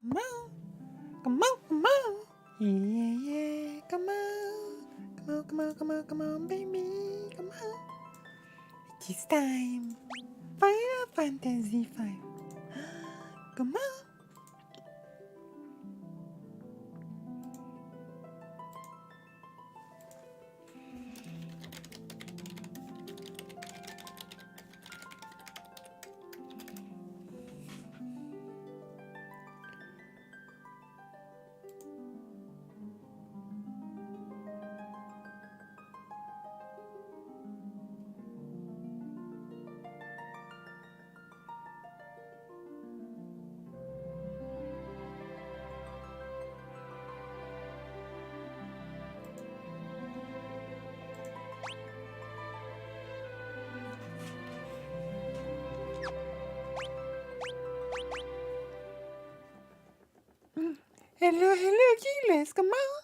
Come on. Come on, come on. Yeah, yeah. Come on. Come on, come on, come on, come on, baby. Come on. It is time. Final Fantasy V. Come on. Hello, hello, Keyless. Come on.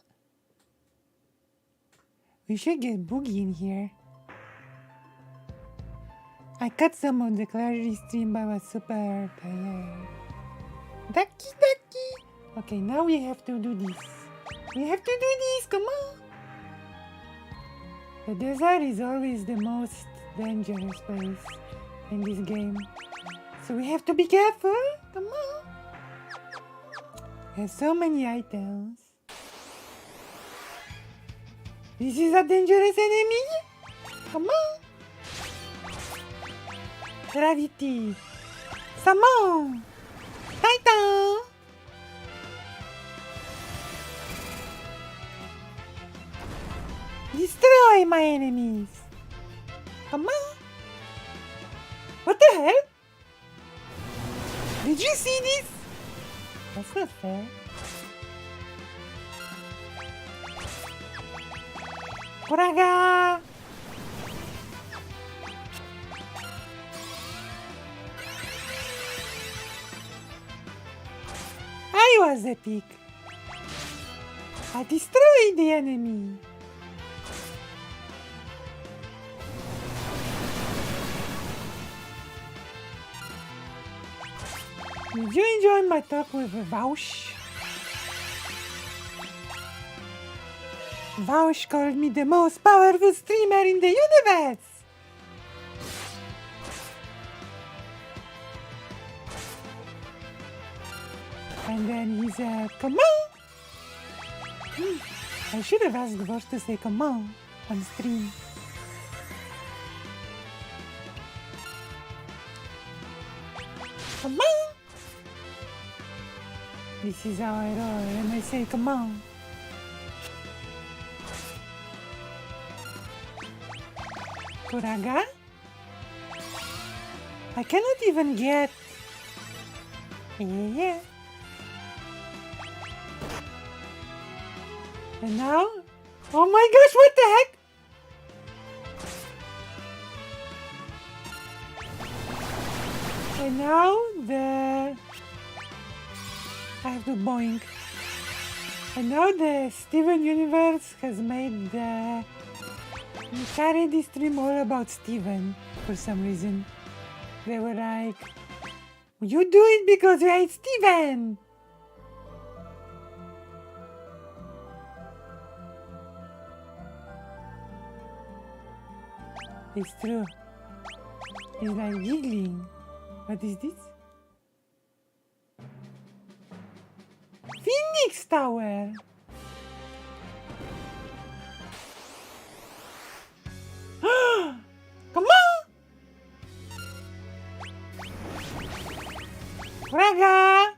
We should get Boogie in here. I cut some of the clarity stream, but I was super tired. Ducky, ducky. Okay, now we have to do this. We have to do this. Come on. The desert is always the most dangerous place in this game. So we have to be careful. Come on. There's so many items. This is a dangerous enemy. Come on. Gravity. Summon. Titan. Destroy my enemies. Come on. What the hell? Did you see this? That's not fair. Koraga! I was epic. I destroyed the enemy. Did you enjoy my talk with Vaush? Vaush called me the most powerful streamer in the universe. And then he said, come on. I should have asked Vaush to say come on stream. Come on. This is how I roll, and I say, come on. Koraga? I cannot even get... Yeah. And now? Oh my gosh, what the heck? And now the... I have to boink. And now the Steven Universe has made the charity stream all about Steven for some reason. They were like, you do it because you hate Steven! It's true. He's like giggling. What is this? Phoenix Tower! Come on! Raga!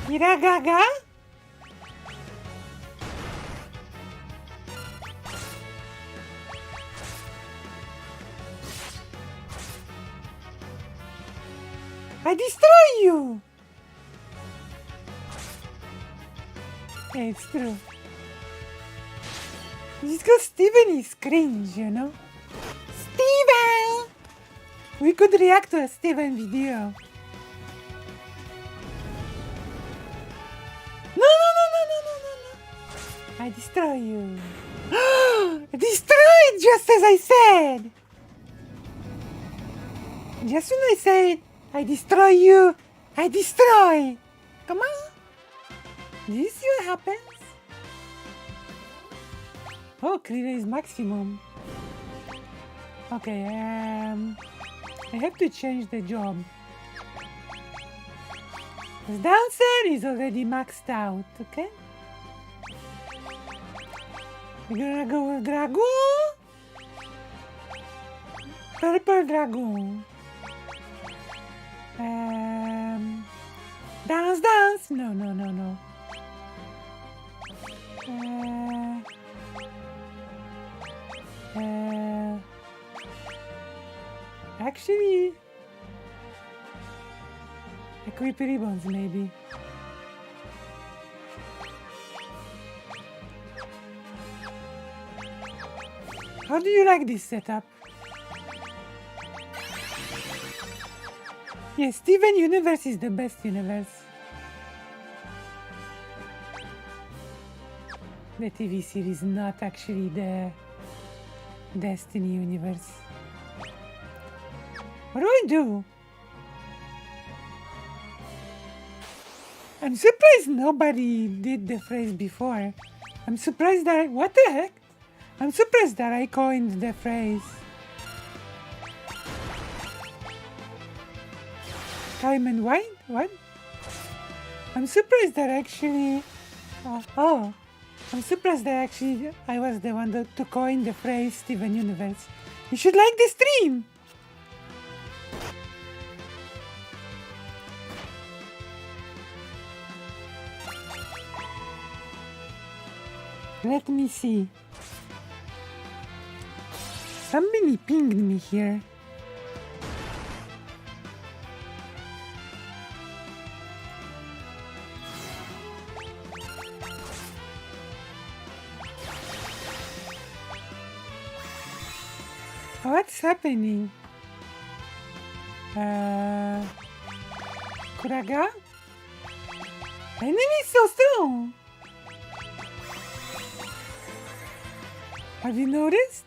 Hiragaga? I destroy you! Yeah, it's true. It's because Steven is cringe, you know? Steven! We could react to a Steven video. No, no, no, no, no, no, I destroy you. Destroyed, just as I said. Just when I said I destroy you, I destroy. Come on. Do you see what happens? Oh, clear is maximum. Okay, I have to change the job. The dancer is already maxed out, okay? We're gonna go with Dragoon. Purple Dragoon. Dance, dance. No, no, no, no. Actually, equip ribbons maybe. How do you like this setup? Yes, Steven Universe is the best universe. The TV series, not actually the Destiny universe. What do I do? I'm surprised nobody did the phrase before. I'm surprised that what the heck? I'm surprised that I coined the phrase. Time and wine? What? I'm surprised that actually... I'm surprised that actually I was the one to coin the phrase Steven Universe. You should like the stream! Let me see. Somebody pinged me here. What's happening? Kuraga? Enemy is so strong! Have you noticed?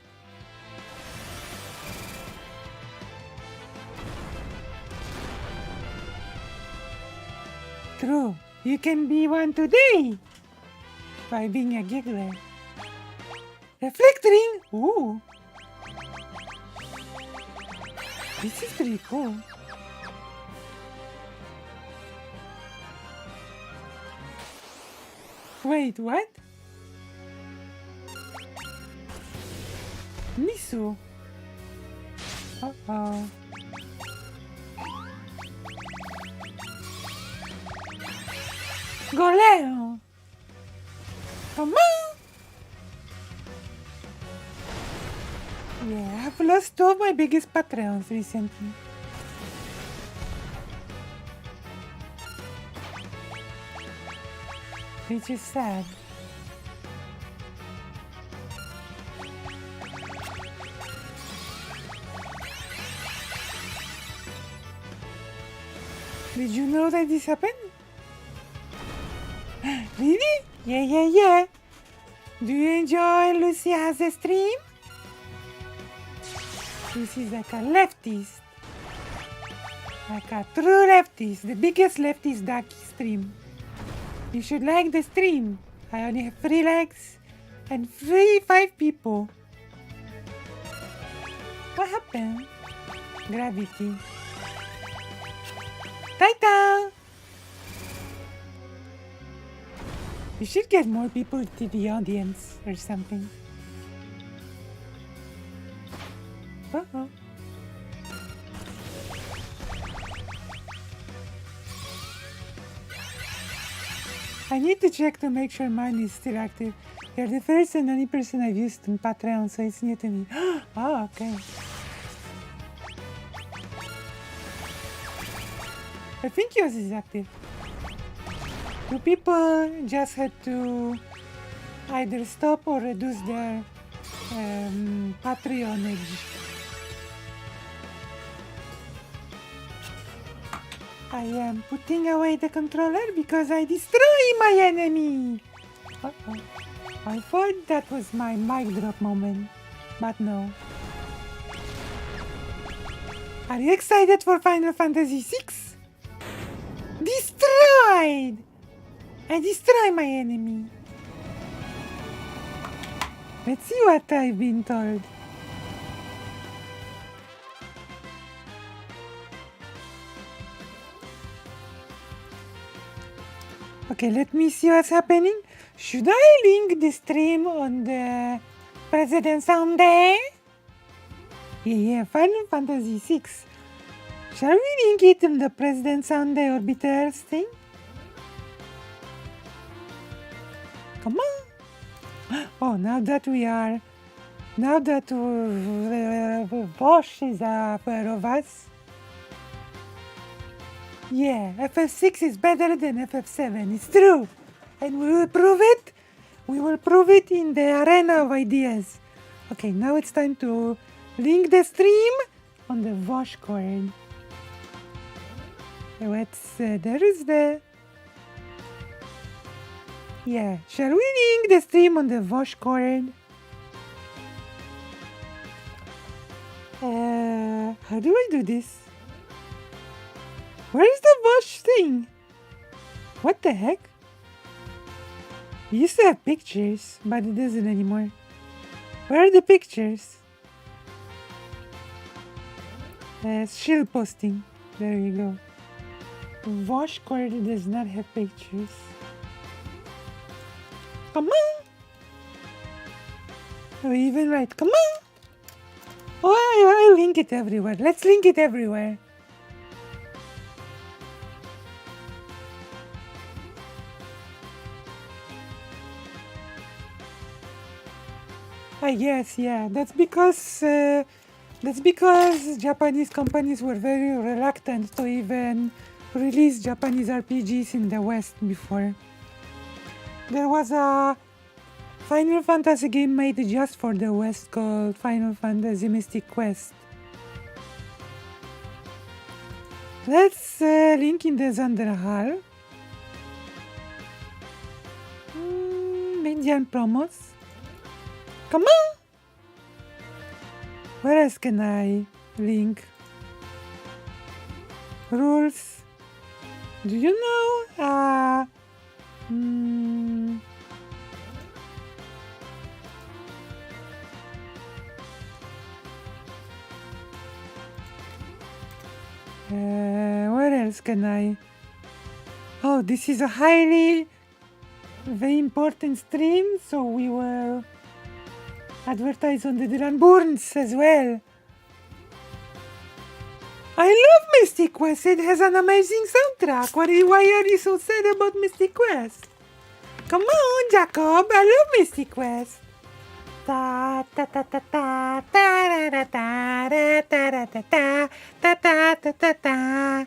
True, you can be one today by being a giggler. Reflecting? Ooh. This is pretty cool. Wait, what? Misu. Uh-oh. Goleo. Come on. Yeah, I've lost two of my biggest Patreons recently. Which is sad. Did you know that this happened? Really? Yeah. Do you enjoy Lucy as a stream? Lucy's like a leftist. Like a true leftist. The biggest leftist Ducky stream. You should like the stream. I only have 3 likes and 5 people. What happened? Gravity. Titan! You should get more people to the audience or something. Uh-oh. I need to check to make sure mine is still active. You're the first and only person I've used on Patreon, so it's new to me. Oh, okay. I think yours is active. 2 people just had to either stop or reduce their Patreonage. I am putting away the controller because I destroy my enemy. Uh-oh. I thought that was my mic drop moment, but no. Are you excited for Final Fantasy VI? Destroyed! I destroy my enemy. Let's see what I've been told. Okay, let me see what's happening. Should I link the stream on the President Sunday? Yeah, Final Fantasy VI. Shall we link it in the President Sunday Orbiters thing? Come on! Oh, now that Bosch is aware of us. Yeah, FF6 is better than FF7, it's true. And we will prove it. We will prove it in the arena of ideas. Okay, now it's time to link the stream on the Vosh cord. There is the... Yeah, shall we link the stream on the Vosh cord? How do I do this? Where's the Vosh thing? What the heck? It used to have pictures, but it doesn't anymore. Where are the pictures? Shield posting. There you go. Vosh cord does not have pictures. Come on! Oh, even right. Come on! Oh, I link it everywhere. Let's link it everywhere. I guess, yeah. That's because Japanese companies were very reluctant to even release Japanese RPGs in the West before. There was a Final Fantasy game made just for the West called Final Fantasy Mystic Quest. Let's link in the Zanderhal. Indian promos. Come on! Where else can I link? Rules. Do you know? Where else can I? Oh, this is a very important stream, so we will advertise on the Duran Burns as well. I love Mystic Quest. It has an amazing soundtrack. Why are you so sad about Mystic Quest? Come on, Jacob. I love Mystic Quest. Ta ta ta ta ta ta ta ta ta ta ta ta ta ta ta ta.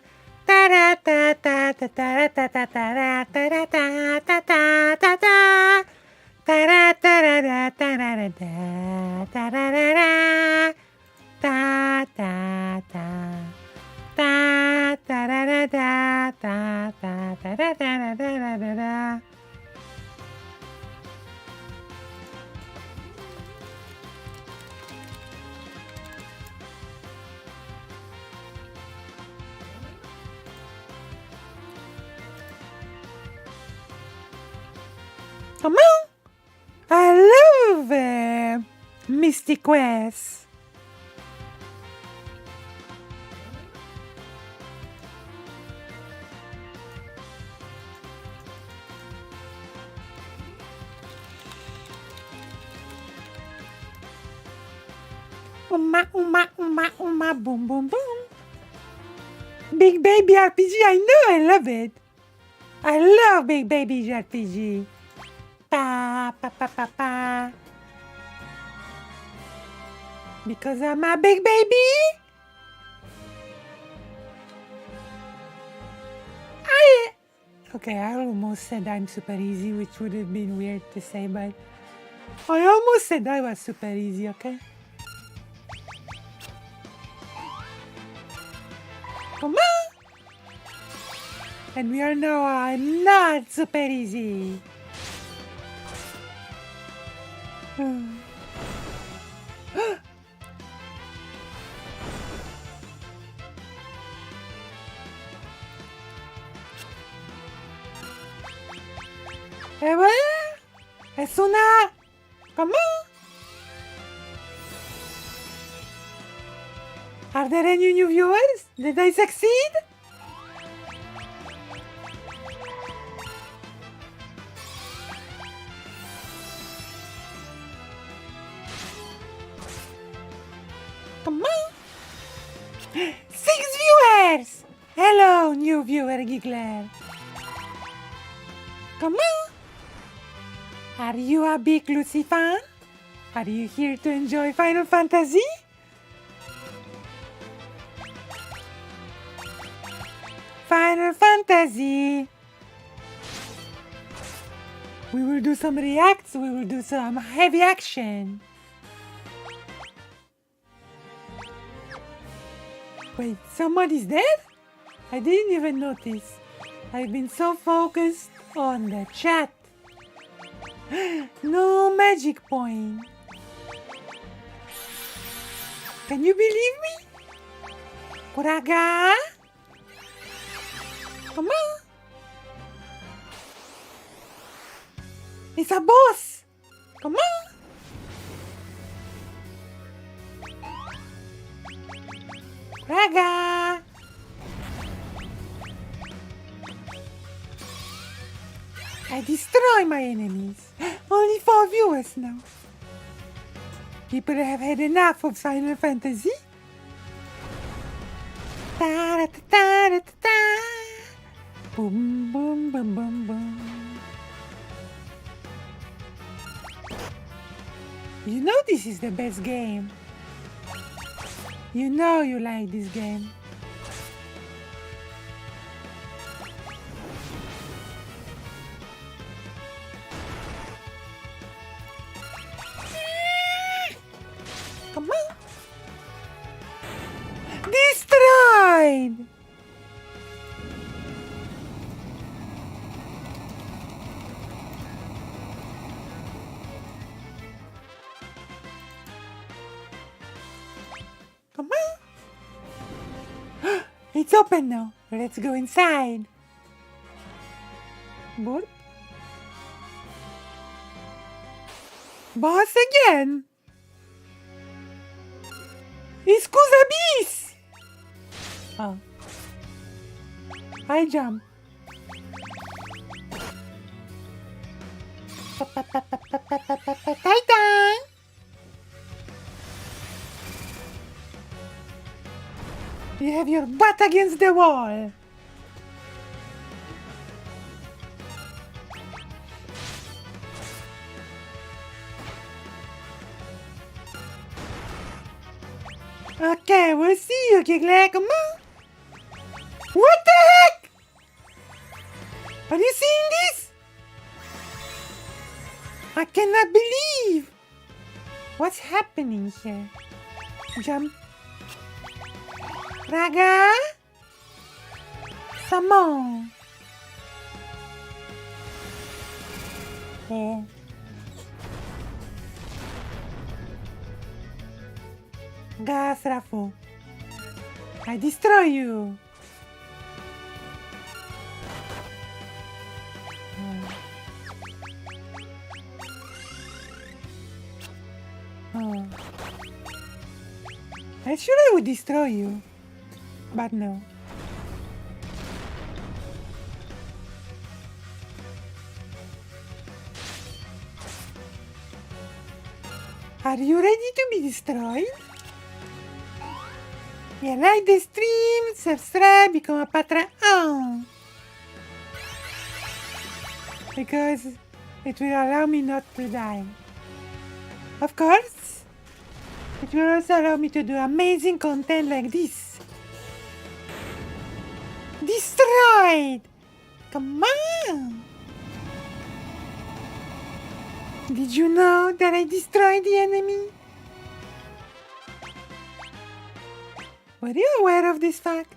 Come on! I love Mystic Quest. Boom, boom, boom. Big Baby RPG, I know, I love it. I love Big Baby RPG. Pa, pa, pa, pa, pa. Because I'm a big baby? Okay, I almost said I'm super easy, which would have been weird to say, but I almost said I was super easy, okay? Come on! And we are now not super easy. Et voilà! Asuna! Comment? Are there any new viewers? Did I succeed? Come on! 6 viewers! Hello, new viewer Giggler. Come on! Are you a big Lucy fan? Are you here to enjoy Final Fantasy? Final Fantasy! We will do some reacts, we will do some heavy action. Wait, someone is dead? I didn't even notice. I've been so focused on the chat. No magic point. Can you believe me? Kuraga? Come on. It's a boss. Come on. Kuraga. I destroy my enemies. Only 4 viewers now. People have had enough of Final Fantasy. Ta-da-ta-ta-da-ta-ta. Boom, boom, boom, boom, boom. You know this is the best game. You know you like this game. Come on. Destroyed! Come on. It's open now. Let's go inside. Boop. Boss again. Scusa bis! Oh. I jump. Titan! You have your butt against the wall. Okay, we'll see you, Giggler. Come on. What the heck? Are you seeing this? I cannot believe. What's happening here? Jump. Raga. Samo. There. Gas, Rafo. I destroy you. Oh. I'm sure I would destroy you, but no. Are you ready to be destroyed? Yeah, like the stream, subscribe, become a patron. Because it will allow me not to die. Of course, it will also allow me to do amazing content like this. Destroyed! Come on! Did you know that I destroyed the enemy? Were you aware of this fact?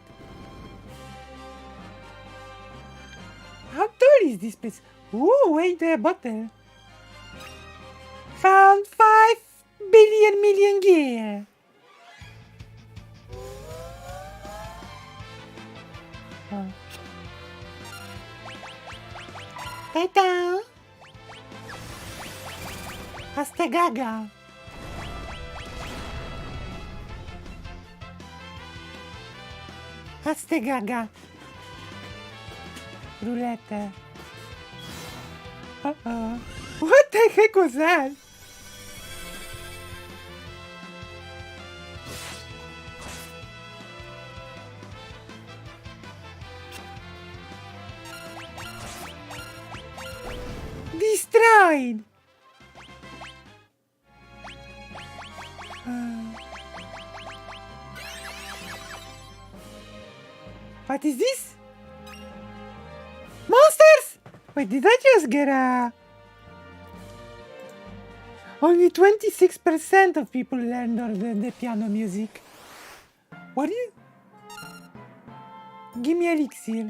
How tall is this place? Ooh, wait, a bottle. Found around 5 billion million years. Oh. Tata. Hasta gaga. Hasta gaga. Roulette. Uh-oh. What the heck was that? Destroyed! What is this? Monsters! Wait, did I just get a... Only 26% of people learned the piano music. What do you... Give me elixir.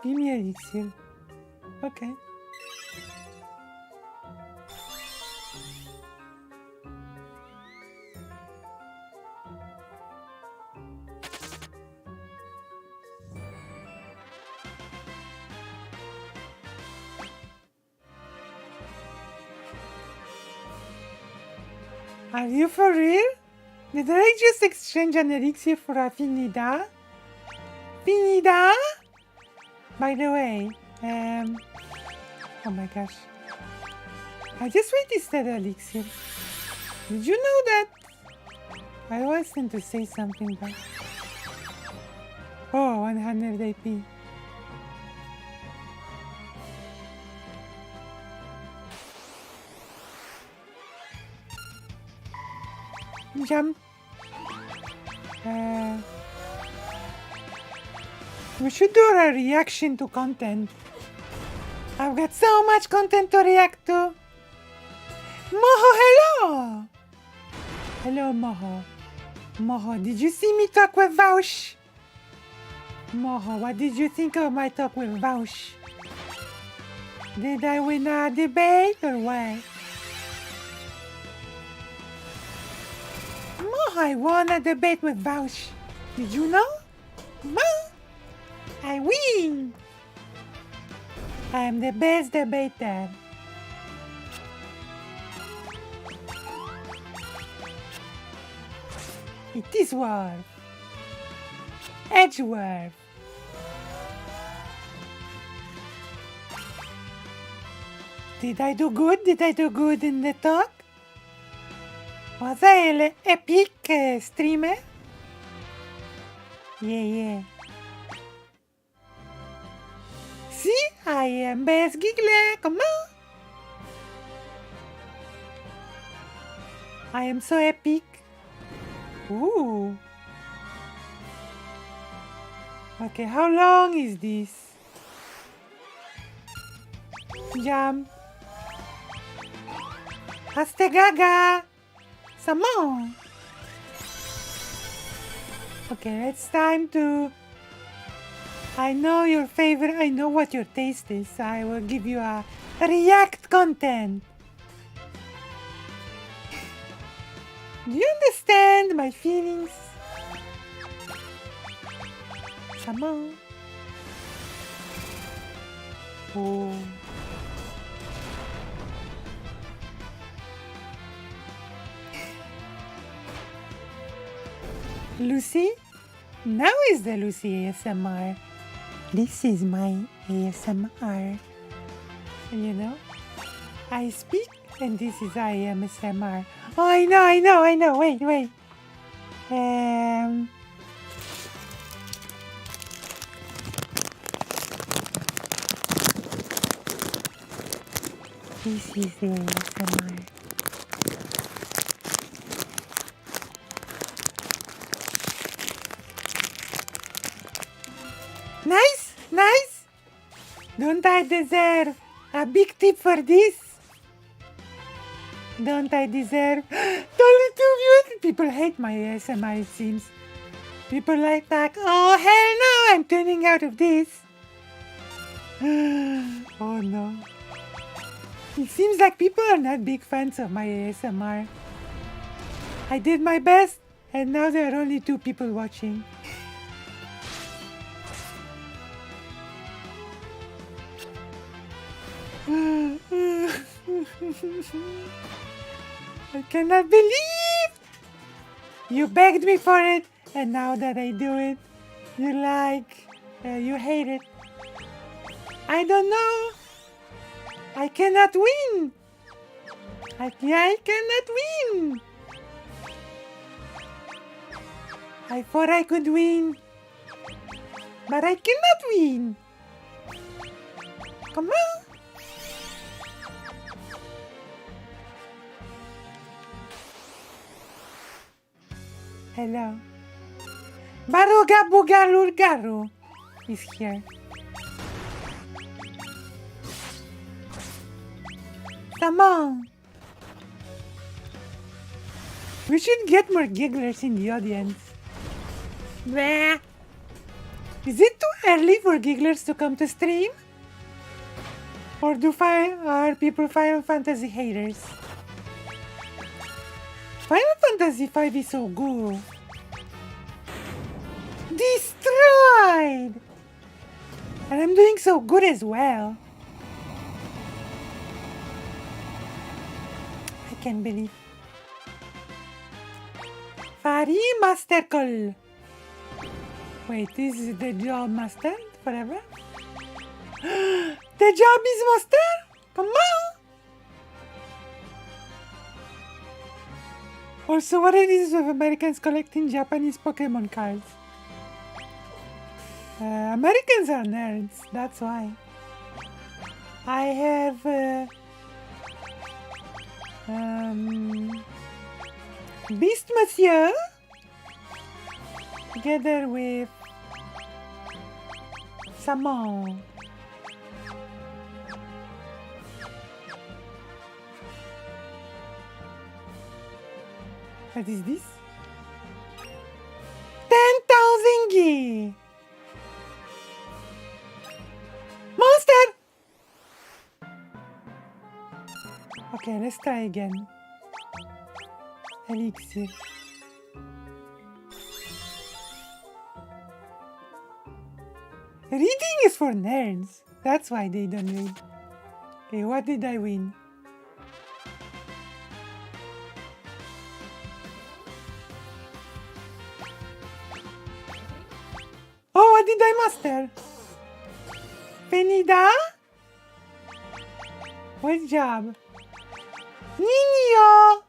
Give me elixir. Okay. Are you for real? Did I just exchange an elixir for a Finida? Finida? By the way, oh my gosh. I just wasted elixir. Did you know that? I always tend to say something but... Oh, 100 AP. Jump. We should do a reaction to content. I've got so much content to react to. Moho, hello! Hello, Moho. Moho, did you see me talk with Vaush? Moho, what did you think of my talk with Vaush? Did I win a debate or what? Moho, I won a debate with Vaush. Did you know? Moho, I win! I am the best debater. It is Worf. Edgeworth. Did I do good? Did I do good in the talk? Was I an epic streamer? Yeah. See, I am best giggler, come on! I am so epic. Ooh. Okay, how long is this? Jump. Hasta gaga. Some more. Okay, it's time to... I know your favorite, I know what your taste is, so I will give you a react content. Do you understand my feelings? Come on. Oh. Lucy? Now is the Lucy ASMR. This is my ASMR. You know? I speak and this is ASMR. Oh, I know. Wait. This is the ASMR. Nice. Don't I deserve a big tip for this? Don't I deserve 22 views? People hate my ASMR, it seems. People like that. Oh, hell no, I'm tuning out of this. Oh no. It seems like people are not big fans of my ASMR. I did my best, and now there are only 2 people watching. I cannot believe you begged me for it, and now that I do it, you hate it. I don't know. I cannot win. I cannot win. I thought I could win, but I cannot win. Come on. Hello. Baruga Bugalurgaru is here. Come on. We should get more gigglers in the audience. Bleh. Is it too early for gigglers to come to stream? Or are people Final Fantasy haters? Final Fantasy V is so good. Destroyed! And I'm doing so good as well. I can't believe. Fari Master Call. Wait, is the job mastered forever? The job is mastered? Come on! Also, what it is with Americans collecting Japanese Pokemon cards? Americans are nerds, that's why. I have Beast Monsieur together with Samon. What is this? 10,000 G! Monster! Okay, let's try again. Elixir. Reading is for nerds. That's why they don't read. Okay, what did I win? Oh, what did I master? Penida? What job? Nino!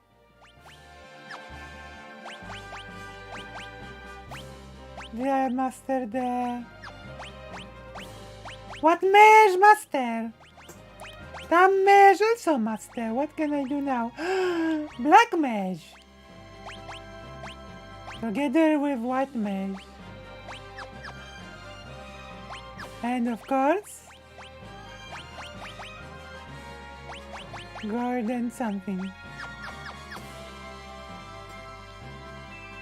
Did I master the... What mage master? That mage also master. What can I do now? Black mage. Together with white mage. And of course, garden something.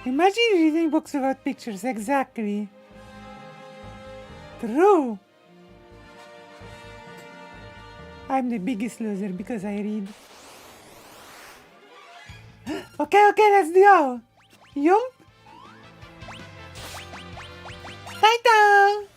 Imagine reading books without pictures, exactly. True. I'm the biggest loser because I read. Okay, let's go. Yump. Taito.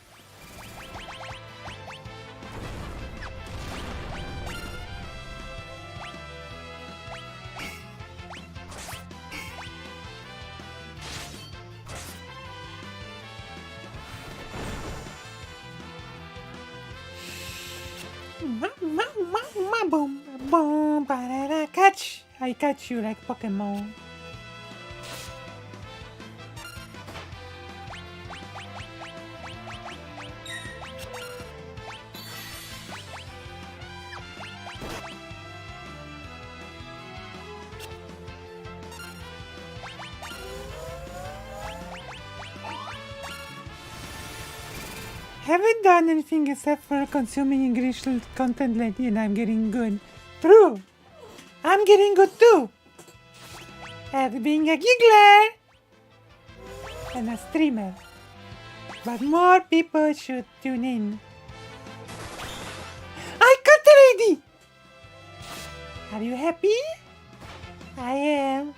Boom, boom, ba-da-da, catch! I catch you like Pokemon. Haven't done anything except for consuming English content lately and I'm getting good. True! I'm getting good too! At being a giggler! And a streamer. But more people should tune in. Are you happy? I am.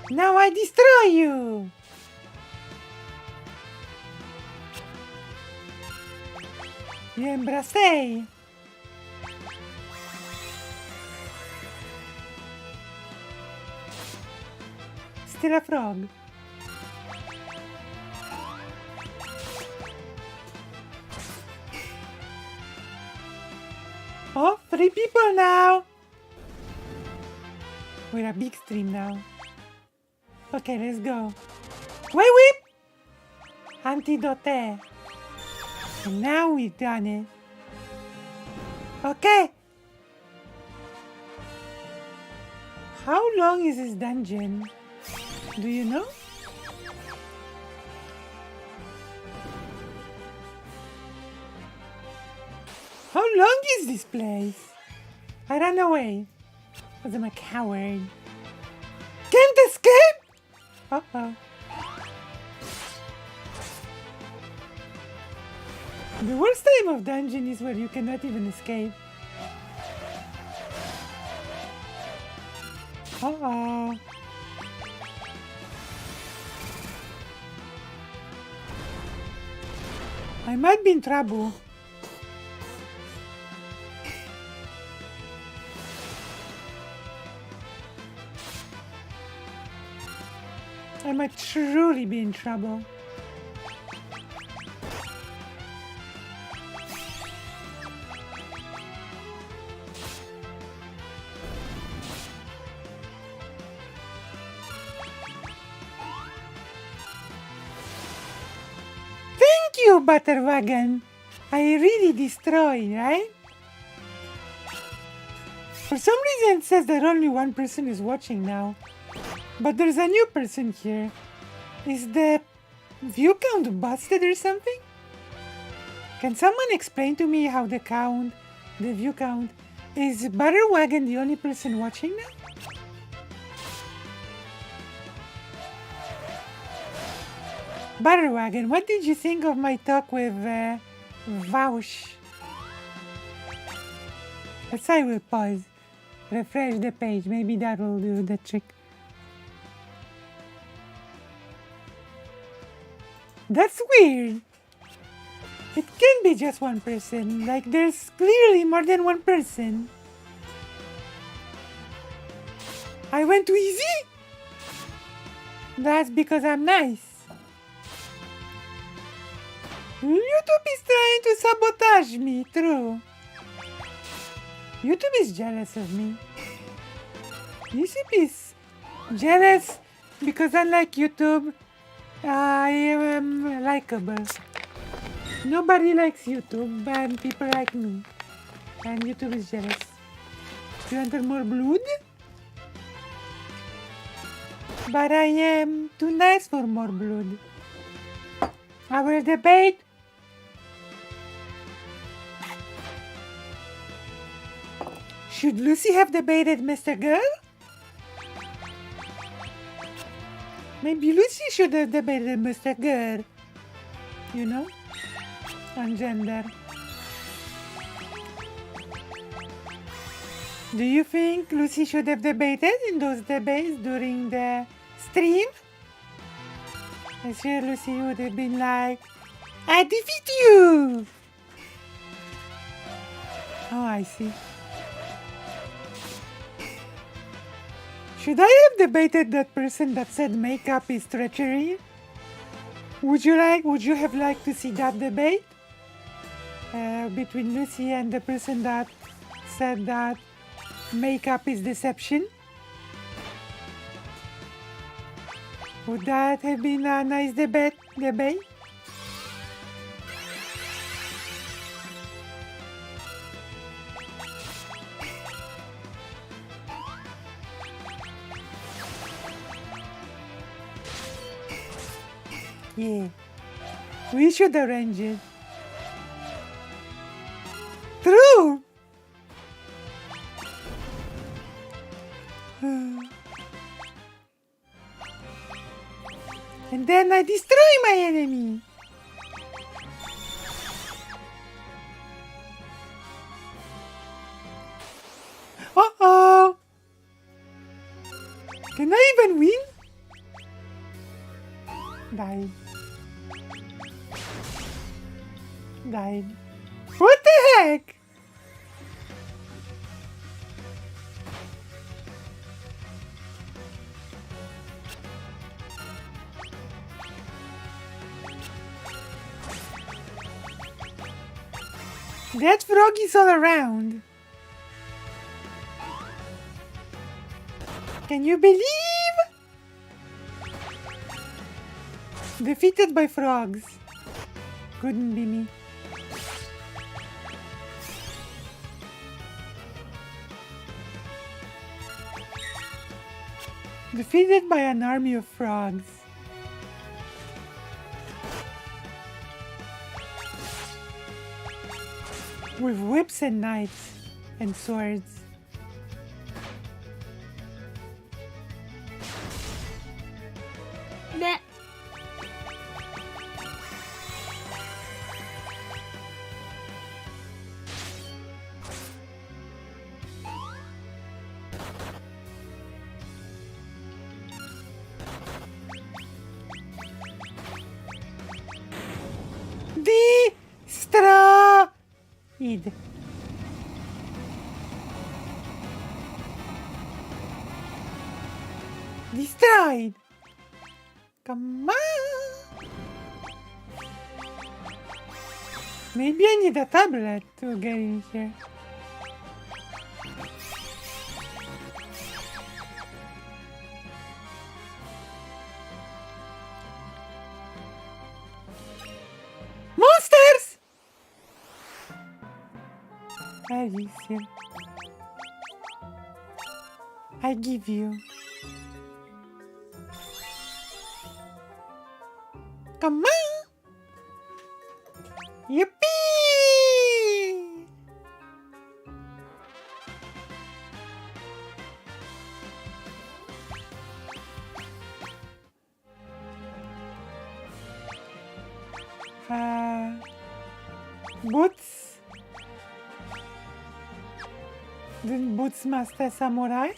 Now I destroy you! You embrace. Still a frog. Oh, 3 people now! We're a big stream now. Okay, let's go. Wait, whip! Antidote. And now we've done it. Okay. How long is this dungeon? Do you know? How long is this place? I ran away. Because I'm a coward. Can't escape? Uh-oh. The worst type of dungeon is where you cannot even escape. Uh-oh. I might be in trouble. I might truly be in trouble. Thank you, Butter Wagon. I really destroyed, right? For some reason it says that only one person is watching now. But there's a new person here. Is the view count busted or something? Can someone explain to me how the view count, is Butter Wagon the only person watching now? Butter Wagon, what did you think of my talk with Vaush? Let's I will pause. Refresh the page, maybe that will do the trick. That's weird. It can't be just one person. Like, there's clearly more than one person. I went too easy? That's because I'm nice. YouTube is trying to sabotage me, true. YouTube is jealous of me. YouTube is jealous because unlike YouTube, I am likable. Nobody likes YouTube, and people like me. And YouTube is jealous. Do you want more blood? But I am too nice for more blood. I will debate. Should Lucy have debated Mr. Girl? Maybe Lucy should have debated Mr. Girl. You know? On gender. Do you think Lucy should have debated in those debates during the stream? I'm sure Lucy would have been like, I defeat you! Oh, I see. Should I have debated that person that said makeup is treachery? Would you have liked to see that debate? Between Lucy and the person that said that makeup is deception? Would that have been a nice debate? Yeah, we should arrange it. True! And then I destroy my enemy. Can I even win? Died. Died. What the heck? That frog is all around. Can you believe? Defeated by frogs. Couldn't be me. Defeated by an army of frogs. With whips and knives and swords. Bleh. Destroyed. Destroyed. Come on. Maybe I need a tablet to get in here. Monsters! Alicia. I give you. Come on! Yippee! Boots? The Boots Master Samurai?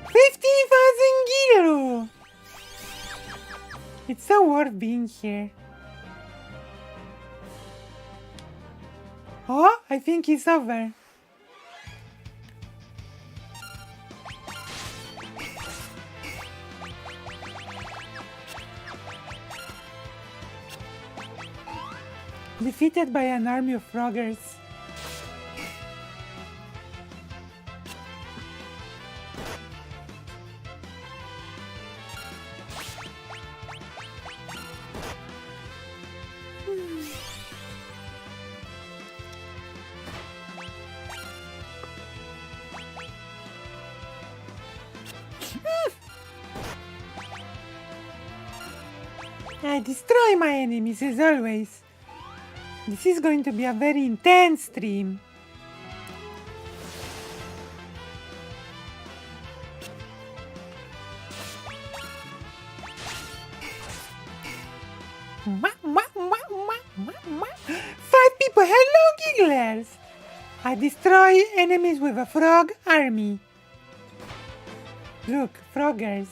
$50,000 It's so worth being here. Oh, I think it's over. Defeated by an army of froggers. I destroy my enemies as always. This is going to be a very intense stream. Five people, hello gigglers! I destroy enemies with a frog army. Look, froggers.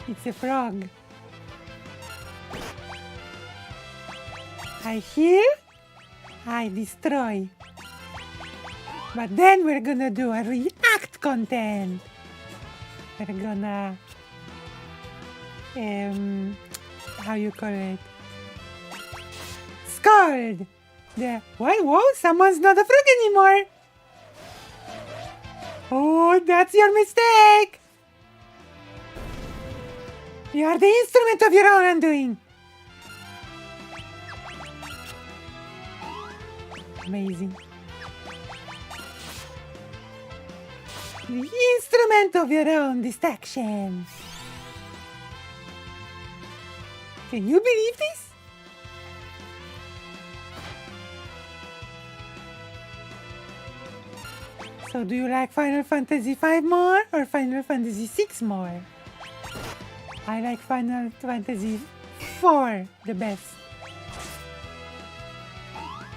It's a frog. I heal, I destroy. But then we're gonna do a react content. We're gonna, how you call it? Scold. Whoa, someone's not a frog anymore. Oh, that's your mistake. You are the instrument of your own undoing. Amazing. The instrument of your own distraction. Can you believe this? So do you like Final Fantasy V more or Final Fantasy VI more? I like Final Fantasy 4 the best.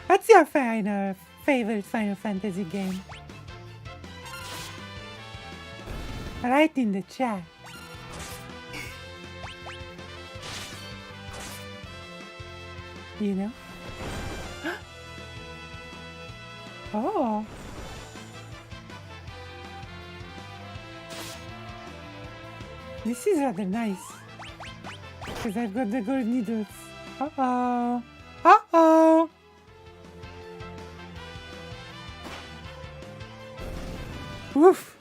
What's your favorite Final Fantasy game? Write in the chat. You know? Oh. This is rather nice. Because I've got the gold needles. Uh-oh. Uh-oh. Woof.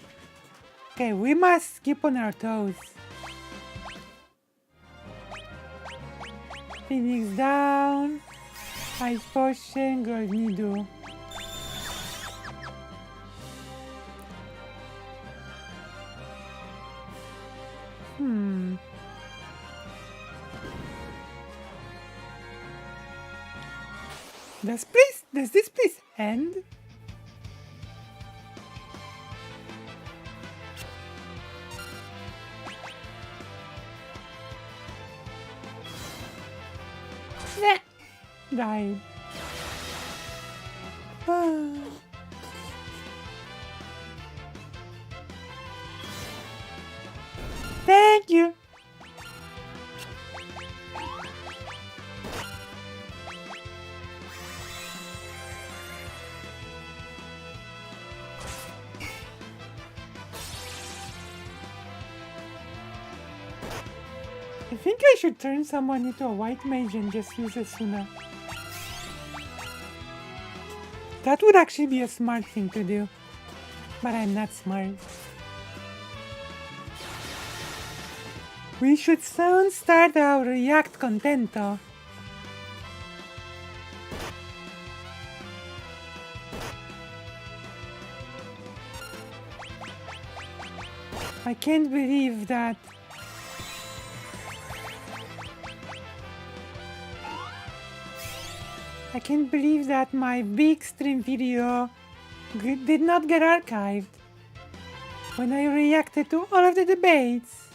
Okay, we must keep on our toes. Phoenix down. Ice potion, gold needle. Does this please end? Nah. Died. Thank you. I think I should turn someone into a white mage and just use Asuna. That would actually be a smart thing to do. But I'm not smart. We should soon start our React Contento. I can't believe that. I can't believe that my big stream video did not get archived when I reacted to all of the debates.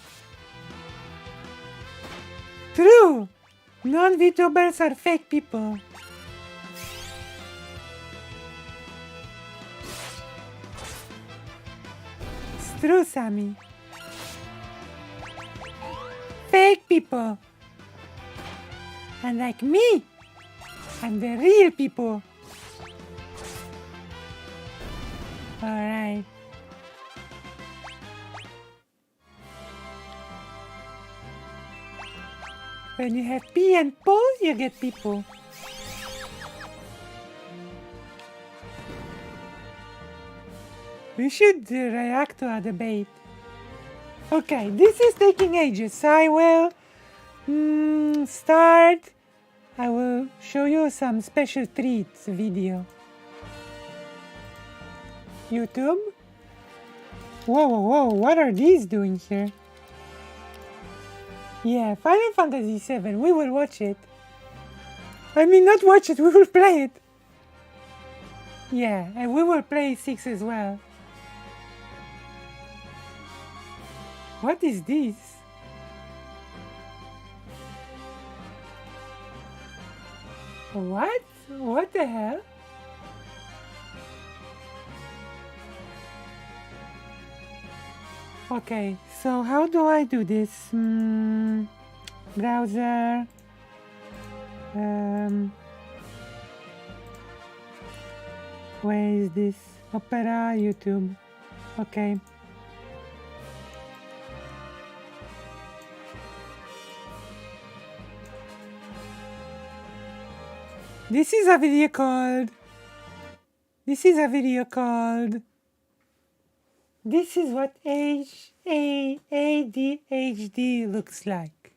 True! Non-VTubers are fake people. It's true, Sammy. Fake people. And like me, I'm the real people. Alright. When you have pee and poo, you get people. We should react to a debate. Okay, this is taking ages. I will start. I will show you some special treats video. YouTube? Whoa, whoa, whoa, what are these doing here? Yeah, Final Fantasy VII, we will watch it. I mean, not watch it, we will play it. Yeah, and we will play 6 as well. What is this? What? What the hell? Okay, so how do I do this? Browser. Where is this? Opera, YouTube. Okay. This is a video called. This is what ADHD looks like.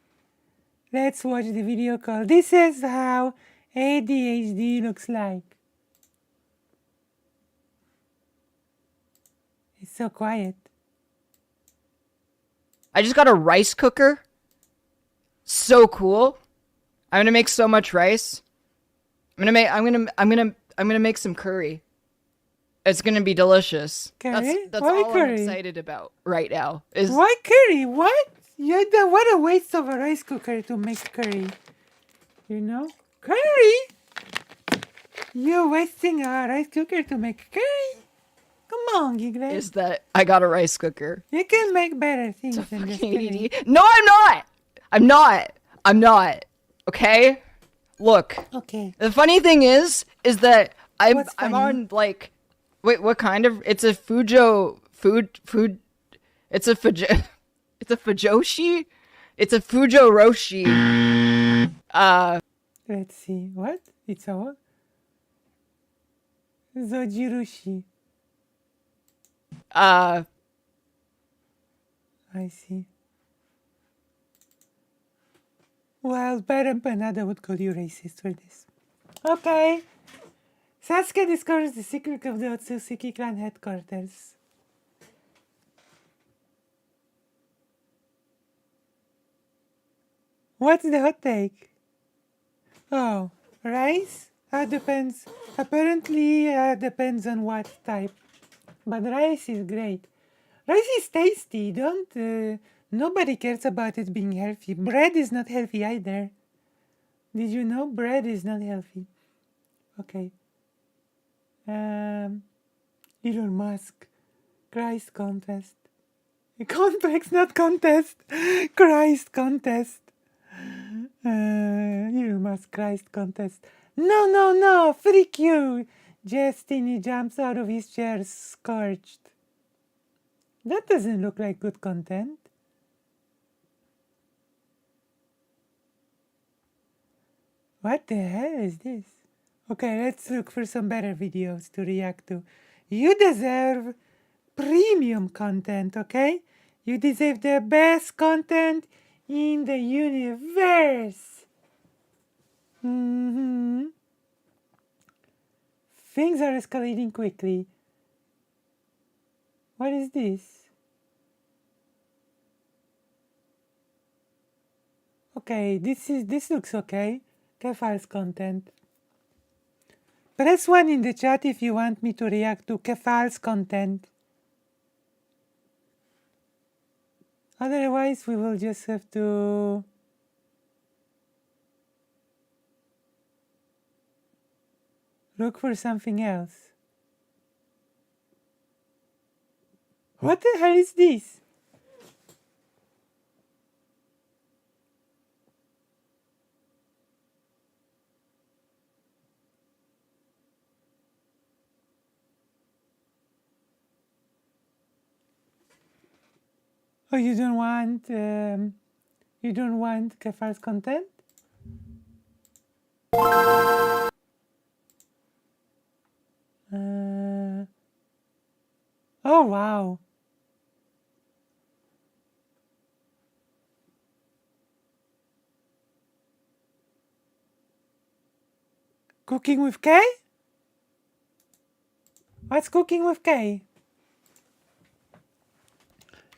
Let's watch the video called. This is how ADHD looks like. It's so quiet. I just got a rice cooker. So cool. I'm gonna make so much rice. I'm gonna make some curry. It's gonna be delicious. Curry? That's Why all curry? I'm excited about right now. Is Why curry? What? What a waste of a rice cooker to make curry. You know? Curry? You're wasting a rice cooker to make curry? Come on, Giglet. Is that I got a rice cooker. You can make better things than just Fucking curry. ADD. No, I'm not. I'm not. Okay? Look. Okay. The funny thing is that I'm What's funny? on like wait, what kind of it's a Fujo food it's a Fujo it's a Fujoshi? It's a Fujo Roshi. Let's see. What? It's a what? Zojirushi. I see. Well, Baron Panada would call you racist for this. Okay. Sasuke discovers the secret of the Otsutsuki clan headquarters. What's the hot take? Oh, rice? Depends. Apparently, depends on what type. But rice is great. Rice is tasty. Nobody cares about it being healthy. Bread is not healthy either. Did you know bread is not healthy? Okay. Elon Musk. Christ contest. Complex, not contest. Christ contest. Elon Musk Christ contest. No, freak you. Justini jumps out of his chair scorched. That doesn't look like good content. What the hell is this? Okay, let's look for some better videos to react to. You deserve premium content, okay? You deserve the best content in the universe. Things are escalating quickly. What is this? Okay, this looks okay. Kefal's content. Press 1 in the chat if you want me to react to Kefal's content. Otherwise, we will just have to look for something else. What the hell is this? Oh, you don't want Kefal's content? Oh, wow. Cooking with K? What's cooking with K?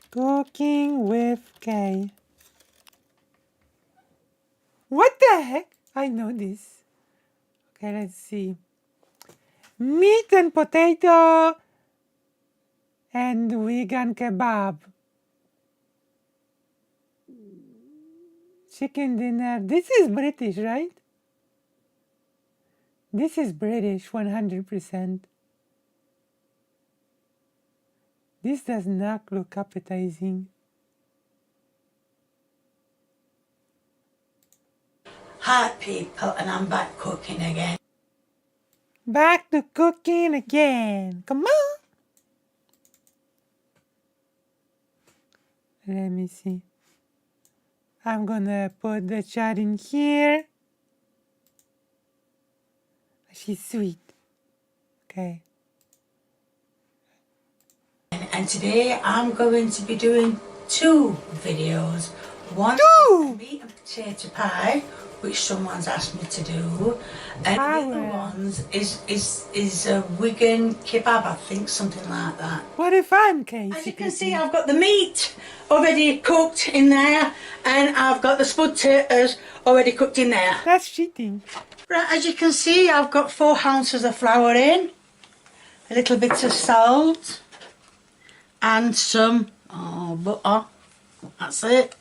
Cooking with K. What the heck? I know this. Okay, let's see. Meat and potato and vegan kebab. Chicken dinner. This is British, right? This is British, 100%. This does not look appetizing. Hi people, and I'm back cooking again. Back to cooking again. Come on. Let me see. I'm gonna put the chat in here. She's sweet. Okay. And today I'm going to be doing 2 videos. One Two? is meat and potato pie, which someone's asked me to do, and the other ones is a vegan kebab, I think, something like that. What if I'm Casey? As you can see, I've got the meat already cooked in there, and I've got the spud taters already cooked in there. That's cheating. Right, as you can see, I've got 4 ounces of flour in, a little bit of salt, and some butter. That's it.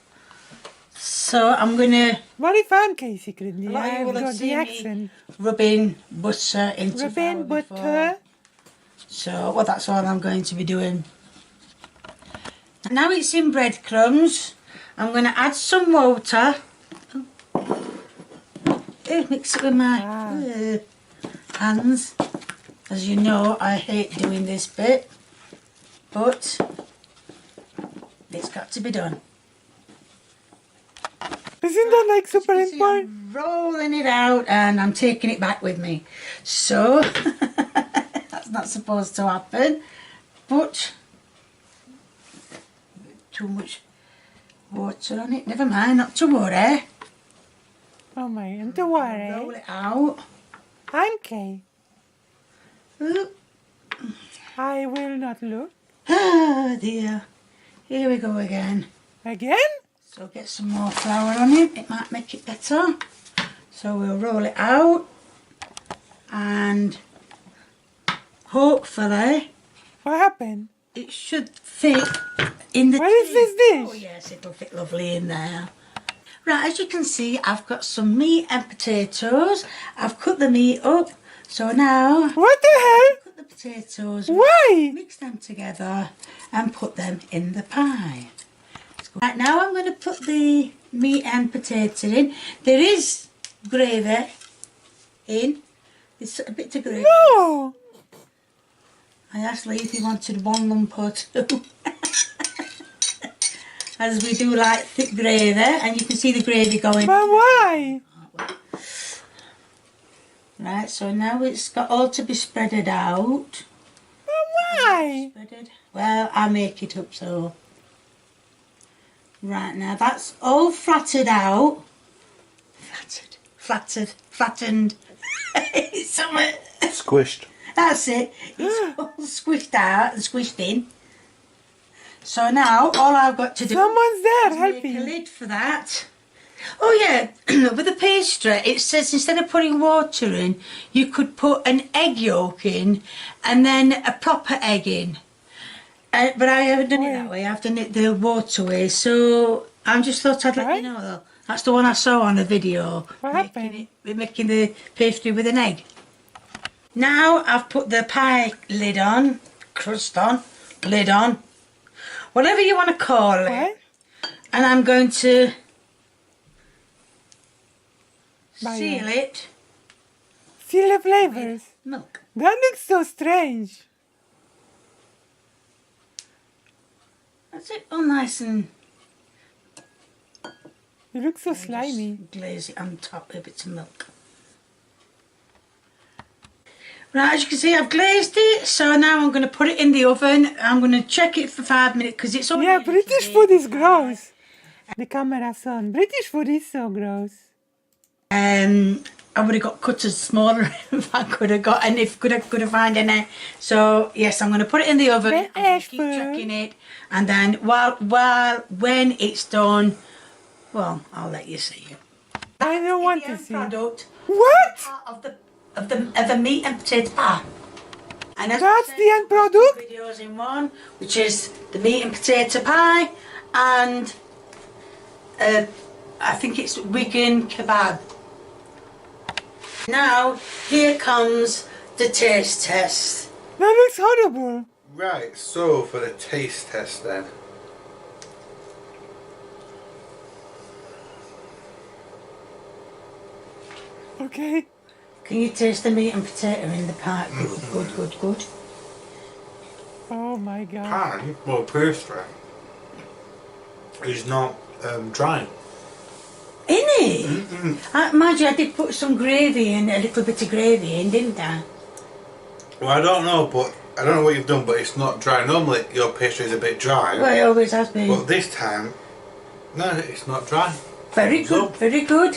So I'm gonna What if I'm Casey Cridley? A lot of you I've will have got the seen me accent. rubbing butter into Rubbing flour before. butter. So, well, that's all I'm going to be doing. Now it's in breadcrumbs. I'm going to add some water. Mix it with my hands. As you know, I hate doing this bit, but it's got to be done. Isn't that like super You can see important? I'm rolling it out and I'm taking it back with me. So, that's not supposed to happen, but too much water on it. Never mind, not to worry. Oh my, and don't worry. Roll it out. I'm Kay. Ooh. I will not look. Oh dear. Here we go again. Again? So get some more flour on it. It might make it better. So we'll roll it out and hopefully What happened? it should fit in the What is tin. this dish? Oh yes, it'll fit lovely in there. Right, as you can see, I've got some meat and potatoes. I've cut the meat up. So now, What the hell? cut the potatoes, Why? mix them together and put them in the pie. Right, now I'm going to put the meat and potato in. There is gravy in. It's a bit of gravy. No! I asked Lee if he wanted one lump or two. As we do like thick gravy, and you can see the gravy going. But why? Right, so now it's got all to be spreaded out. But why? Spreaded. Well, I make it up so. Right, now that's all flattened out. Flattened. It's somewhere. Squished. That's it. It's all squished out and squished in. So now all I've got to do Someone's there is make a helping. lid for that. Oh yeah, with the pastry it says instead of putting water in, you could put an egg yolk in and then a proper egg in. But I haven't done it that way, I've done it the water way. So I just thought I'd let Right. you know though. That's the one I saw on the video. What happened? Making the pastry with an egg. Now I've put the pie lid on, crust on, lid on, whatever you want to call it. What? And I'm going to By seal what? it. Seal the flavors. Milk. That looks so strange. That's it, all nice and It looks so slimy. just glaze it on top with a bit of milk. Right, as you can see, I've glazed it, so now I'm going to put it in the oven. I'm going to check it for 5 minutes because it's only Yeah, British food is gross. The camera's on. British food is so gross. I would have got cut as smaller if I could have got, and if could have find any. So yes, I'm going to put it in the oven. I'm going to keep British food. checking it, and then when it's done, well, I'll let you see it. I don't want The to end see. product What? of the meat and potato pie. And as That's I said, the end product? two videos in one, which is the meat and potato pie, and I think it's Wigan kebab. Now here comes the taste test. That looks horrible. Right, so for the taste test then. Okay. Can you taste the meat and potato in the pie? Good. Oh my god. Pie, well pastry, is not dry. In it? Mind you, I did put some gravy in, a little bit of gravy in, didn't I? Well, I don't know what you've done, but it's not dry. Normally your pastry is a bit dry, Well, it always has been. but this time, no, it's not dry. Very good, very good.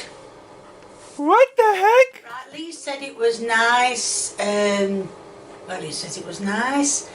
What the heck? Right, Lee said it was nice. Well, he says it was nice.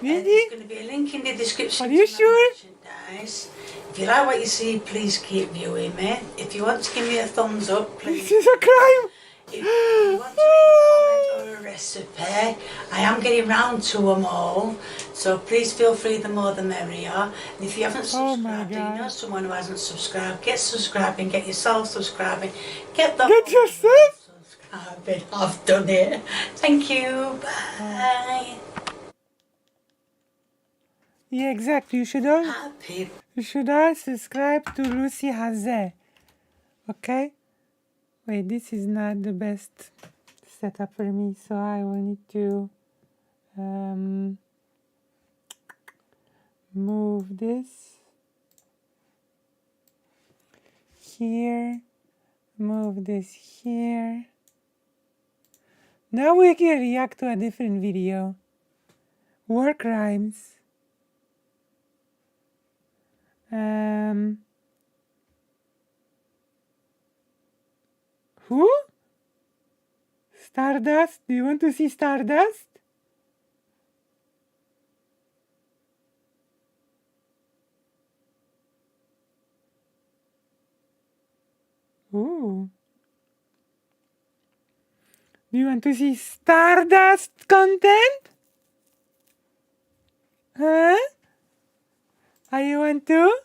Really? There's going to be a link in the description. Are you to my sure? merchandise. If you like what you see, please keep viewing me. If you want to give me a thumbs up, please. This is a crime. If you want to leave a comment for a recipe. I am getting round to them all, so please feel free, the more the merrier. And if you haven't Oh my subscribed, and you know God. someone who hasn't subscribed, get subscribing, get yourself subscribing, get the Get yourself? subscribing. I've done it. Thank you. Bye. Yeah, exactly. Happy. You should all subscribe to Lucy Haze. Okay? Wait, this is not the best setup for me, so I will need to move this here, move this here. Now we can react to a different video. War crimes. Who? Stardust? Do you want to see Stardust? Ooh. Do you want to see Stardust content? Huh? Are you want to?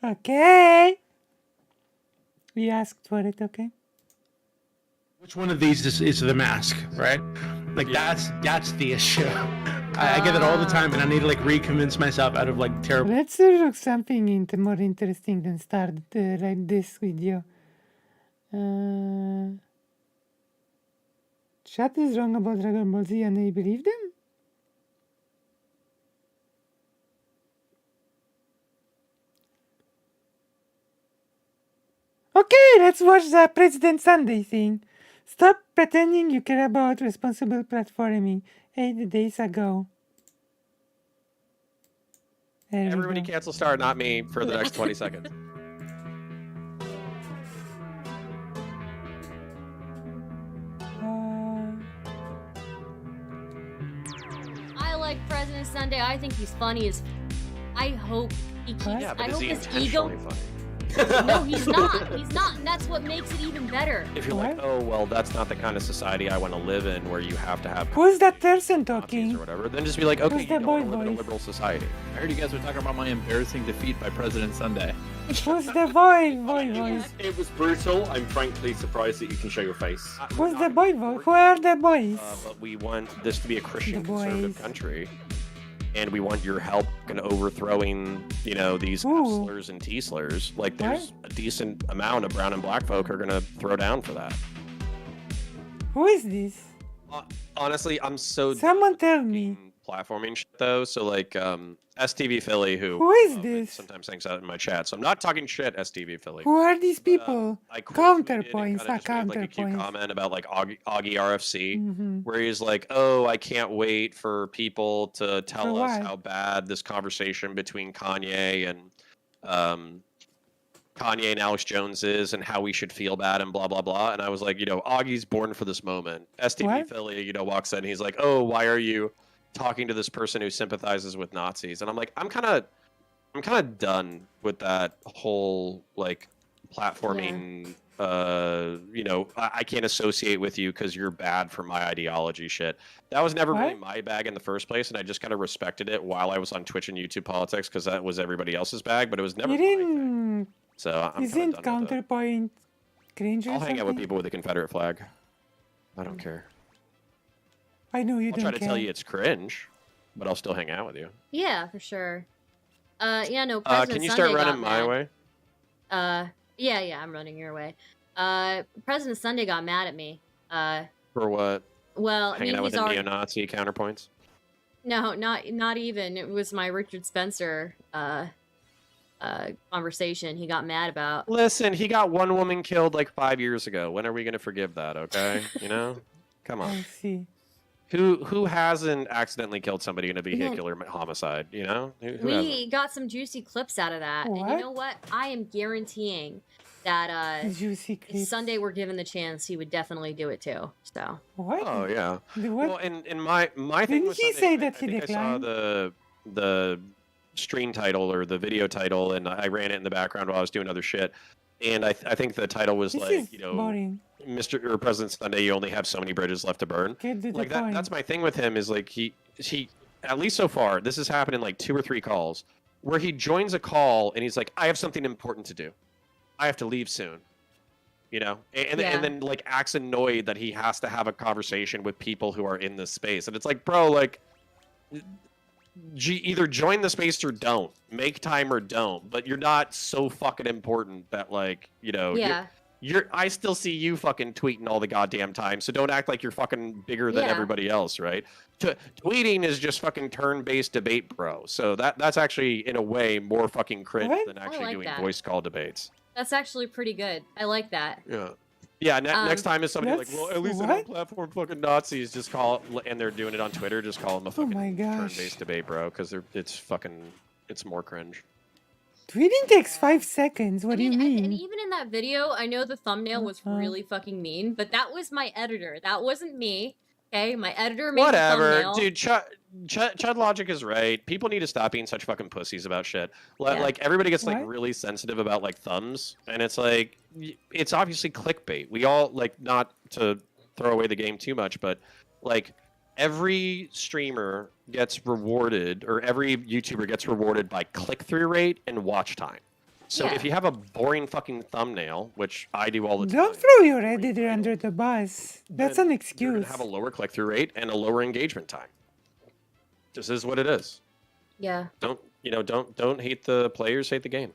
Okay. We asked for it, okay? Which one of these is the mask, right? Like that's the issue. I get it all the time, and I need to like reconvince myself out of like terrible. Let's look something more interesting than start like this video. Chat is wrong about Dragon Ball Z and I believe them? Okay, let's watch the President Sunday thing. Stop pretending you care about responsible platforming. 8 days ago. There we Everybody go. cancel Star, not me, for the next 20 seconds. I like President Sunday. I think he's funny as. I hope he keeps. What? Yeah, I but is hope he his intentionally ego. funny? No, he's not. He's not, and that's what makes it even better. If you're like, What? oh, well, that's not the kind of society I want to live in where you have to have Who's that person Nazis talking? or whatever, then just be like, okay, Who's you the don't want to boy live in a voice? liberal society. I heard you guys were talking about my embarrassing defeat by President Sunday. Who's the boy voice? It was brutal. I'm frankly surprised that you can show your face. Who's the boy voice? Who are the boys? But we want this to be a Christian The conservative boys. country. And we want your help in overthrowing, you know, these Ooh. F-slurs and T-slurs. Like, there's a decent amount of brown and black folk are going to throw down for that. Who is this? Honestly, I'm so Someone tell me. platforming shit though. So like STV Philly, Who is it this? sometimes hangs out in my chat. So I'm not talking shit, STV Philly. Who are these people? I quote tweeted and Counterpoints, kinda just made, like a cute counterpoints. comment about like Augie RFC, Mm-hmm. where he's like, "Oh, I can't wait for people to tell For us what? how bad this conversation between Kanye and Alex Jones is, and how we should feel bad and blah blah blah." And I was like, you know, Augie's born for this moment. STV What? Philly, you know, walks in, and he's like, "Oh, why are you talking to this person who sympathizes with Nazis?" And I'm like, I'm kind of done with that whole like platforming. You know, I can't associate with you because you're bad for my ideology shit. That was never really What? my bag in the first place, and I just kind of respected it while I was on Twitch and YouTube politics because that was everybody else's bag, but it was never You my thing. didn't. So I'm kind Isn't of done with it. counterpoint cringe or I'll hang out with something? people with a Confederate flag. I don't care. I know you I'll don't try to care. tell you it's cringe, but I'll still hang out with you. Yeah, for sure. Yeah, no. President Can you Sunday start running got my mad. way? Yeah, I'm running your way. President Sunday got mad at me. For what? Well, I Hanging mean, out with he's the already neo-Nazi counterpoints? no, not even. It was my Richard Spencer conversation. He got mad about. Listen, he got one woman killed like 5 years ago. When are we going to forgive that, okay? You know? Come I on. see. Who hasn't accidentally killed somebody in a vehicular homicide, you know? Who We hasn't? got some juicy clips out of that, and you What? know what? I am guaranteeing that Juicy if clips. Sunday were given the chance, he would definitely do it too. So What? Oh, yeah. The what? Well, and my thing Didn't was he Sunday, say I that he think I saw declined? the stream title or the video title, and I ran it in the background while I was doing other shit. And I think the title was This like, is you know, boring. Mr. or President Sunday, you only have so many bridges left to burn. Get to the Like point. that's my thing with him is like he at least so far, this has happened in like 2 or 3 calls where he joins a call and he's like, I have something important to do. I have to leave soon. You know, and then like acts annoyed that he has to have a conversation with people who are in this space. And it's like, bro, like either join the space or don't. Make time or don't. But you're not so fucking important that like, you know, Yeah. I still see you fucking tweeting all the goddamn time, so don't act like you're fucking bigger than Yeah. everybody else, right? Tweeting is just fucking turn-based debate, bro. So that's actually in a way more fucking cringe What? than I actually like doing that. voice call debates. That's actually pretty good. I like that. Yeah. Yeah, next time is somebody like, That's- well, at least they what? don't platform fucking Nazis. Just call it, and they're doing it on Twitter. Just call them a Oh fucking my gosh. turn-based debate, bro, because it's more cringe. Tweeting takes 5 seconds. What do you and mean? even in that video, I know the thumbnail was Uh-huh. really fucking mean, but that was my editor. That wasn't me. Okay, my editor made the Whatever, thumbnail. dude. Chud Logic is right. People need to stop being such fucking pussies about shit. Yeah. Like everybody gets like What? really sensitive about like thumbs, and it's like it's obviously clickbait. We all like, not to throw away the game too much, but like every streamer gets rewarded, or every YouTuber gets rewarded by click-through rate and watch time. So Yeah. if you have a boring fucking thumbnail, which I do all the time, Don't throw your editor under the bus. That's then an you're excuse. gonna have a lower click-through rate and a lower engagement time. This is what it is. Yeah. Don't hate the players, hate the game.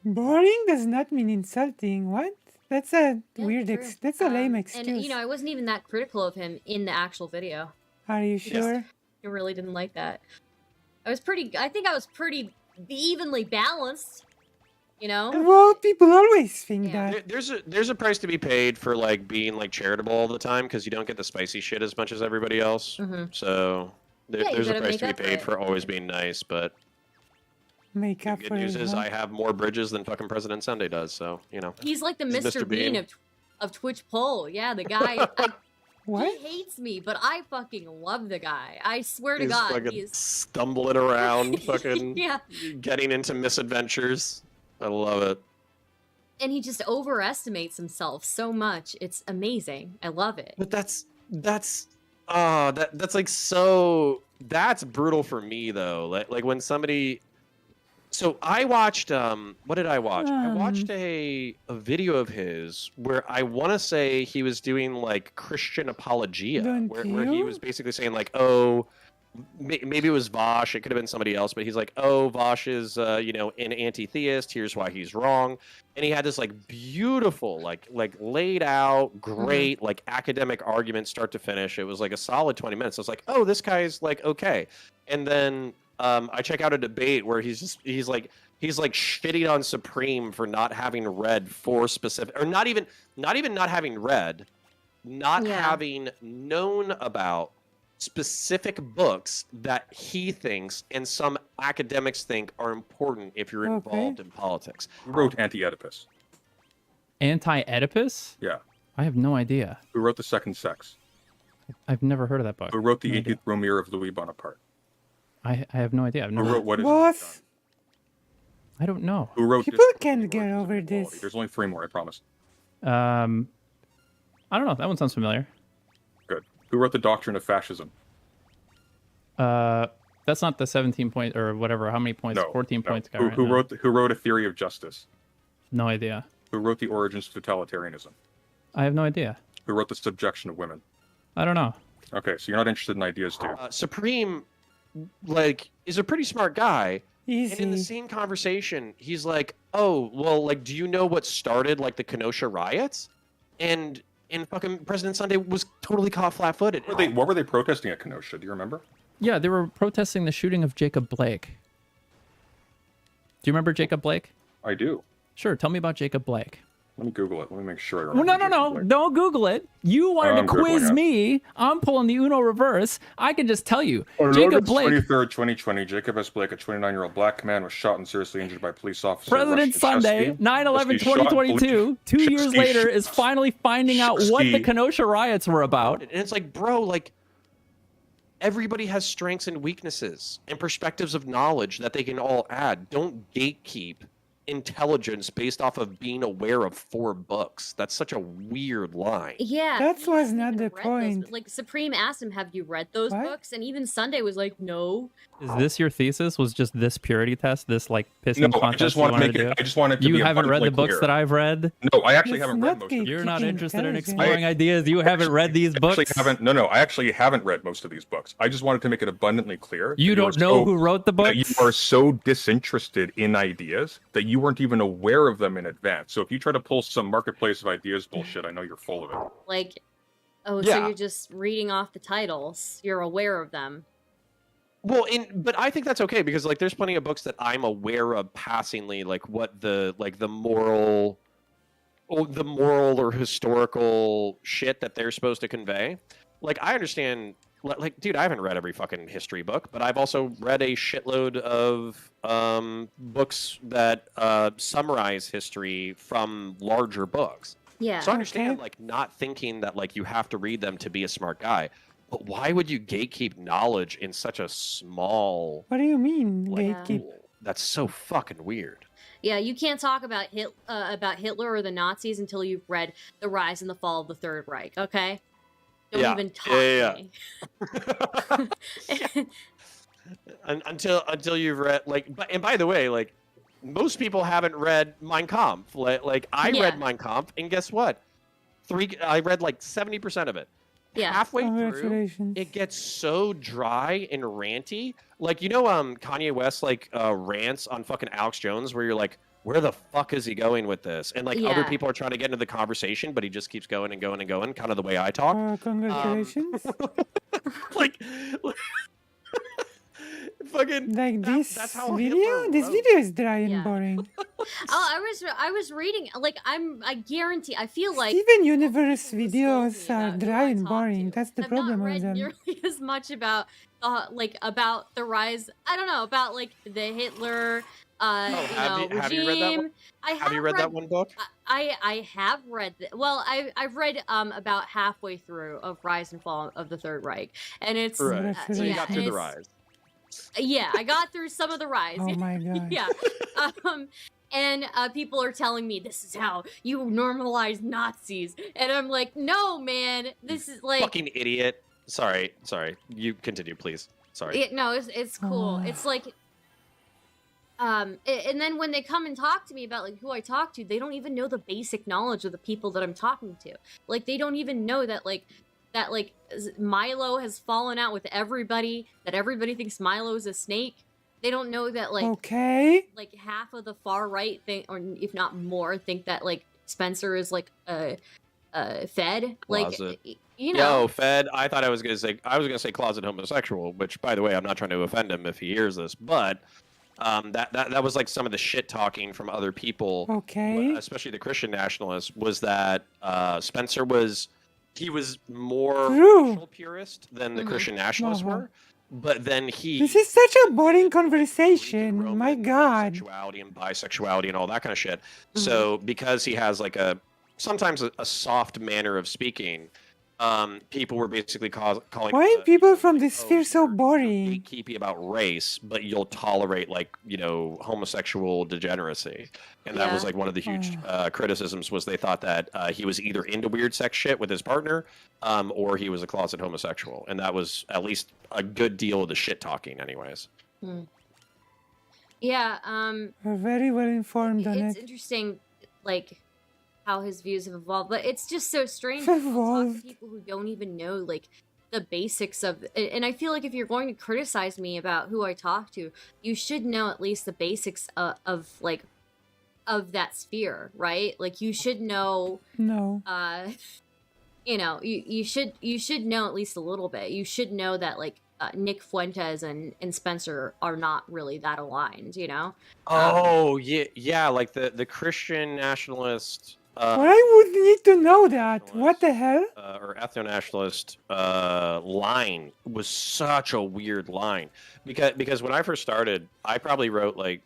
Boring does not mean insulting. What? That's a Yeah, weird. true. That's a lame excuse. And you know, I wasn't even that critical of him in the actual video. Are you sure? I really didn't like that. I think I was pretty evenly balanced. You know? Well, people always think Yeah. that. There's a price to be paid for like being like charitable all the time, because you don't get the spicy shit as much as everybody else. Mhm. So Yeah, you there's a gotta price make to be up for paid it. for always being nice. But Make the up good for news it. is huh? I have more bridges than fucking President Sunday does. So you know. He's like the He's Mr. Mr. Bean Bean. of Twitch poll. Yeah, the guy. What? He hates me, but I fucking love the guy. I swear to He's God, fucking he's stumbling around, fucking yeah. getting into misadventures. I love it. And he just overestimates himself so much. It's amazing. I love it. But that's like that's brutal for me though. Like when somebody. So I watched what did I watch? I watched a video of his where I want to say he was doing like Christian apologia, Don't where he you? was basically saying like, oh, maybe it was Vosh, it could have been somebody else, but he's like, oh, Vosh is an anti-theist, here's why he's wrong. And he had this like beautiful, like laid out, great, like academic argument start to finish. It was like a solid 20 minutes. I was like, oh, this guy's like okay. And then I check out a debate where he's like shitting on Supreme for not having read 4 specific, or not even not having read, not Yeah. having known about specific books that he thinks and some academics think are important if you're Okay. involved in politics. Who wrote Anti-Oedipus? Anti-Oedipus? Yeah. I have no idea. Who wrote The Second Sex? I've never heard of that book. Who wrote The No idea. 18th Romere of Louis Bonaparte? I have no idea. I've Who never. wrote What Is Boss, I don't know. Who wrote people Discourse on can't the get Origins of over Inequality? this. There's only 3 more, I promise. I don't know. That one sounds familiar. Good. Who wrote The Doctrine of Fascism? That's not the 17 point or whatever. How many points? No. 14 no. points. Guy Who, right who now. wrote A Theory of Justice? No idea. Who wrote The Origins of Totalitarianism? I have no idea. Who wrote The Subjection of Women? I don't know. Okay, so you're not interested in ideas, too. Supreme, like, is a pretty smart guy. And in the easy. same conversation, he's like, "Oh, well, like, do you know what started like the Kenosha riots?" And fucking President Sunday was totally caught flat-footed. What were they protesting at Kenosha? Do you remember? Yeah, they were protesting the shooting of Jacob Blake. Do you remember Jacob Blake? I do. Sure. Tell me about Jacob Blake. Let me Google it. Let me make sure I Well, remember. no. Jacob Blake. Don't Google it. You wanted I'm to quiz Googling it. me. I'm pulling the Uno reverse. I can just tell you. On Jacob August Blake, 23rd, 2020, Jacob S. Blake, a 29-year-old black man, was shot and seriously injured by police officers. President Sunday, 9/11/2022, 2 years later, is finally finding out what the Shusky. Kenosha riots were about. And it's like, bro, like, everybody has strengths and weaknesses and perspectives of knowledge that they can all add. Don't gatekeep intelligence based off of being aware of 4 books. That's such a weird line. Yeah, That he was hasn't not even the read those, point. but, like Supreme asked him, "Have you read those What? books?" And even Sunday was like, "No." Is this your thesis? Was just this purity test? This like pissing No, I contest just you want to wanted make to it. do? I just want it to be. You haven't read the abundantly books clear. that I've read. No, I actually It's haven't not read most of them. You're not Gatekeeping interested in intelligence. exploring ideas. You haven't read these books. Actually haven't. No, I actually haven't read most of these books. I just wanted to make it abundantly clear. You that don't are know so- who wrote the that books? you are so disinterested in ideas that you weren't even aware of them in advance. So if you try to pull some marketplace of ideas bullshit, I know you're full of it. Like, oh, so Yeah. you're just reading off the titles. You're aware of them. Well, but I think that's okay because like there's plenty of books that I'm aware of passingly, like what the moral or historical shit that they're supposed to convey. Like I understand, like dude, I haven't read every fucking history book, but I've also read a shitload of books that summarize history from larger books. Yeah. So I understand Okay. like not thinking that like you have to read them to be a smart guy. But why would you gatekeep knowledge in such a small What do you mean, like, gatekeep? pool? That's so fucking weird. Yeah, you can't talk about Hitler or the Nazis until you've read The Rise and the Fall of the Third Reich, okay? Don't Yeah. even talk Yeah, to me. Until you've read like, and by the way, like most people haven't read Mein Kampf. Like I Yeah. read Mein Kampf, and guess what? I read like 70% of it. Yeah. Halfway through, Congratulations. it gets so dry and ranty. Like Kanye West like rants on fucking Alex Jones, where you're like, where the fuck is he going with this? And like other Yeah. people are trying to get into the conversation, but he just keeps going and going and going, kind of the way I talk. Congratulations. like fucking Like this that's how video? Hitler This wrote. video is dry and Yeah. boring. I was reading, like, I guarantee, I feel like Steven Universe people still videos me are about who dry I and talk boring. to. That's the I've problem not with read them. nearly as much about about the rise. I don't know about like the Hitler have you read that regime. one? I Have you read that one book? I have read well I've read about halfway through of Rise and Fall of the Third Reich, and it's Right. So you yeah, got and through the it's- rise. Yeah, I got through some of the Rise. Oh my god. Yeah. And people are telling me this is how you normalize Nazis, and I'm like, no, man, this is like, Fucking idiot. Sorry. You continue, please. Sorry. no, it's cool. Ah. It's like, and then when they come and talk to me about like who I talk to, they don't even know the basic knowledge of the people that I'm talking to. Like they don't even know that Milo has fallen out with everybody. That everybody thinks Milo is a snake. They don't know that like Okay. like half of the far right think, or if not more, think that like Spencer is like Fed. Like Closet. you know. Yo, Fed. I thought I was gonna say closet homosexual, which, by the way, I'm not trying to offend him if he hears this, but that was like some of the shit talking from other people, Okay. especially the Christian nationalists, was that Spencer was more True. racial purist than the Mhm. Christian nationalists Uh-huh. were, but then he. This is such a boring believed in conversation. Roman My god. Sexuality and bisexuality and all that kind of shit. So because he has like sometimes a soft manner of speaking, people were basically calling. Why are people from this oh, sphere so you're boring? gatekeeping about race, but you'll tolerate like homosexual degeneracy, and that was Yeah. like one of the huge criticisms was they thought that he was either into weird sex shit with his partner, or he was a closet homosexual, and that was at least a good deal of the shit talking, anyways. Yeah. We're very well informed on It's it. interesting, like how his views have evolved, but it's just so strange to talk Evolved. to people who don't even know like the basics of. And I feel like if you're going to criticize me about who I talk to, you should know at least the basics of that sphere, right? Like you should know. No. You should know at least a little bit. You should know that like Nick Fuentes and Spencer are not really that aligned, you know? Oh yeah, like the Christian nationalist. Why would need to know that? What the hell? Or ethno-nationalist line was such a weird line because when I first started, I probably wrote I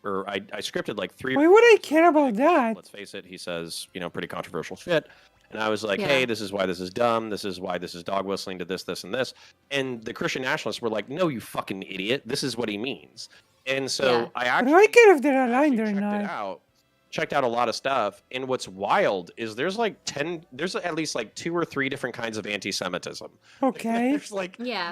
scripted like 3. Why would I care about that? Let's face it, he says pretty controversial shit, And I was like, Yeah. hey, this is why this is dumb. This is why this is dog whistling to this, this, and this. And the Christian nationalists were like, no, you fucking idiot. This is what he means. And so Yeah. I But actually I care if they're aligned actually or checked it not. out. Checked out a lot of stuff, and what's wild is there's at least like 2 or 3 different kinds of anti-Semitism. Okay.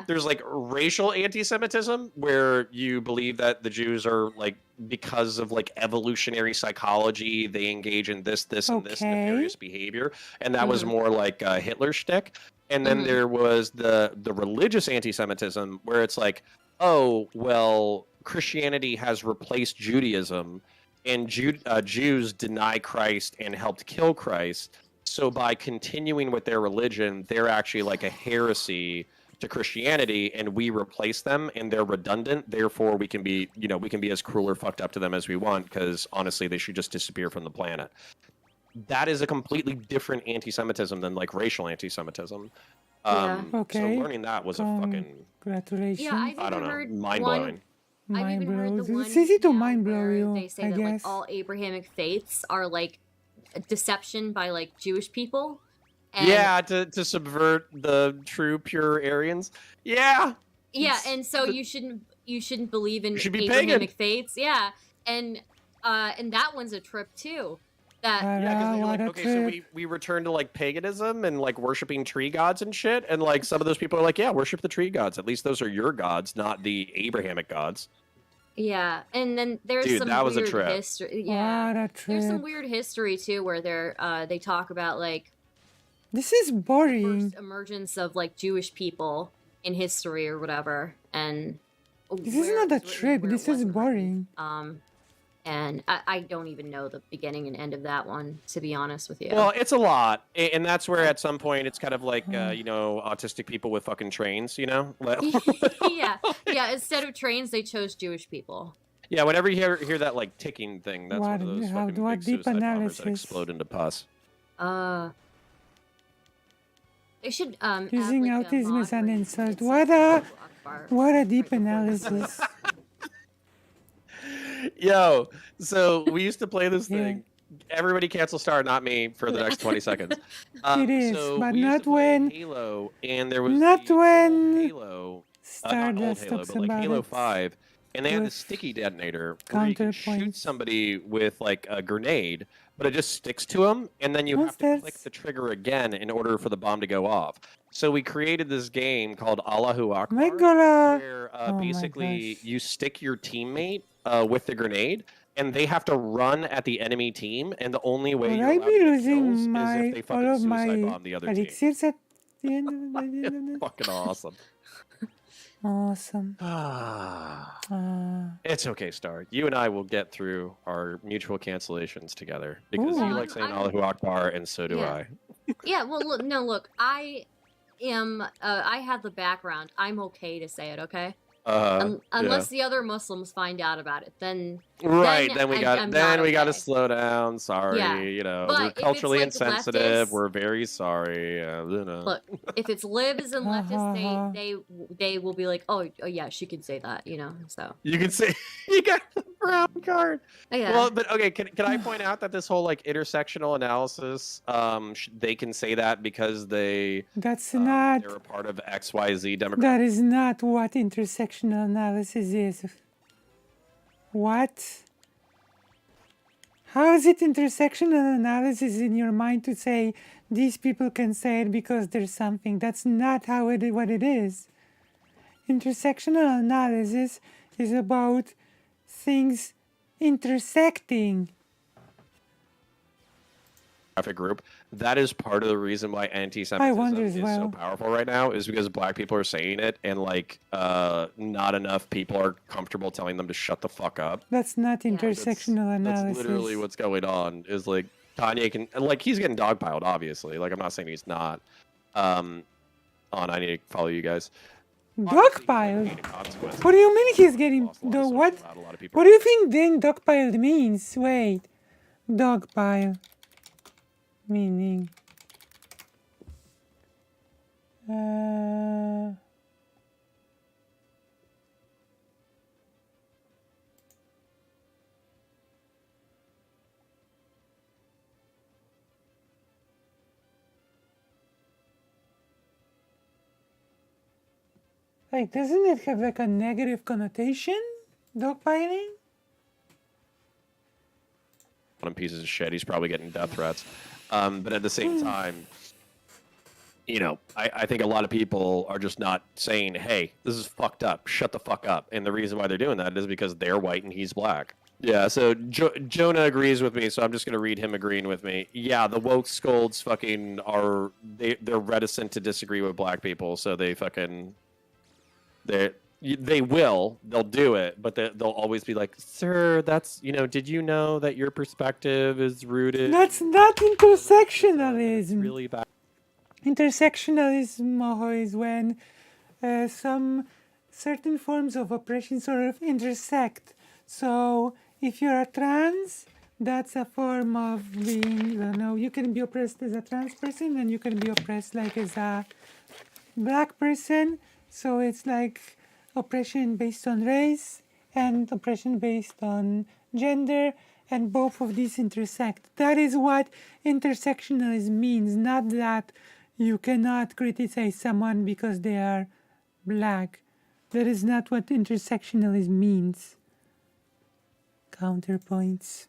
There's like racial anti-Semitism where you believe that the Jews are like, because of like evolutionary psychology, they engage in this, and this Okay. nefarious behavior, and that was more like Hitler shtick. And then Mhm. there was the religious anti-Semitism where it's like, oh well, Christianity has replaced Judaism, and Jews deny Christ and helped kill Christ. So by continuing with their religion, they're actually like a heresy to Christianity, and we replace them, and they're redundant. Therefore, we can be as cruel or fucked up to them as we want, because honestly, they should just disappear from the planet. That is a completely different anti-Semitism than like racial anti-Semitism. Yeah. Okay. So learning that was a fucking, Congratulations. Yeah, I've I don't even know, heard mind one. blowing. I've Mind even heard the blows. one It's easy to now mind blow where you, they say I that guess. like all Abrahamic faiths are like a deception by like Jewish people. And, Yeah, to subvert the true pure Aryans. Yeah. Yeah, It's and so the- you shouldn't believe in You should be Abrahamic pagan. faiths. Yeah, and that one's a trip too. That Yeah, because you're What like, a okay, so trip. we return to like paganism and like worshiping tree gods and shit, and like some of those people are like, yeah, worship the tree gods. At least those are your gods, not the Abrahamic gods. yeah, and then there's Dude, some that was a weird trip. history. Yeah, What a there's some trip. weird history too where they talk about like This is boring. first emergence of like Jewish people in history or whatever, and This is where not it a was written, trip. where it This is wasn't boring. written. And I don't even know the beginning and end of that one, to be honest with you. Well, it's a lot, and that's where at some point it's kind of like Hmm. autistic people with fucking trains, you know. yeah, instead of trains, they chose Jewish people. Yeah, whenever you hear that like ticking thing, that's one What- of those how- fucking what big deep suicide bombers that analysis. explode into pus. They should Using add, like, a autism mod is an where insult. it's What like a Akbar what a deep right before the- analysis. Yo, so we used to play this Yeah. thing. Everybody cancel star, not me, for the next 20 seconds. It is, so but we used not to play when- Halo, and there was not the old when Halo, not old Stardust Halo, talks but like about Halo it 5, and they had the with sticky detonator where you can shoot counterpoints. somebody with like a grenade, but it just sticks to them, and then you have to click Monsters. the trigger again in order for the bomb to go off. So we created this game called Allahu Akbar, My God. where Oh my basically gosh. you stick your teammate with the grenade, and they have to run at the enemy team, and the only way Would you're I allowed be to get losing kills is my if they fucking all of suicide my bomb the other team. elixirs at the end of the Fucking awesome. Awesome. It's okay, Star. You and I will get through our mutual cancellations together because Ooh. you like saying Allahu Akbar, and so do Yeah. I. Yeah, well, look, I am. I have the background. I'm okay to say it. Okay. Unless the other Muslims find out about it, then Right, then we I'm got not we got to okay. slow down. Sorry, Yeah, we're but if it's, culturally like, insensitive. leftists- We're very sorry. Look, if it's libs and leftists, Uh-huh. they will be like, oh yeah, she can say that, So You can say you got the brown card. yeah. Well, but okay, can I point out that this whole like intersectional analysis, they can say that because That's not. they're a part of XYZ Democrat. That is not what intersectional analysis is. What? How is it intersectional analysis in your mind to say these people can say it because there's something? That's not how what it is. Intersectional analysis is about things intersecting. Group. That is part of the reason why anti-Semitism wonder is as so well. powerful right now, is because black people are saying it, and like not enough people are comfortable telling them to shut the fuck up. That's not intersectional analysis. That's literally what's going on. Is like Kanye can, like, he's getting dogpiled, obviously. Like, I'm not saying he's not. On I need to follow you guys. Dogpiled? What do you mean he's getting the what? A lot of people. What do you think then dogpiled means? Wait, dogpile meaning. Like, doesn't it have like a negative connotation? Dogpiling? One pieces of shit. He's probably getting death threats. But at the same time, you know, I think a lot of people are just not saying, hey, this is fucked up. Shut the fuck up. And the reason why they're doing that is because they're white and he's black. Yeah, so Jonah agrees with me, so I'm just going to read him agreeing with me. Yeah, the woke scolds fucking are... They're reticent to disagree with black people, so they fucking... They'll do it, but they'll always be like, sir, that's, you know, did you know that your perspective is rooted... That's not intersectionalism. Really bad. Intersectionalism, Moho, is when some certain forms of oppression sort of intersect. So if you're a trans, that's a form of being, I don't know, you can be oppressed as a trans person and you can be oppressed like as a black person. So it's like oppression based on race and oppression based on gender, and both of these intersect. That is what intersectionalism means, not that you cannot criticize someone because they are black. That is not what intersectionalism means. Counterpoints.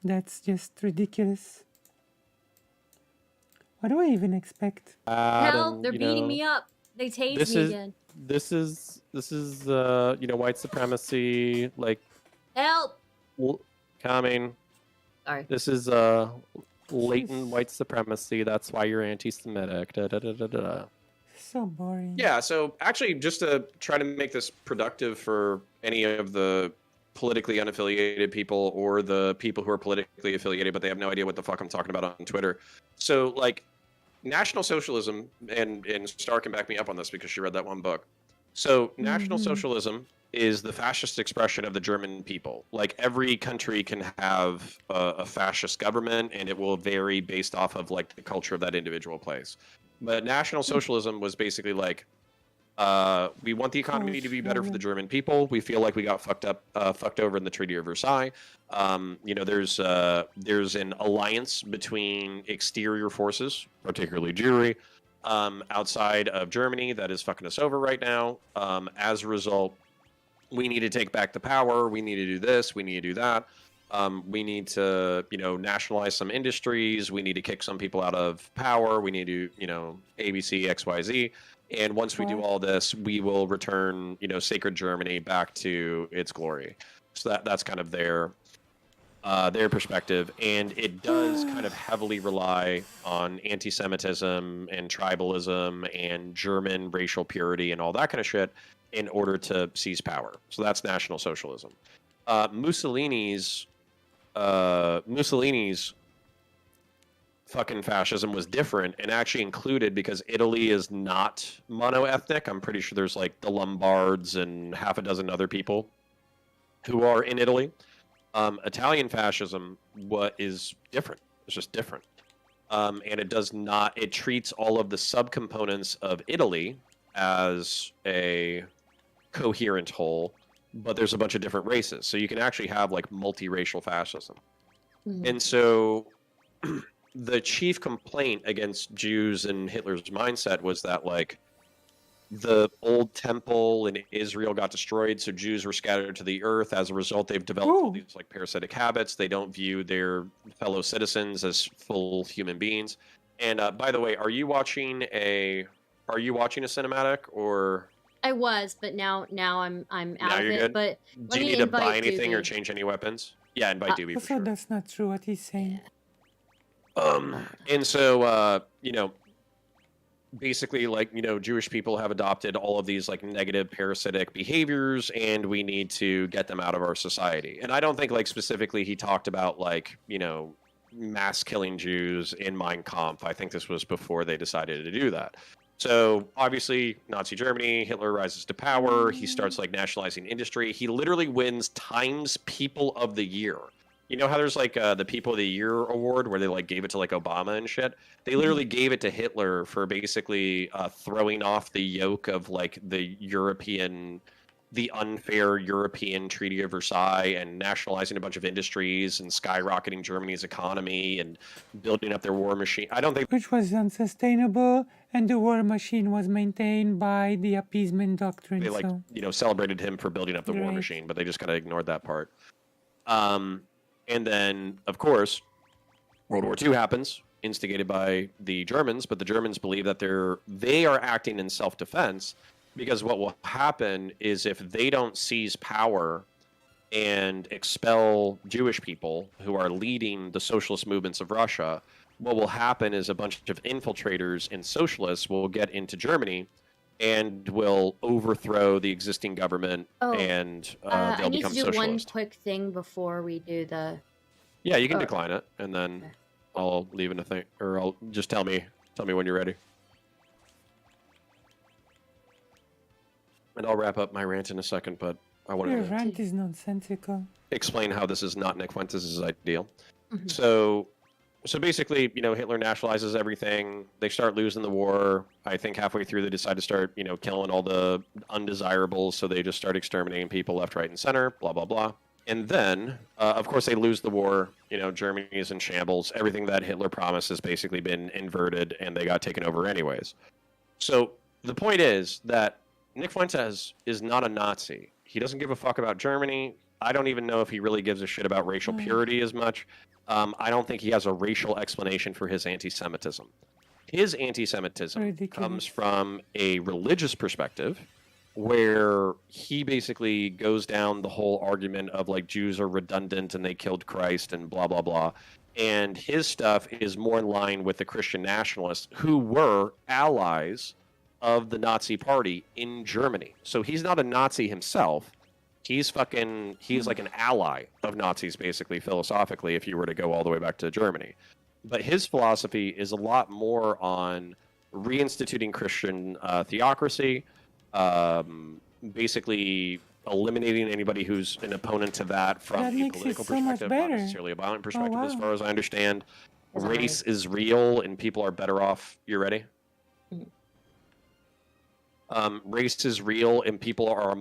That's just ridiculous. What do I even expect? Hell, they're beating me up. They tased me again. This is you know, white supremacy, like... Help! Coming. Sorry. This is latent white supremacy. That's why you're anti-Semitic. So boring. Yeah, so actually, just to try to make this productive for any of the politically unaffiliated people or the people who are politically affiliated but they have no idea what the fuck I'm talking about on Twitter. So, like, National Socialism, and Star can back me up on this because she read that one book. So, National Socialism is the fascist expression of the German people. Like, every country can have a fascist government, and it will vary based off of, like, the culture of that individual place. But National Socialism was basically like, we want the economy to be better for the German people. We feel like we got fucked over in the Treaty of Versailles. You know, there's an alliance between exterior forces, particularly Jewry, outside of Germany that is fucking us over right now. As a result, we need to take back the power. We need to do this. We need to do that. We need to, you know, nationalize some industries. We need to kick some people out of power. We need to, you know, ABC, XYZ. And once we do all this, we will return, you know, sacred Germany back to its glory. So that's kind of their perspective. And it does kind of heavily rely on anti-Semitism and tribalism and German racial purity and all that kind of shit in order to seize power. So that's National Socialism. Mussolini's fucking fascism was different and actually included, because Italy is not mono-ethnic. I'm pretty sure there's like the Lombards and half a dozen other people who are in Italy. Italian fascism is different. It's just different. And it treats all of the subcomponents of Italy as a coherent whole, but there's a bunch of different races. So you can actually have like multiracial fascism. And so the chief complaint against Jews and Hitler's mindset was that, like, the old temple in Israel got destroyed, so Jews were scattered to the earth. As a result, they've developed all these like parasitic habits. They don't view their fellow citizens as full human beings. And by the way, are you watching a cinematic, or? I was, but now I'm out now of you're it. good? But Do you need to buy anything or change any weapons? Yeah, invite Doobie for Also, sure. that's not true what he's saying. And so, you know, basically, like, you know, Jewish people have adopted all of these like negative parasitic behaviors, and we need to get them out of our society. And I don't think, like, specifically he talked about, like, you know, mass killing Jews in Mein Kampf. I think this was before they decided to do that. So obviously, Nazi Germany, Hitler rises to power. He starts like nationalizing industry. He literally wins Times People of the Year. You know how there's like the People of the Year award where they like gave it to like Obama and shit? They literally gave it to Hitler for basically throwing off the yoke of like the European the unfair European Treaty of Versailles and nationalizing a bunch of industries and skyrocketing Germany's economy and building up their war machine. I don't think Which was unsustainable, and the war machine was maintained by the appeasement doctrine. they so celebrated him for building up the war Right. machine, but they just kind of ignored that part. And then, of course, World War II happens, instigated by the Germans, but the Germans believe that they are acting in self-defense, because what will happen is if they don't seize power and expel Jewish people who are leading the socialist movements of Russia, what will happen is a bunch of infiltrators and socialists will get into Germany and will overthrow the existing government, Oh, and I they'll need become to do one socialist. quick thing before we do the. Yeah, you can Oh. decline it, and then Okay. I'll leave in a thing, or I'll just tell me when you're ready, and I'll wrap up my rant in a second. But I your wanted to rant is nonsensical. explain how this is not Nick Fuentes' ideal. Mhm. So basically, Hitler nationalizes everything. They start losing the war. I think halfway through they decide to start, killing all the undesirables. So they just start exterminating people left, right, and center. Blah blah blah. And then, of course, they lose the war. Germany is in shambles. Everything that Hitler promised has basically been inverted, and they got taken over anyways. So the point is that Nick Fuentes is not a Nazi. He doesn't give a fuck about Germany. I don't even know if he really gives a shit about racial purity as much. I don't think he has a racial explanation for his anti-Semitism. His anti-Semitism Ridiculous. comes from a religious perspective, where he basically goes down the whole argument of like Jews are redundant and they killed Christ and blah blah blah. And his stuff is more in line with the Christian nationalists who were allies of the Nazi party in Germany. So he's not a Nazi himself. He's like an ally of Nazis, basically, philosophically, if you were to go all the way back to Germany. But his philosophy is a lot more on reinstituting Christian theocracy, basically eliminating anybody who's an opponent to that from That a makes it political so much perspective, not better. necessarily a violent perspective, as wow. far as I understand. That's Race is real, and people are better off. You ready? Mhm. Race is real, and people are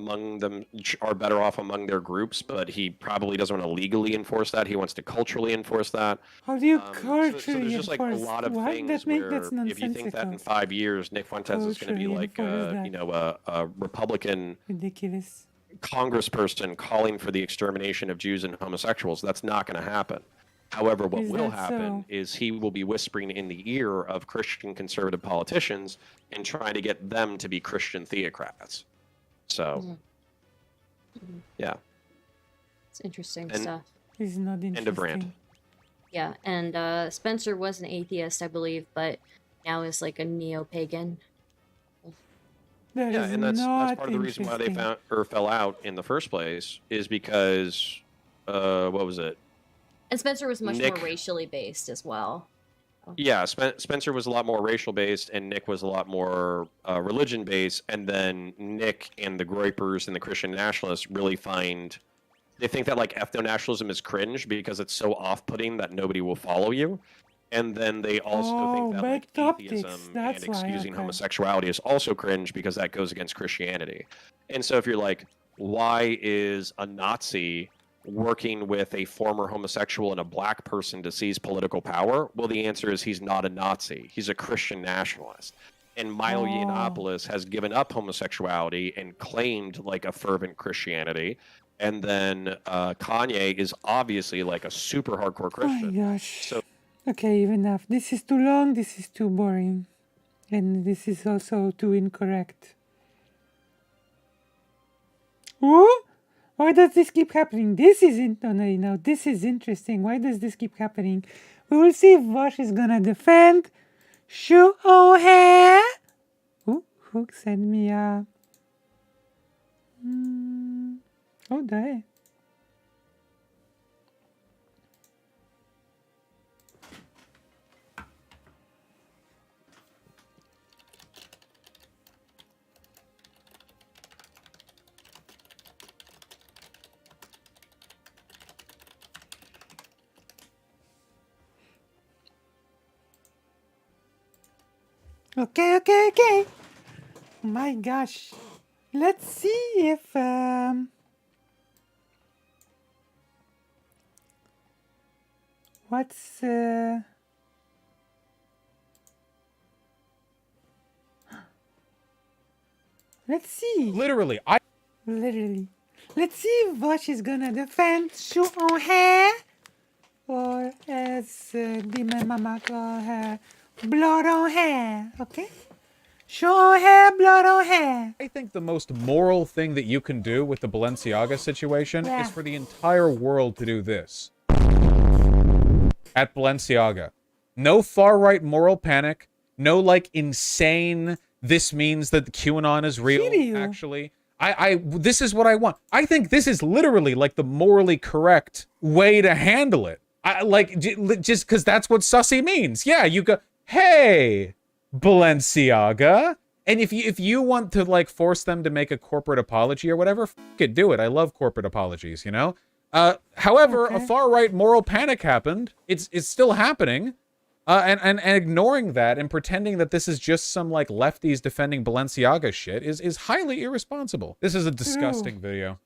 better off among their groups. But he probably doesn't want to legally enforce that. He wants to culturally enforce that. How do you So culturally there's just like a enforce? lot of What? things That make where that's if you think that in nonsensical. 5 years Nick Fuentes is going to be Culturally like enforce that. a Republican Ridiculous. congressperson calling for the extermination of Jews and homosexuals, that's not going to happen. However, what Is will that happen so? is he will be whispering in the ear of Christian conservative politicians and trying to get them to be Christian theocrats. So, yeah, It's interesting And- stuff. It's not interesting. end of rant. Yeah, and Spencer was an atheist, I believe, but now is like a neo-pagan. That Yeah, is and that's not part of the reason why they interesting. fell out in the first place is because what was it? And Spencer was much Nick- more racially based as well. Yeah, Spencer was a lot more racial based, and Nick was a lot more religion based. And then Nick and the Groypers and the Christian nationalists really they think that like ethno nationalism is cringe because it's so off putting that nobody will follow you. And then they also Oh, think that like baked optics, atheism that's and why, excusing okay. homosexuality is also cringe because that goes against Christianity. And so if you're like, why is a Nazi working with a former homosexual and a black person to seize political power? Well, the answer is he's not a Nazi. He's a Christian nationalist. And Milo Oh. Yiannopoulos has given up homosexuality and claimed like a fervent Christianity. And then Kanye is obviously like a super hardcore Oh my Christian. gosh. So- Okay, enough. This is too long. This is too boring. And this is also too incorrect. Who? Why does this keep happening? This isn't no, this is interesting. Why does this keep happening? We will see if Vosh is gonna defend Shu O'Hare. Who sent me a oh die. Okay. My gosh. Let's see if what's let's see. Literally, Literally. Let's see if Vosh is gonna defend Shu on hair, or as Demon Mama call her, blood on hair. Okay? Shu on hair, blood on hair. I think the most moral thing that you can do with the Balenciaga situation Yeah. is for the entire world to do this. At Balenciaga. No far-right moral panic. No, like, insane, this means that QAnon is real, Kiryu. actually. This is what I want. I think this is literally, like, the morally correct way to handle it. Just because that's what sussy means. Yeah, you go, hey, Balenciaga. And if you want to, like, force them to make a corporate apology or whatever, f it, do it. I love corporate apologies, you know? However, a Okay. far-right moral panic happened. It's still happening. And ignoring that and pretending that this is just some, like, lefties defending Balenciaga shit is highly irresponsible. This is a disgusting video.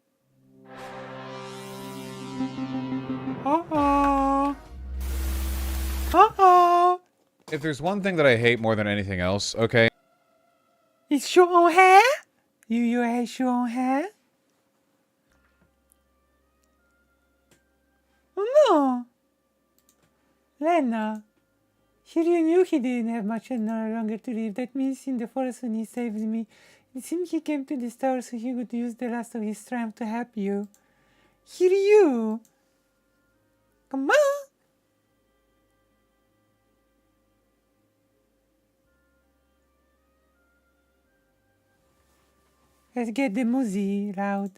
Uh-oh. Uh-oh. If there's one thing that I hate more than anything else, okay? It's Shu on hair? You hate Shu on hair? Oh no. Lena. Kiryu knew he didn't have much longer to live. That means in the forest when he saved me, it seemed he came to this tower so he could use the last of his strength to help you. Kiryu! Come on! Let's get the music loud.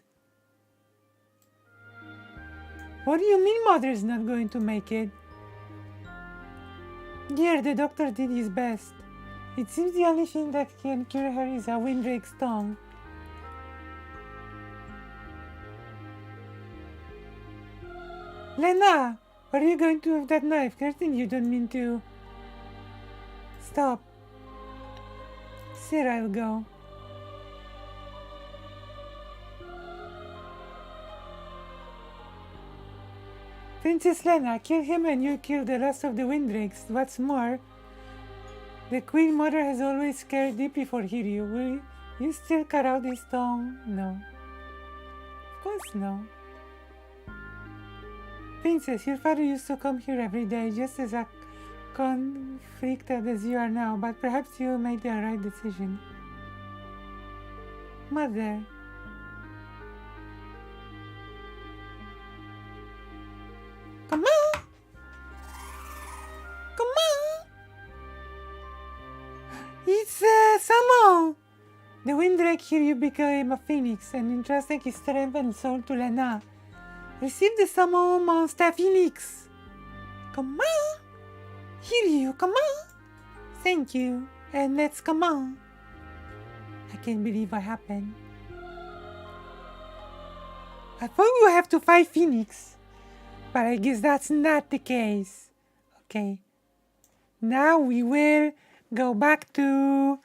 What do you mean Mother's not going to make it? Dear, the doctor did his best. It seems the only thing that can cure her is a Windrake's tongue. Lena, what are you going to do with that knife? Curtin, you don't mean to. Stop. Sir, I'll go. Princess Lena, kill him and you kill the rest of the Windrakes. What's more, the Queen Mother has always cared deeply for Hiryu. Will you still cut out his tongue? No. Of course no. Princess, your father used to come here every day, just as conflicted as you are now, but perhaps you made the right decision. Mother. Come on! Come on! It's Samo! The Windrake Hiryu became a phoenix and entrusted his strength and soul to Lena. Receive the Samo Monster Phoenix! Come on! Hiryu, come on! Thank you, and let's come on. I can't believe what happened. I thought we would have to fight Phoenix. But I guess that's not the case. Okay. Now we will go back to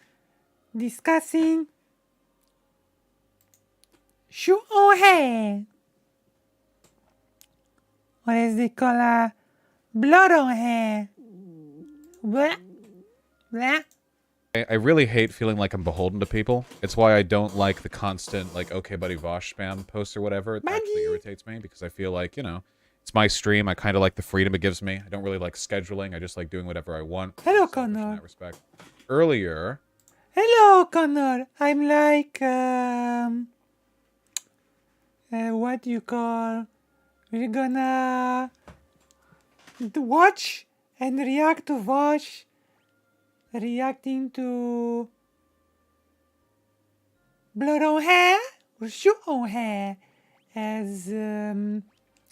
discussing Shu on hair. Or as they call blood on hair. Blah. Blah. I really hate feeling like I'm beholden to people. It's why I don't like the constant, like, okay buddy Vosh spam posts or whatever. It actually irritates me because I feel like, you know, it's my stream. I kind of like the freedom it gives me. I don't really like scheduling. I just like doing whatever I want. Hello, In Connor. that respect. Earlier, Hello, Connor. I'm like, what do you call? We're gonna watch and react to Vosh reacting to blood on hair or Shu on hair as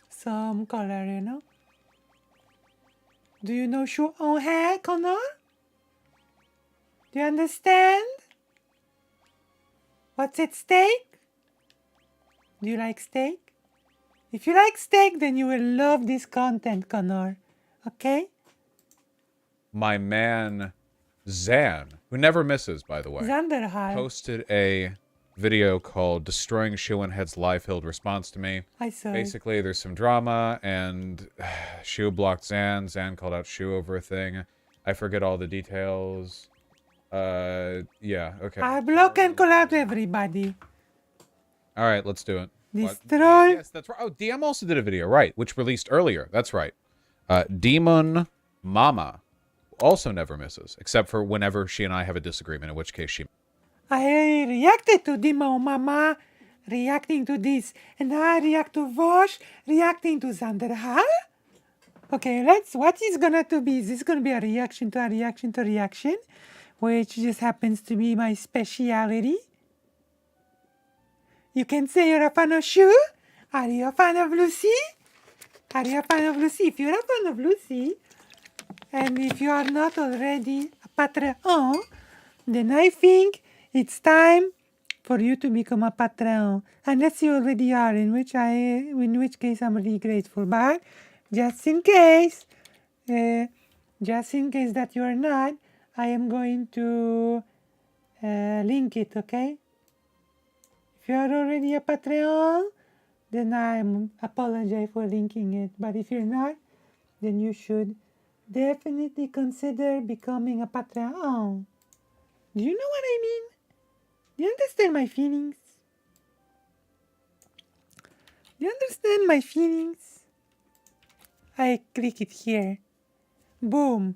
some color, you know. Do you know Shu on hair, Connor? Do you understand? What's at stake? Do you like steak? If you like steak, then you will love this content, Connor. Okay? my man Zan, who never misses, by the way, Zanderhal. posted a video called Destroying Shu and Head's live-filled response to me. I saw it. Basically, there's some drama, and Shu blocked Zan. Zan called out Shu over a thing. I forget all the details. Yeah, okay. I block and call out everybody. All right, let's do it. Destroy. Yes, that's right. Oh, DM also did a video, right, which released earlier. That's right. Demon Mama also never misses, except for whenever she and I have a disagreement, in which case she... I reacted to Demo Mama reacting to this, and I react to Vosh reacting to Xander. Huh? Okay, what is gonna to be? Is this gonna be a reaction to a reaction to reaction? Which just happens to be my speciality. You can say you're a fan of Shu. Are you a fan of Lucy? Are you a fan of Lucy? If you're a fan of Lucy, and if you are not already a Patreon, then I think it's time for you to become a Patreon. Unless you already are, in which case I'm really grateful. But just in case that you are not, I am going to link it, okay? If you are already a Patreon, then I apologize for linking it. But if you're not, then you should definitely consider becoming a Patreon. Do you know what I mean? Do you understand my feelings? Do you understand my feelings? I click it here. Boom.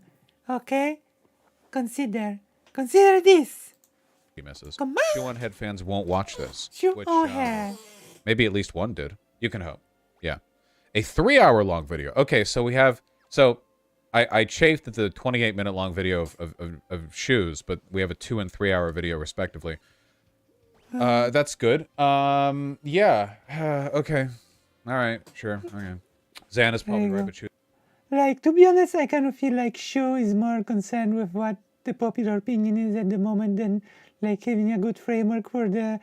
Okay? Consider this. He misses. Come on. Shu on Head fans won't watch this. Shu which, on Head. Maybe at least one did. You can hope. Yeah. A 3-hour-long video. Okay, so we have... So, I chafed at the 28-minute long video of Shu's, but we have a 2- and 3-hour video, respectively. That's good. Yeah. Okay. Alright, sure. Okay. Zan is probably right, but Shu... Like, to be honest, I kind of feel like Shu is more concerned with what the popular opinion is at the moment than, like, having a good framework for the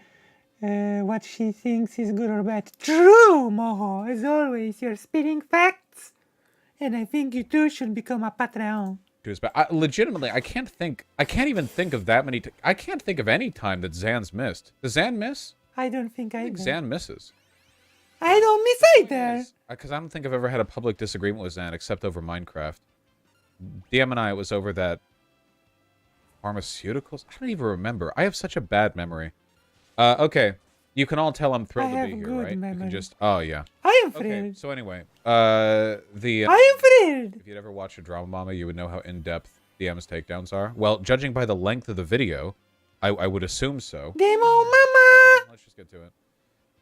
what she thinks is good or bad. True, Moho. As always, you're spitting facts. And I think you too should become a Patreon. But legitimately, I can't even think of that many... I can't think of any time that Zan's missed. Does Zan miss? I don't think I think Zan misses. I don't miss either. Because I don't think I've ever had a public disagreement with Zan except over Minecraft. DM and I, it was over that... Pharmaceuticals? I don't even remember. I have such a bad memory. Okay. You can all tell I'm thrilled to be here, right? Memory. You can just... Oh, yeah. I am thrilled. Okay, so anyway. I am thrilled. If you'd ever watched a Drama Mama, you would know how in-depth DM's takedowns are. Well, judging by the length of the video, I would assume so. Demo Mama! Okay, let's just get to it.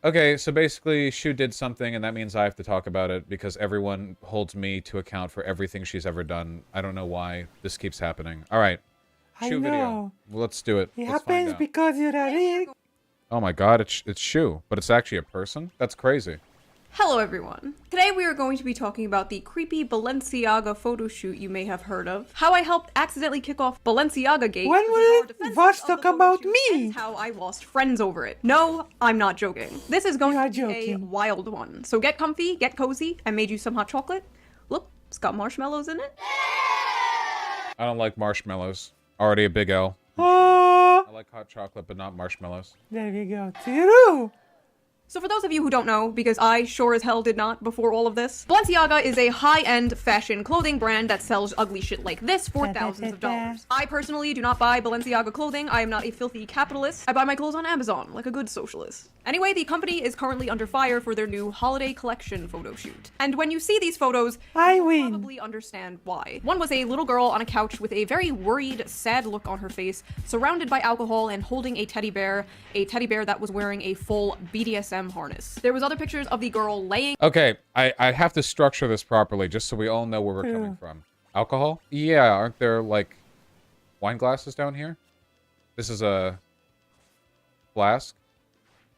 Okay, so basically, Shu did something, and that means I have to talk about it, because everyone holds me to account for everything she's ever done. I don't know why this keeps happening. Alright. Shu video. Well, let's do it. It Let's find happens out. because you're a rig. Oh my god, it's Shu, but it's actually a person? That's crazy. Hello everyone. Today we are going to be talking about the creepy Balenciaga photo shoot you may have heard of, how I helped accidentally kick off Balenciaga Gate, When will Vosh talk about me? and how I lost friends over it. No, I'm not joking. This is going to be a wild one. So get comfy, get cozy. I made you some hot chocolate. Look, it's got marshmallows in it. I don't like marshmallows. Already a big L. Oh, I like hot chocolate, but not marshmallows. there we go. Tiru. So for those of you who don't know, because I sure as hell did not before all of this, Balenciaga is a high-end fashion clothing brand that sells ugly shit like this for thousands of dollars. I personally do not buy Balenciaga clothing. I am not a filthy capitalist. I buy my clothes on Amazon, like a good socialist. Anyway, the company is currently under fire for their new holiday collection photo shoot. And when you see these photos, you'll probably understand why. One was a little girl on a couch with a very worried, sad look on her face, surrounded by alcohol and holding a teddy bear that was wearing a full BDSM harness. There was other pictures of the girl laying... Okay, I have to structure this properly just so we all know where we're coming from. Alcohol? Yeah, aren't there, like, wine glasses down here? This is a flask?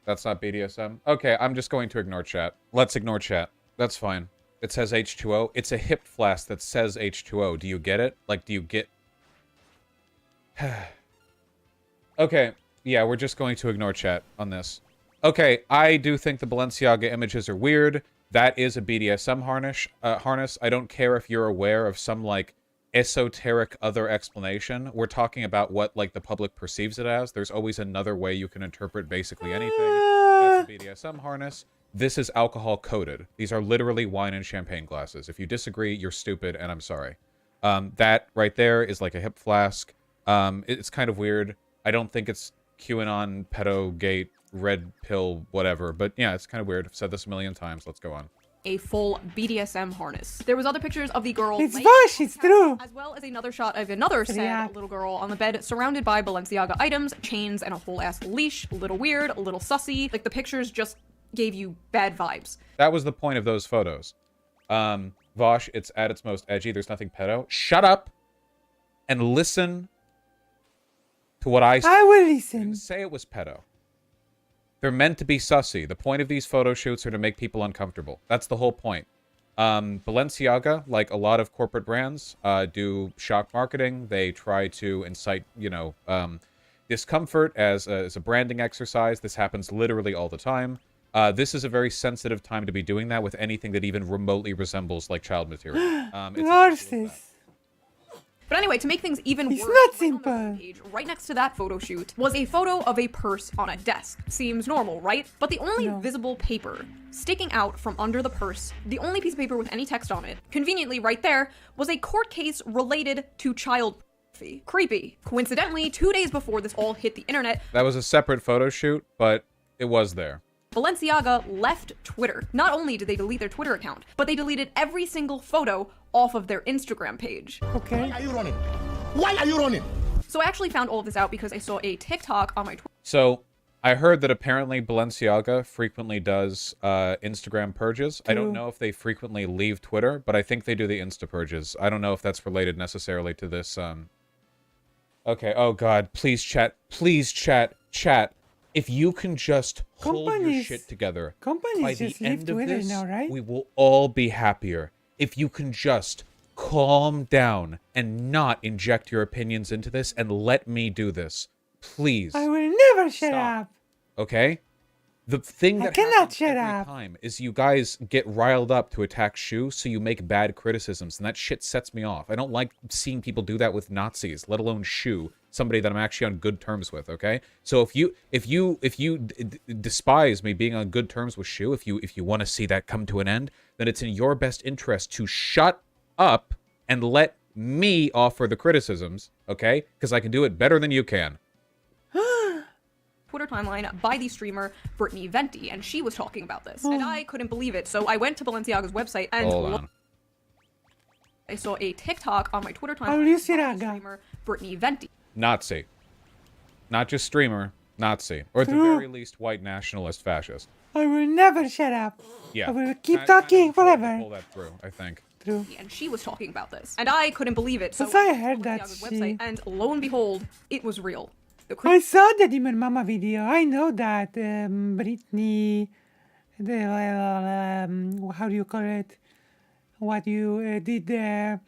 That's not BDSM? Okay, I'm just going to ignore chat. Let's ignore chat. That's fine. It says H2O. It's a hip flask that says H2O. Do you get it? Like, do you get... Okay, yeah, we're just going to ignore chat on this. Okay, I do think the Balenciaga images are weird. That is a BDSM harness. I don't care if you're aware of some, like, esoteric other explanation. We're talking about what like the public perceives it as. There's always another way you can interpret basically anything. That's a BDSM harness. This is alcohol coated. These are literally wine and champagne glasses. If you disagree, you're stupid, and I'm sorry. That right there is like a hip flask. It's kind of weird. I don't think it's QAnon, pedo, gate, red pill, whatever. But yeah, it's kind of weird. I've said this a million times. Let's go on. A full BDSM harness. There was other pictures of the girl. It's Vosh, it's true. As well as another shot of another sad little girl on the bed, surrounded by Balenciaga items, chains, and a whole ass leash. A little weird, a little sussy. Like the pictures just gave you bad vibes. That was the point of those photos. Vosh, it's at its most edgy. There's nothing pedo. Shut up and listen to what I say. I will listen. I didn't say it was pedo. They're meant to be sussy. The point of these photo shoots are to make people uncomfortable. That's the whole point. Balenciaga, like a lot of corporate brands, do shock marketing. They try to incite, discomfort as a branding exercise. This happens literally all the time. This is a very sensitive time to be doing that with anything that even remotely resembles like child material. Narcissist. But anyway, to make things even It's worse, not right simple. on the page, right next to that photo shoot, was a photo of a purse on a desk. Seems normal, right? But the only visible paper sticking out from under the purse, the only piece of paper with any text on it, conveniently right there, was a court case related to child pornography. Creepy. Coincidentally, 2 days before this all hit the internet, That was a separate photo shoot, but it was there. Balenciaga left Twitter. Not only did they delete their Twitter account, but they deleted every single photo off of their Instagram page. Okay. Why are you running? Why are you running? So I actually found all of this out because I saw a TikTok on my Twitter. So I heard that apparently Balenciaga frequently does Instagram purges. I don't know if they frequently leave Twitter, but I think they do the Insta purges. I don't know if that's related necessarily to this. Okay. Oh God, please chat. Please chat. If you can just hold your shit together by the just leave end of Twitter this, now, right? we will all be happier. If you can just calm down and not inject your opinions into this and let me do this, please. I will never shut up. Okay? The thing I that cannot happens shut every up. time is you guys get riled up to attack Shu, so you make bad criticisms, and that shit sets me off. I don't like seeing people do that with Nazis, let alone Shu, somebody that I'm actually on good terms with. Okay, so if you despise me being on good terms with Shu, if you want to see that come to an end, then it's in your best interest to shut up and let me offer the criticisms. Okay, because I can do it better than you can. Twitter timeline by the streamer Brittany Venti, and she was talking about this, and I couldn't believe it. So I went to Balenciaga's website and Hold on. I saw a TikTok on my Twitter Oh, timeline Lucy by the Raga. streamer Brittany Venti. Nazi. Not just streamer, Nazi. Or at the True. very least, white nationalist fascist. I will never shut up. Yeah. I will keep Kind of talking important to forever. Pull that through, I think. True. And she was talking about this, and I couldn't believe it. So That's why I went to heard that Balenciaga's she- website, and lo and behold, it was real. The I saw the Demon Mama video. I know that Britney, how do you call it? What you did the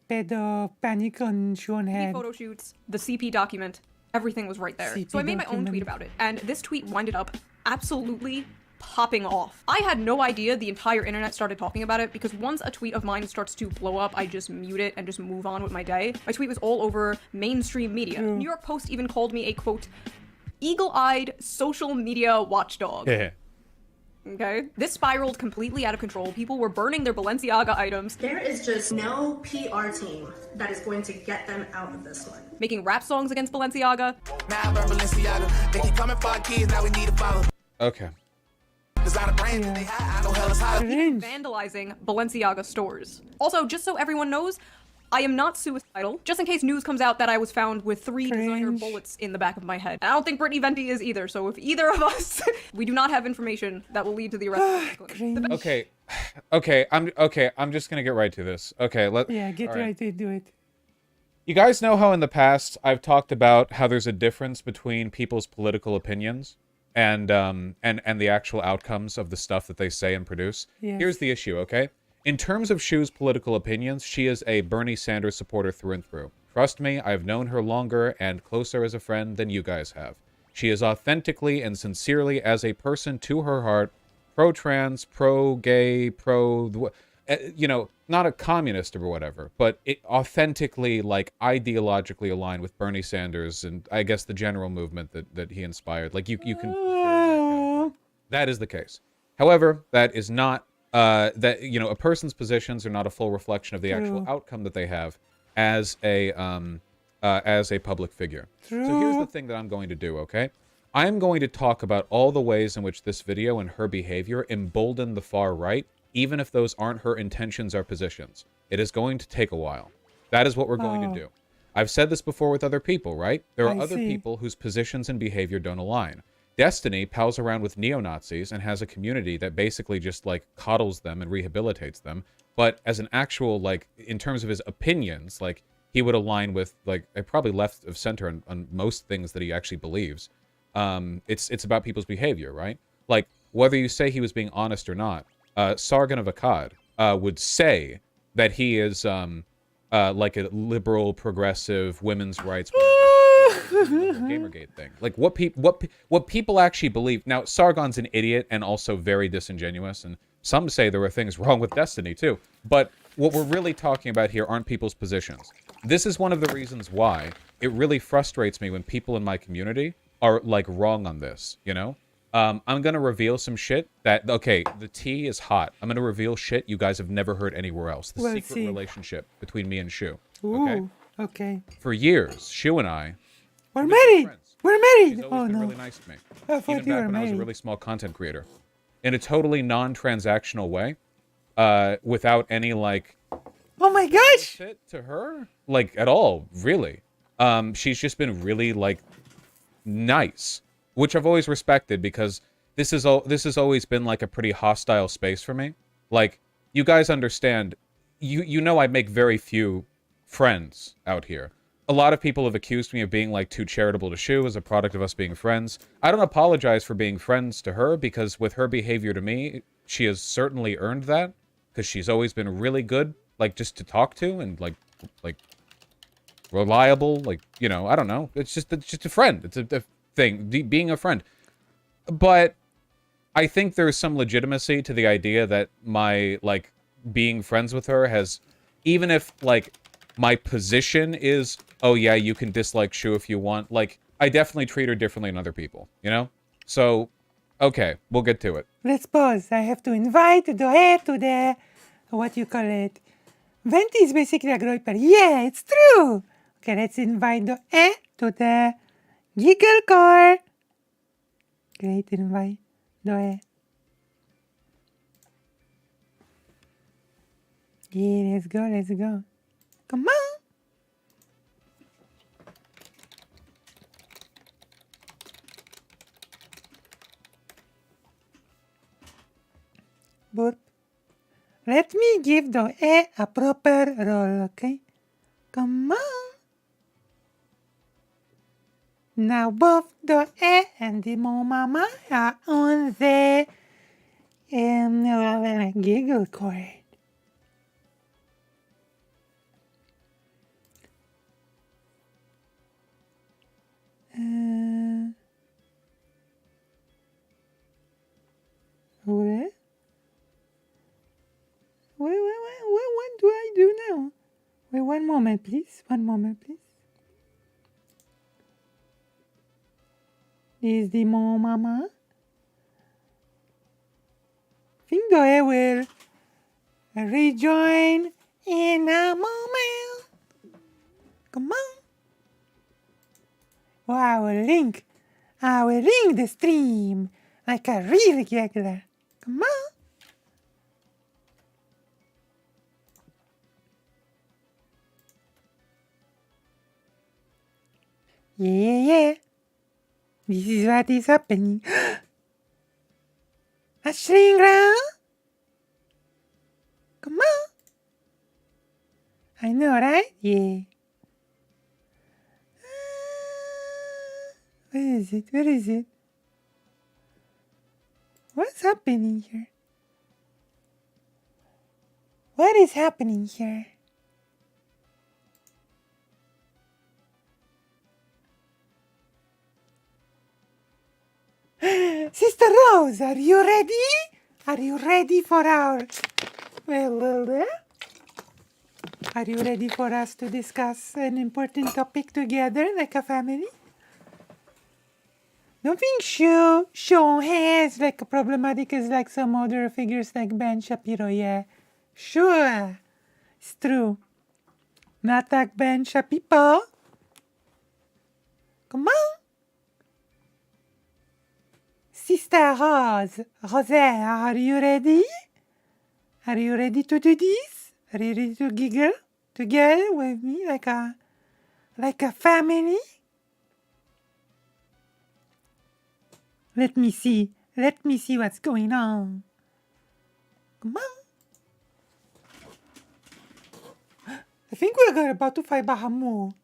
pedo panic on Sean head. photo shoots, the CP document, everything was right there. CP So I made my own tweet document. about it, and this tweet winded up absolutely popping off. I had no idea the entire internet started talking about it because once a tweet of mine starts to blow up, I just mute it and just move on with my day. My tweet was all over mainstream media. New York Post even called me a, quote, eagle-eyed social media watchdog. Okay? This spiraled completely out of control. People were burning their Balenciaga items. There is just no PR team that is going to get them out of this one. Making rap songs against Balenciaga. Now burn Balenciaga. They keep coming for our kids. Now we need to follow. Okay. Designer brand that they hide. I know hell is hot. Vandalizing Balenciaga stores. Also, just so everyone knows, I am not suicidal. Just in case news comes out that I was found with 3 designer bullets in the back of my head. And I don't think Brittany Venti is either, so if either of us, we do not have information that will lead to the arrest of Nicholas. Okay, I'm just gonna get right to this. Okay, Yeah, get all right. right to do it. You guys know how in the past I've talked about how there's a difference between people's political opinions and the actual outcomes of the stuff that they say and produce. Yes. Here's the issue, okay? In terms of Shu's political opinions, she is a Bernie Sanders supporter through and through. Trust me, I've known her longer and closer as a friend than you guys have. She is authentically and sincerely, as a person to her heart, pro-trans, pro-gay, you know, not a communist or whatever, but it authentically, like, ideologically aligned with Bernie Sanders and I guess the general movement that he inspired. Like, you can... That is the case. However, that is not, that, you know, a person's positions are not a full reflection of the actual outcome that they have as a public figure. So here's the thing that I'm going to do, okay? I'm going to talk about all the ways in which this video and her behavior embolden the far right, even if those aren't her intentions or positions. It is going to take a while. That is what we're going to do. I've said this before with other people, right? There are other people whose positions and behavior don't align. Destiny pals around with neo-Nazis and has a community that basically just, like, coddles them and rehabilitates them. But as an actual, like, in terms of his opinions, like, he would align with, like, probably left of center on most things that he actually believes. It's about people's behavior, right? Like, whether you say he was being honest or not, Sargon of Akkad would say that he is like a liberal, progressive, women's rights Gamergate thing. Like what people actually believe. Now, Sargon's an idiot and also very disingenuous, and some say there were things wrong with Destiny too. But what we're really talking about here aren't people's positions. This is one of the reasons why it really frustrates me when people in my community are like wrong on this, you know? I'm gonna reveal some shit that, okay, the tea is hot. I'm gonna reveal shit you guys have never heard anywhere else. The secret relationship between me and Shu. Okay? Okay. For years, Shu and I... We're married! We're married! She's always been really nice to me. I thought Even you back were when I was a married. really small content creator. In a totally non-transactional way. Without any, like... Oh my gosh! ...to her? Like, at all, really. She's just been really, like, nice. Which I've always respected because this has always been like a pretty hostile space for me. Like, you guys understand, you know I make very few friends out here. A lot of people have accused me of being like too charitable to Shu as a product of us being friends. I don't apologize for being friends to her because with her behavior to me, she has certainly earned that because she's always been really good, like just to talk to and like reliable, like, you know, I don't know. It's just a friend. It's a thing, being a friend. But I think there's some legitimacy to the idea that my, like, being friends with her has, even if, like, my position is, oh yeah, you can dislike Shu if you want, like, I definitely treat her differently than other people, you know? So, okay, we'll get to it. Let's pause. I have to invite Doe to the, what you call it? Venti is basically a groiper. Yeah, it's true! Okay, let's invite Doe to the Giggle Core. Great invite, Doe. Yeah, let's go, let's go. Come on. Burp. Let me give Doe a proper roll, okay? Come on. Now both Doe and the mama are on the giggle cord. What do I do now? Wait, one moment, please. One moment, please. Is the mama? Think Doe will rejoin in a moment. Come on. Oh, I will link the stream like a real giggler. Come on. Yeah. This is what is happening. A string round? Come on. I know, right? Yeah. Where is it? Where is it? What's happening here? What is happening here? Sister Rose, are you ready? Are you ready for our Well, are you ready for us to discuss an important topic together like a family? Don't think Sean has like a problematic as like some other figures like Ben Shapiro, yeah. Sure, it's true. Not like Ben Shapiro. Come on. Sister Rosette, are you ready? Are you ready to do this? Are you ready to giggle together with me like a family? Let me see what's going on. Come on. I think we're about to fight Bahamut.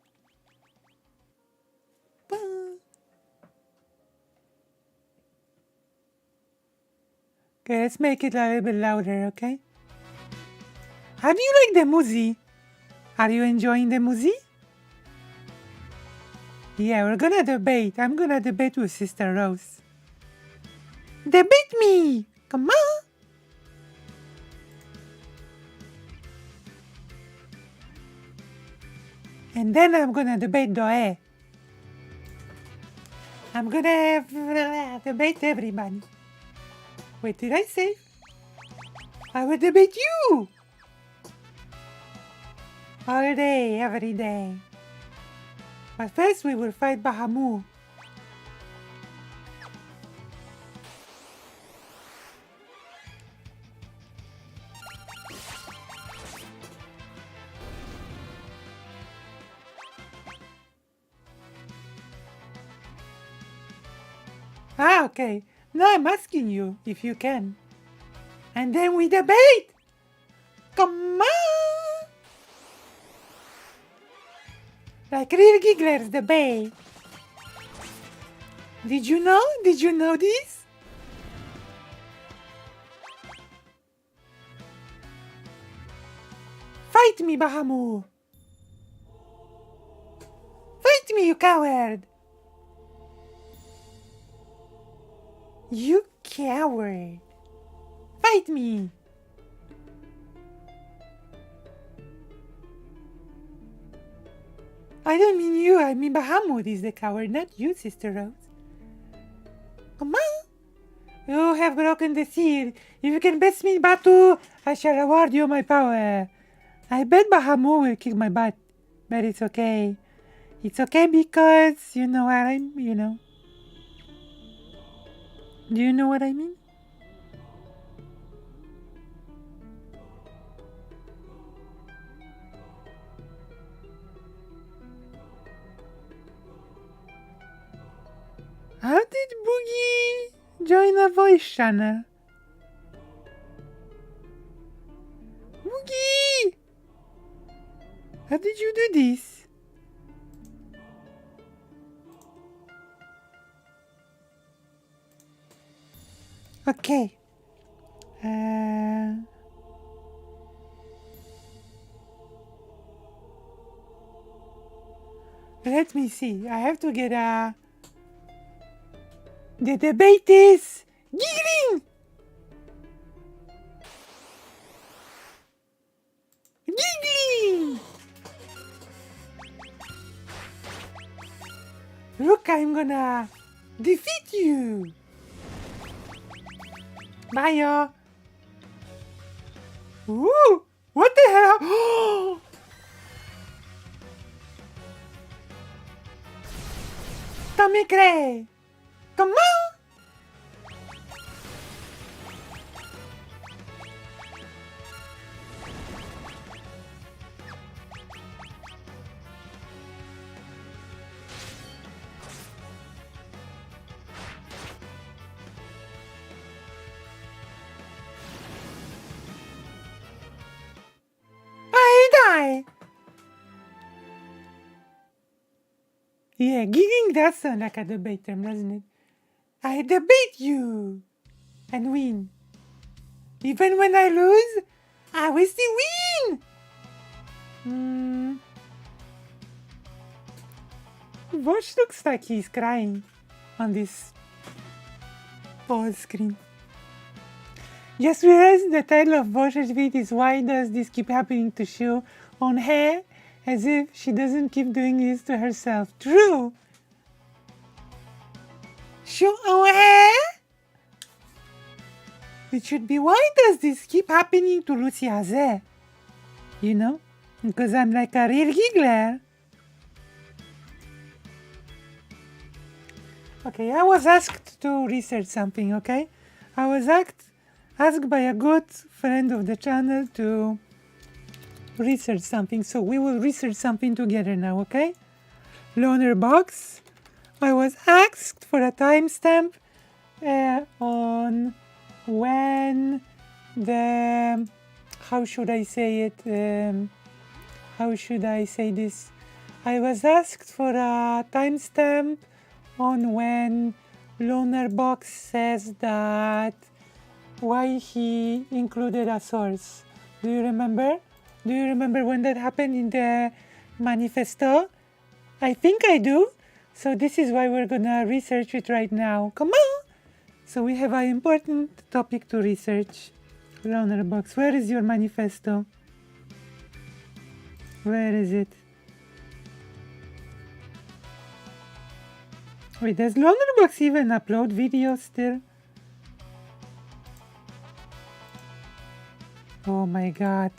Okay, let's make it a little bit louder, okay? How do you like the movie? Are you enjoying the movie? Yeah, we're gonna debate. I'm gonna debate with Sister Rose. Debate me! Come on! And then I'm gonna debate Doe. I'm gonna debate everybody. What did I say? I will debate you! All day, every day. But first we will fight Bahamut. Ah, okay. Now I'm asking you if you can. And then we debate! Come on! Like real gigglers debate. Did you know? Did you know this? Fight me, Bahamut! Fight me, you coward! You coward! Fight me! I don't mean you, I mean Bahamut is the coward, not you, Sister Rose. Come on! You have broken the seal. If you can best me in battle, I shall reward you my power. I bet Bahamut will kick my butt, but it's okay. It's okay because you know what you know. Do you know what I mean? How did Boogie join a voice channel? Boogie! How did you do this? Okay. Let me see. I have to get a... The debate is giggling! Giggling! Look, I'm gonna defeat you! Bye, Ooh! What the hell? Tommy Gray! Come on! I die! Yeah, giggling does sound like a debate term, doesn't it? I debate you and win. Even when I lose, I will still win! Watch looks like he's crying on this pause screen. Just realized the title of Bosher's tweet is "Why does this keep happening to Shu on her?" As if she doesn't keep doing this to herself. True. Shu on her? It should be, why does this keep happening to Lucy Haze? You know? Because I'm like a real giggler. Okay, I was asked to research something, okay? I was asked by a good friend of the channel to research something, so we will research something together now, okay? Loner Box. I was asked for a timestamp on when the... how should I say it? How should I say this? I was asked for a timestamp on when Loner Box says that why he included a source. Do you remember? Do you remember when that happened in the manifesto? I think I do. So this is why we're gonna research it right now. Come on! So we have an important topic to research. Loner Box, where is your manifesto? Where is it? Wait, does Loner Box even upload videos still? Oh my god.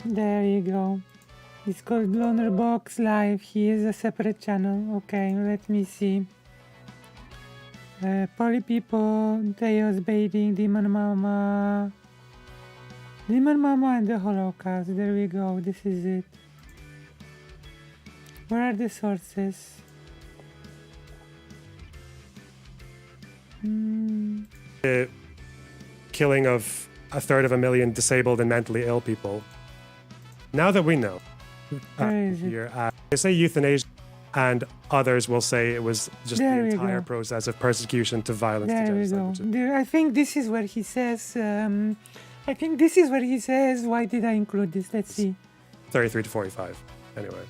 There you go. It's called Loner Box Live. He is a separate channel. Okay, let me see. Poly People, Chaos Baiting, Demon Mama. Demon Mama and the Holocaust. There we go. This is it. Where are the sources? The killing of 1/3 disabled and mentally ill people. Now that we know, they say euthanasia, and others will say it was just There the we entire go. process of persecution to violence to There we genocide. go. I think this is where he says. I think this is where he says. Why did I include this? Let's see. 33 to 45. Anyway.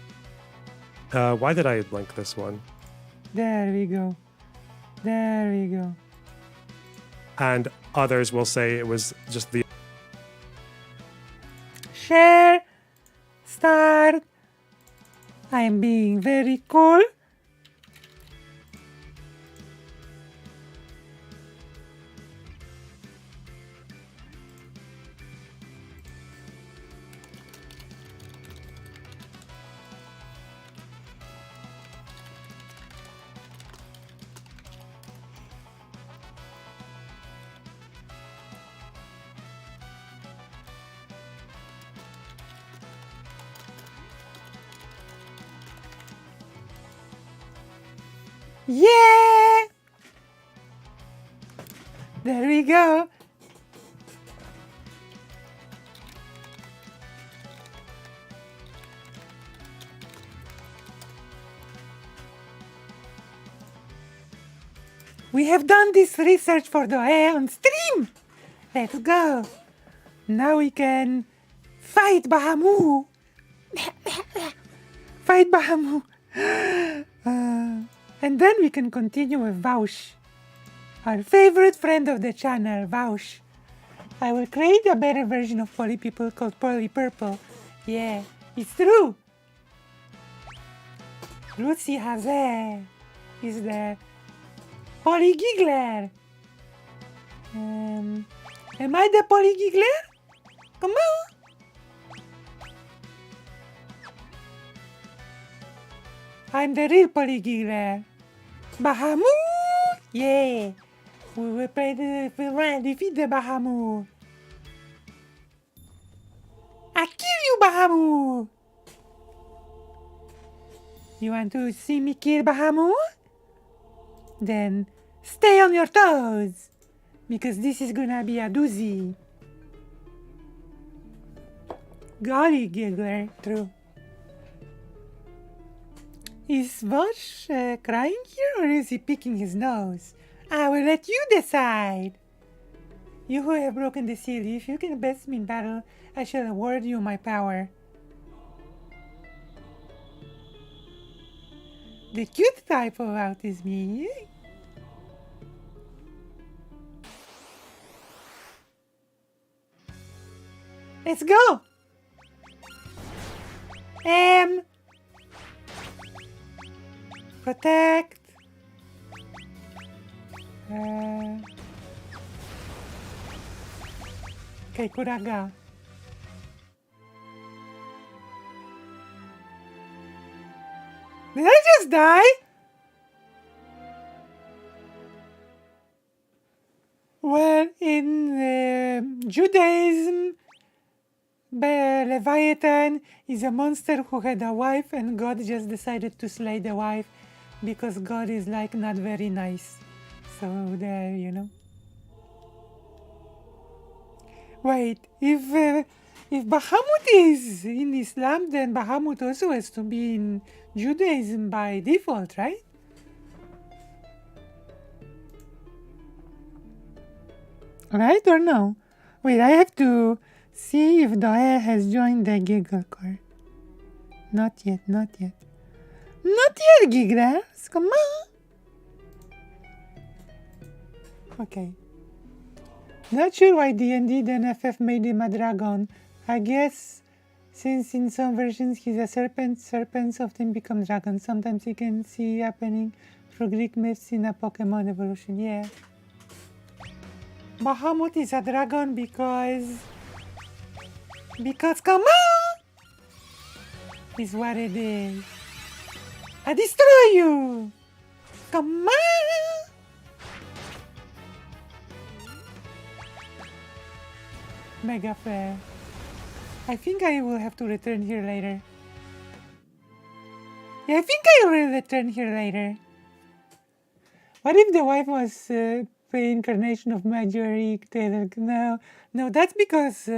Why did I link this one? There we go. There we go. And others will say it was just the Share. Start. I am being very cool. Yeah! There we go. We have done this research for the on stream. Let's go. Now we can fight Bahamut. Fight Bahamut. And then we can continue with Vaush, our favorite friend of the channel, Vaush. I will create a better version of Poly People called Poly Purple. Yeah, it's true. Lucy Haze is the Poly Giggler. Am I the Poly Giggler? Come on. I'm the real Poly Giggler. Bahamut! Yeah! We will play defeat the Bahamut. I kill you, Bahamut! You want to see me kill Bahamut? Then stay on your toes, because this is gonna be a doozy. Golly giggler, true. Is Vosh crying here, or is he picking his nose? I will let you decide. You who have broken the seal, if you can best me in battle, I shall award you my power. The cute type of autism. Let's go. Protect. Okay, Kuraga. Did I just die? Well, in Judaism, Leviathan is a monster who had a wife, and God just decided to slay the wife because God is like not very nice. So there, you know. Wait, if Bahamut is in Islam, then Bahamut also has to be in Judaism by default, right? Right or no? Wait, I have to see if Doe has joined the Giggle Core. Not yet, not yet. Not yet, Gigglers! Come on! Okay. Not sure why D&D then FF made him a dragon. I guess since in some versions he's a serpent, serpents often become dragons. Sometimes you can see happening through Greek myths in a Pokemon evolution. Yeah. Bahamut is a dragon because come on! Is what it is. I destroy you! Come on! Mega fair. I think I will have to return here later. Yeah, I think I will return here later. What if the wife was reincarnation of Marjorie Taylor? No, that's because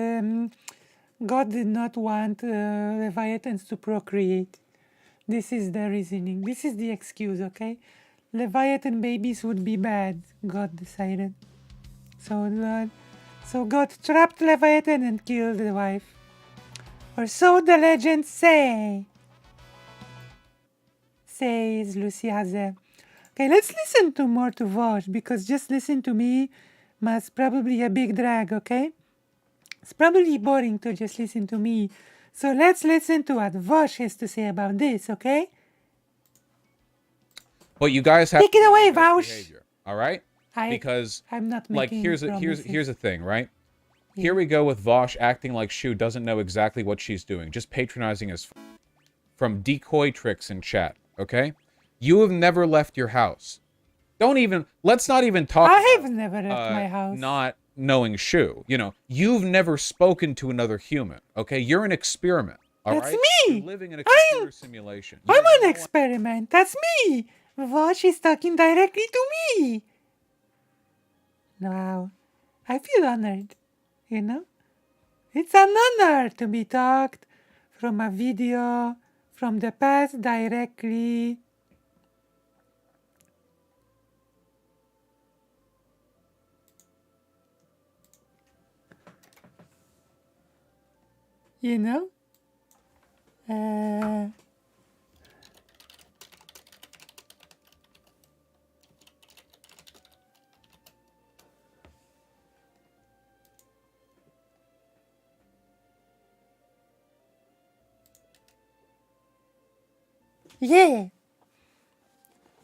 God did not want Leviathans to procreate. This is the reasoning. This is the excuse, okay? Leviathan babies would be bad, God decided. So God trapped Leviathan and killed the wife. Or so the legends say. Says Lucy Haze. Okay, let's listen to more to Vosh, because just listen to me must probably a big drag, okay? It's probably boring to just listen to me. So let's listen to what Vosh has to say about this, okay? But you guys have Take it away, Vosh. All right? Because I'm not like making here's a thing, right? Here we go with Vosh acting like Shu doesn't know exactly what she's doing, just patronizing as from decoy tricks in chat, okay? You have never left your house. Let's not even talk I have never left my house. Not knowing Shu. You know, you've never spoken to another human, okay? You're an experiment, all right? That's me! You're living in a computer simulation. I'm an experiment. That's me! Vosh is talking directly to me! Wow. I feel honored, you know? It's an honor to be talked from a video from the past directly. You know? Yeah.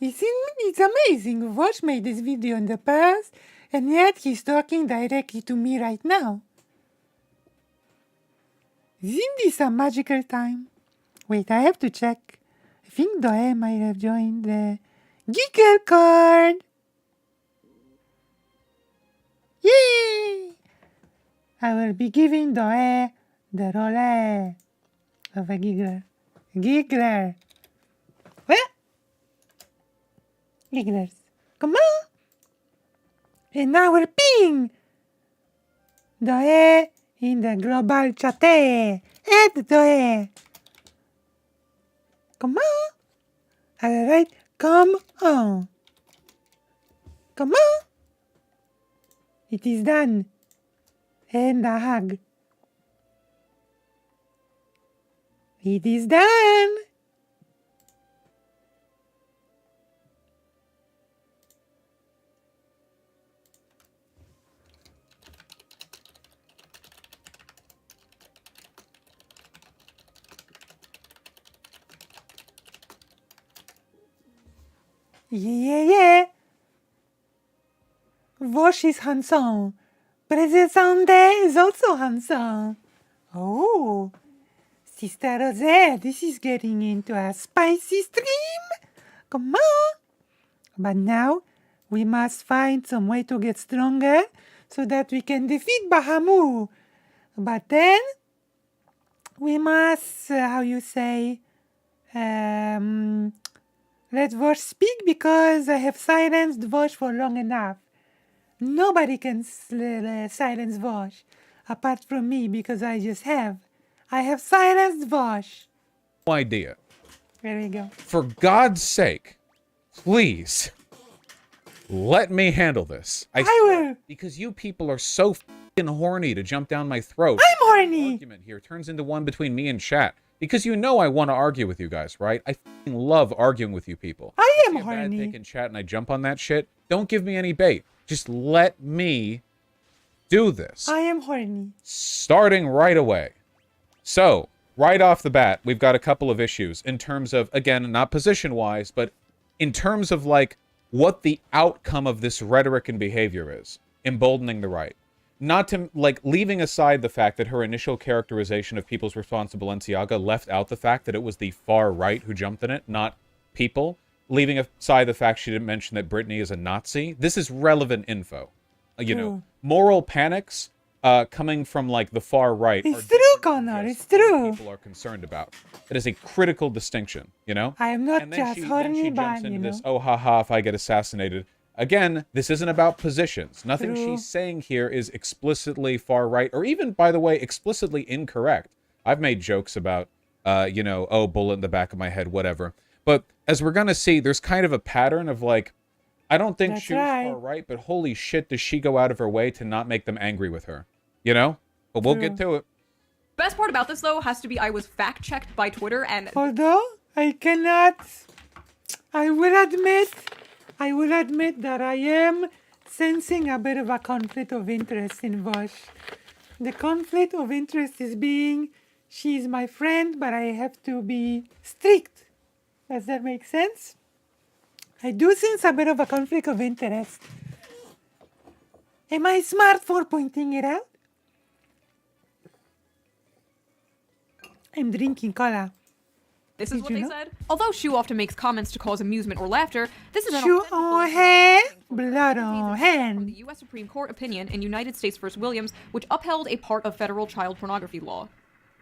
It's amazing. Vosh made this video in the past, and yet he's talking directly to me right now. Isn't this a magical time? Wait, I have to check. I think Doe might have joined the Giggle card. Yay! I will be giving Doe the role of a giggler. Giggler. What? Gigglers. Come on! And now we're ping! Doe in the global chat. Add Doe. Come on. Alright, come on. Come on. It is done. And a hug. It is done. Yeah. Vosh is handsome. President is also handsome. Oh, Sister Rosette, this is getting into a spicy stream. Come on. But now, we must find some way to get stronger so that we can defeat Bahamut. But then, we must, let Vosh speak because I have silenced Vosh for long enough. Nobody can silence Vosh apart from me because I have silenced Vosh. No idea. There we go. For God's sake, please let me handle this. I will. Because you people are so f***ing horny to jump down my throat. I'm horny. The argument here turns into one between me and chat. Because you know I want to argue with you guys, right? I f***ing love arguing with you people. I am see a bad horny. take in chat and I jump on that shit. Don't give me any bait. Just let me do this. I am horny. Starting right away. So, right off the bat, we've got a couple of issues in terms of, again, not position-wise, but in terms of, like, what the outcome of this rhetoric and behavior is. Emboldening the right. Not to, like, leaving aside the fact that her initial characterization of people's response to Balenciaga left out the fact that it was the far right who jumped in it, not people. Leaving aside the fact she didn't mention that Britney is a Nazi. This is relevant info. You know, moral panics coming from, like, the far right. It's true, Connor. It's true. People are concerned about. It is a critical distinction, you know? I am not And then just she horny, jumps but, into you know. this, oh, haha, if I get assassinated. Again, this isn't about positions. Nothing True. she's saying here is explicitly far right, or even, by the way, explicitly incorrect. I've made jokes about, you know, oh, bullet in the back of my head, whatever. But as we're going to see, there's kind of a pattern of, like, I don't think That's she was right. far right, but holy shit, does she go out of her way to not make them angry with her? You know? But we'll get to it. Best part about this, though, has to be I was fact-checked by Twitter, and Although, I will admit that I am sensing a bit of a conflict of interest in Vosh. The conflict of interest is being, she is my friend, but I have to be strict. Does that make sense? I do sense a bit of a conflict of interest. Am I smart for pointing it out? I'm drinking cola. this is Did what you they know? said. Although Shu often makes comments to cause amusement or laughter, this is an Shoe authentic on hand, blood on hand. the U.S. Supreme Court opinion in United States v. Williams, which upheld a part of federal child pornography law.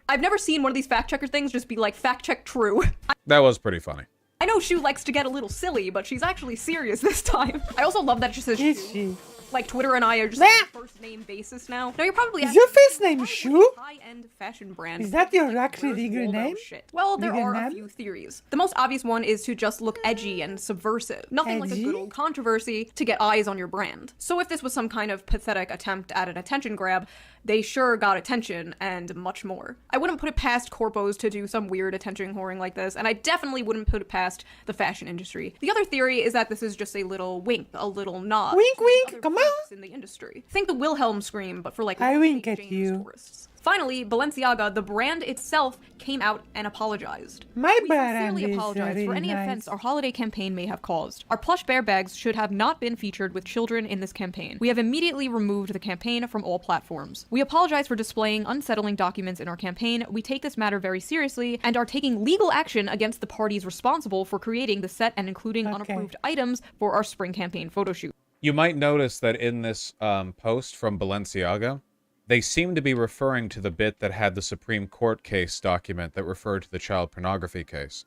I've never seen one of these fact-checker things just be like, fact-check true. That was pretty funny. I know Shu likes to get a little silly, but she's actually serious this time. I also love that it just says Shu. Like, Twitter and I are just on a first-name basis now. Now, you're probably Is asking, your first name Shu? high-end fashion brand. Is that your actual legal name? Shit. Well, there Legal are a name? few theories. The most obvious one is to just look edgy and subversive. Nothing like a Edgy? good old controversy to get eyes on your brand. So if this was some kind of pathetic attempt at an attention grab, they sure got attention and much more. I wouldn't put it past corpos to do some weird attention whoring like this, and I definitely wouldn't put it past the fashion industry. The other theory is that this is just a little wink, a little nod. Wink, to wink, other come folks on. in the industry. Think the Wilhelm scream, but for like I Los wink St. at James you. tourists. Finally, Balenciaga, the brand itself, came out and apologized. My We brand sincerely is apologize for really any nice. offense our holiday campaign may have caused. Our plush bear bags should have not been featured with children in this campaign. We have immediately removed the campaign from all platforms. We apologize for displaying unsettling documents in our campaign. We take this matter very seriously and are taking legal action against the parties responsible for creating the set and including unapproved items for our spring campaign photo shoot. You might notice that in this post from Balenciaga, they seem to be referring to the bit that had the Supreme Court case document that referred to the child pornography case.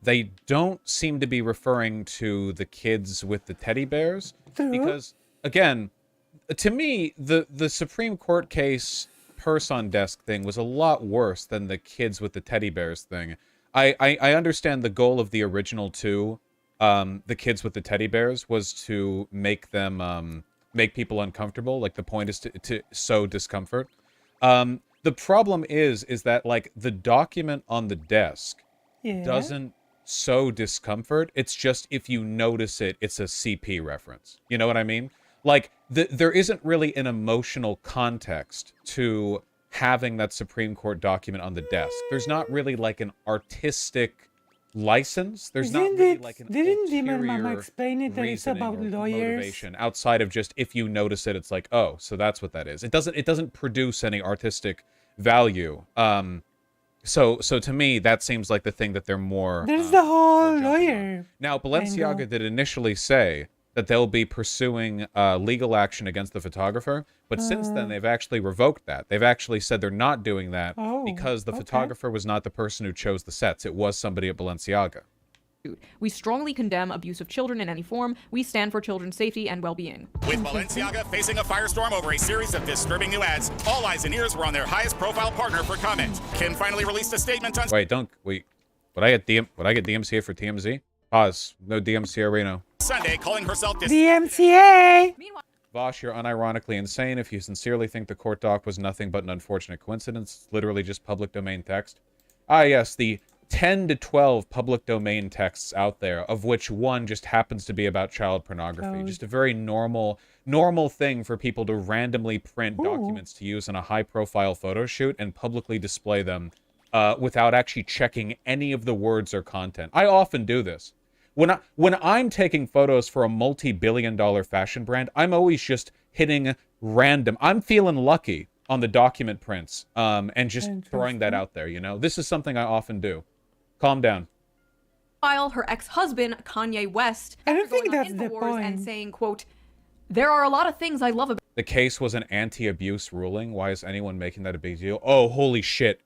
They don't seem to be referring to the kids with the teddy bears. Because, again, to me, the Supreme Court case purse on desk thing was a lot worse than the kids with the teddy bears thing. I understand the goal of the original two, the kids with the teddy bears, was to make them make people uncomfortable. Like, the point is to sow discomfort. The problem is that, like, the document on the desk doesn't sow discomfort. It's just, if you notice it, it's a CP reference. You know what I mean? Like, there isn't really an emotional context to having that Supreme Court document on the desk. There's not really, like, an artistic license. There's not Isn't really it? like an Didn't Demon Mama ulterior explain it that it's reasoning about or lawyers? motivation outside of just if you notice it, it's like, oh, so that's what that is. It doesn't produce any artistic value. So to me, that seems like the thing that they're more. There's the whole lawyer. Now, Balenciaga did initially say that they'll be pursuing legal action against the photographer, but since then they've actually revoked that. They've actually said they're not doing that because the photographer was not the person who chose the sets. It was somebody at Balenciaga. We strongly condemn abuse of children in any form. We stand for children's safety and well-being. With Balenciaga facing a firestorm over a series of disturbing new ads, all eyes and ears were on their highest-profile partner for comment. Kim finally released a statement on. Wait. Would I get DMCA for TMZ? Pause. No DMCA Reno. Sunday, calling herself DMCA. Vosh, you're unironically insane if you sincerely think the court doc was nothing but an unfortunate coincidence. It's literally just public domain text. Ah, yes, the 10 to 12 public domain texts out there, of which one just happens to be about child pornography. Just a very normal thing for people to randomly print documents to use in a high-profile photo shoot and publicly display them without actually checking any of the words or content. I often do this. When I'm taking photos for a multi-billion-dollar fashion brand, I'm always just hitting random. I'm feeling lucky on the document prints and just throwing that out there, you know? This is something I often do. Calm down. While her ex-husband, Kanye West, I don't think that's the point. And saying, quote, there are a lot of things I love about. The case was an anti-abuse ruling. Why is anyone making that a big deal? Oh, holy shit.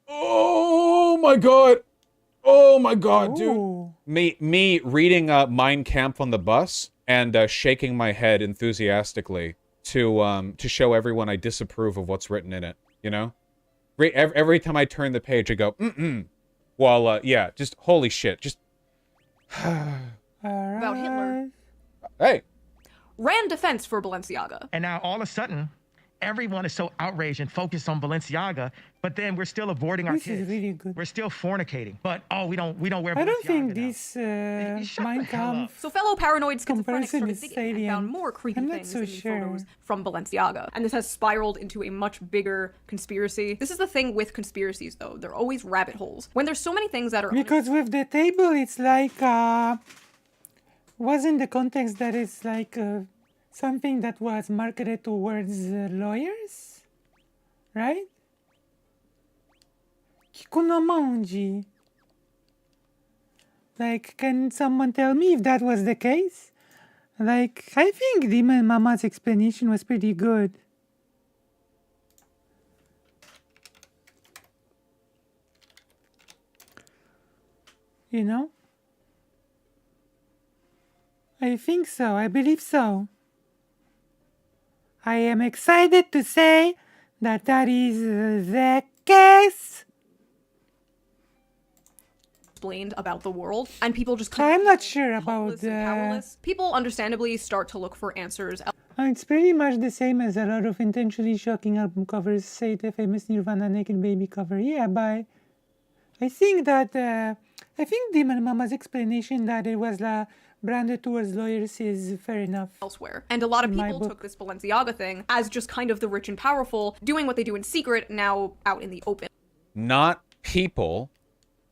Oh my god. Oh my god, dude. Me reading Mein Kampf on the bus and shaking my head enthusiastically to show everyone I disapprove of what's written in it, you know? Every time I turn the page, I go, While, yeah, just holy shit. Just. About Hitler. Hey. Ran defense for Balenciaga. And now all of a sudden, everyone is so outraged and focused on Balenciaga, but then we're still aborting our This kids. is really good. We're still fornicating. But we don't wear Balenciaga I don't think now. this Mein Kampf So fellow paranoid schizophrenics comparison started is digging and found more creepy I'm not things so in these sure. photos from Balenciaga. And this has spiraled into a much bigger conspiracy. This is the thing with conspiracies, though. They're always rabbit holes. When there's so many things that are... Because with the table, it's like... was in the context that it's like something that was marketed towards lawyers? Right? Kikunomonji. Like, can someone tell me if that was the case? Like, I think Demon Mama's explanation was pretty good. You know? I think so. I believe so. I am excited to say that that is the case. Explained about the world, and people just I'm not sure about powerless. People understandably start to look for answers. It's pretty much the same as a lot of intentionally shocking album covers, say the famous Nirvana Naked Baby cover. Yeah, but I think that Demon Mama's explanation that it was branded towards lawyers is fair enough. Elsewhere. And a lot of people took this Balenciaga thing as just kind of the rich and powerful doing what they do in secret, now out in the open. Not people,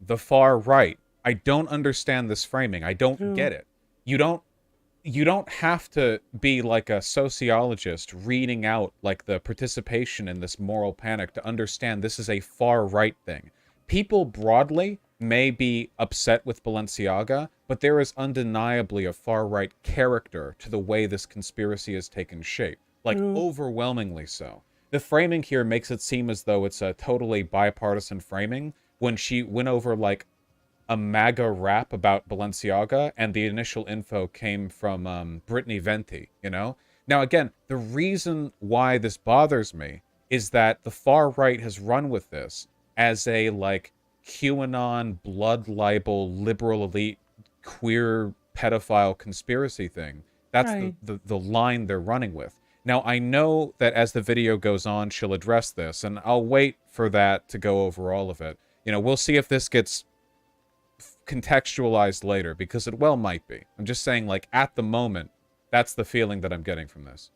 the far right. I don't understand this framing. I don't get it. You don't have to be like a sociologist reading out like the participation in this moral panic to understand this is a far right thing. People broadly may be upset with Balenciaga, but there is undeniably a far-right character to the way this conspiracy has taken shape. Like, overwhelmingly so. The framing here makes it seem as though it's a totally bipartisan framing when she went over, like, a MAGA rap about Balenciaga, and the initial info came from Brittany Venti, you know? Now, again, the reason why this bothers me is that the far-right has run with this as a, like, QAnon, blood libel, liberal elite, queer pedophile conspiracy thing. That's right. the line they're running with. Now, I know that as the video goes on, she'll address this, and I'll wait for that to go over all of it. You know, we'll see if this gets contextualized later, because it well might be. I'm just saying, like, at the moment, that's the feeling that I'm getting from this.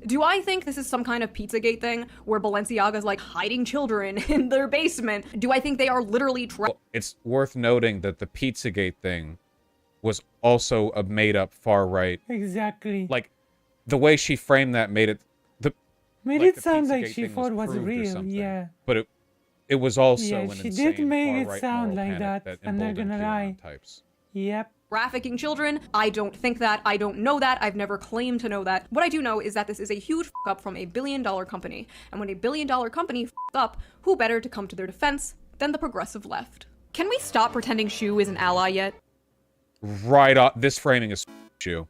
Do I think this is some kind of Pizzagate thing where Balenciaga's like hiding children in their basement? Do I think they are literally Well, it's worth noting that the Pizzagate thing was also a made-up far-right. Exactly. Like, the way she framed that made it Made like it the sound like Pizzagate she thing thought was proved or real. something. Yeah. But it was also Yeah, an she insane did make it far-right sound moral like panic that. I'm not emboldened gonna QAnon lie. Types. Yep. trafficking children. I don't think that. I don't know that. I've never claimed to know that. What I do know is that this is a huge f up from a billion-dollar company. And when a billion-dollar company f up, who better to come to their defense than the progressive left? Can we stop pretending Shu is an ally yet? Right off. This framing is Shu.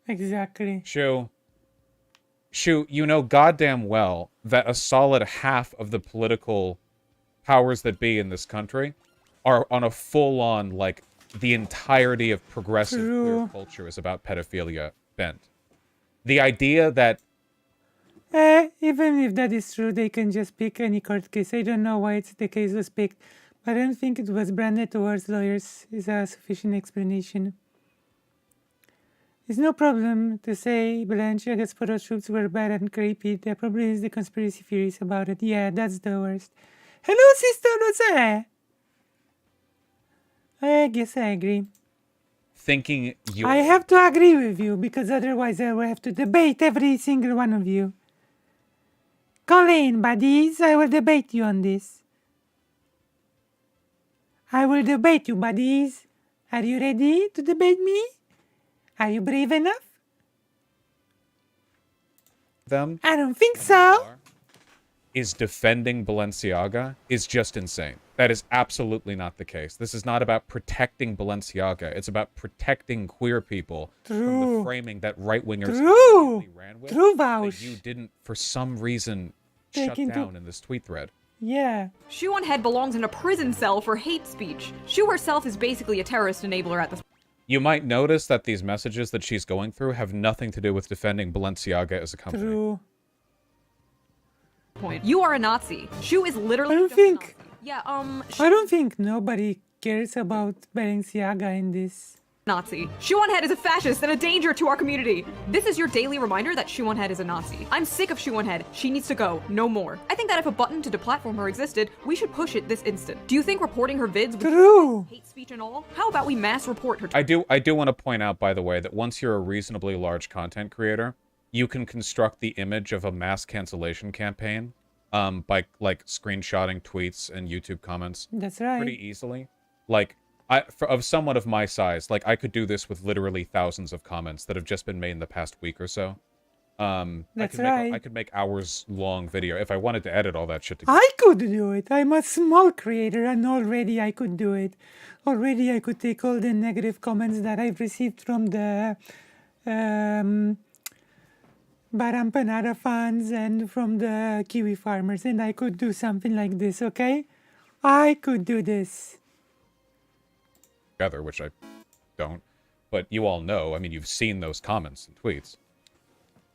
Exactly. Shu, you know goddamn well that a solid half of the political powers that be in this country are on a full-on, like, the entirety of progressive queer culture is about pedophilia bent. The idea that... Even if that is true, they can just pick any court case. I don't know why it's the case was picked, but I don't think it was branded towards lawyers is a sufficient explanation. It's no problem to say Balenciaga's photo shoots were bad and creepy. The problem is the conspiracy theories about it. Yeah, that's the worst. Hello, Sister Luce! I guess I agree. Thinking you... I have to agree with you, because otherwise I will have to debate every single one of you. Colleen, buddies, I will debate you on this. I will debate you, buddies. Are you ready to debate me? Are you brave enough? them I don't think so. is defending Balenciaga is just insane. That is absolutely not the case. This is not about protecting Balenciaga. It's about protecting queer people from the framing that right-wingers immediately ran with that you didn't, for some reason, shut down in this tweet thread. Yeah. Shu On-Head belongs in a prison cell for hate speech. Shu herself is basically a terrorist enabler at this. You might notice that these messages that she's going through have nothing to do with defending Balenciaga as a company. Point. You are a Nazi. Shu is literally. I don't think. Yeah. I don't think nobody cares about Balenciaga in this. Nazi. Shu On-Head is a fascist and a danger to our community. This is your daily reminder that Shu On-Head is a Nazi. I'm sick of Shu On-Head. She needs to go. No more. I think that if a button to deplatform her existed, we should push it this instant. Do you think reporting her vids with hate speech and all? How about we mass report her? I do want to point out, by the way, that once you're a reasonably large content creator, you can construct the image of a mass cancellation campaign by, like, screenshotting tweets and YouTube comments. That's right. Pretty easily. Like, of someone of my size, like, I could do this with literally thousands of comments that have just been made in the past week or so. That's right. I could make hours-long video if I wanted to edit all that shit together. I could do it. I'm a small creator and already I could do it. Already I could take all the negative comments that I've received from the Barampanada fans and from the Kiwi farmers, and I could do something like this, okay? I could do this. Together, which I don't. But you all know, I mean, you've seen those comments and tweets.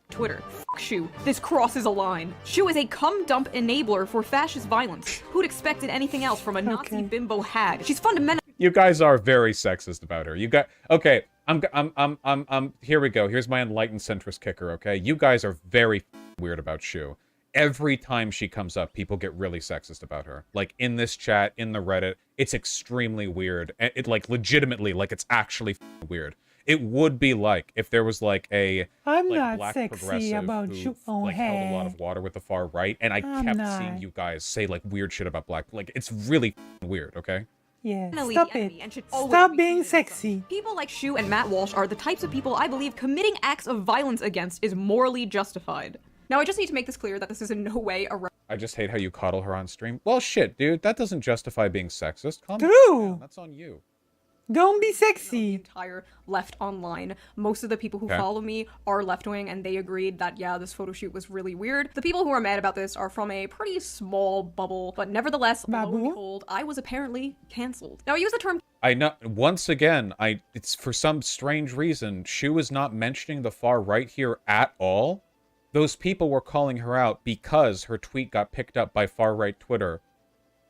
Twitter. F Shu. This crosses a line. Shu is a cum-dump enabler for fascist violence. Who'd expected anything else from a Nazi bimbo hag? She's fundamentally. You guys are very sexist about her. You got okay. Here we go. Here's my enlightened centrist kicker. Okay, you guys are very weird about Shu. Every time she comes up, people get really sexist about her. Like, in this chat, in the Reddit, it's extremely weird. It, like, legitimately, like, it's actually weird. It would be like if there was, like, a I'm like, not black sexy progressive about who, like, held a lot of water with the far right, and I I'm kept not. seeing you guys say, like, weird shit about black. Like, it's really weird, okay? Yeah, Finally, stop the it. enemy and should always Stop be being treated as sexy. such. People like Shu and Matt Walsh are the types of people I believe committing acts of violence against is morally justified. Now, I just need to make this clear that this is in no way a I just hate how you coddle her on stream. Well, shit, dude. That doesn't justify being sexist. Calm True. down. That's on you. Don't be sexy. entire left online. Most of the people who Okay. follow me are left-wing, and they agreed that, yeah, this photo shoot was really weird. The people who are mad about this are from a pretty small bubble, but nevertheless, lo and behold, I was apparently cancelled. Now, I use the term I know. Once again, it's for some strange reason, Shu is not mentioning the far right here at all. Those people were calling her out because her tweet got picked up by far right Twitter,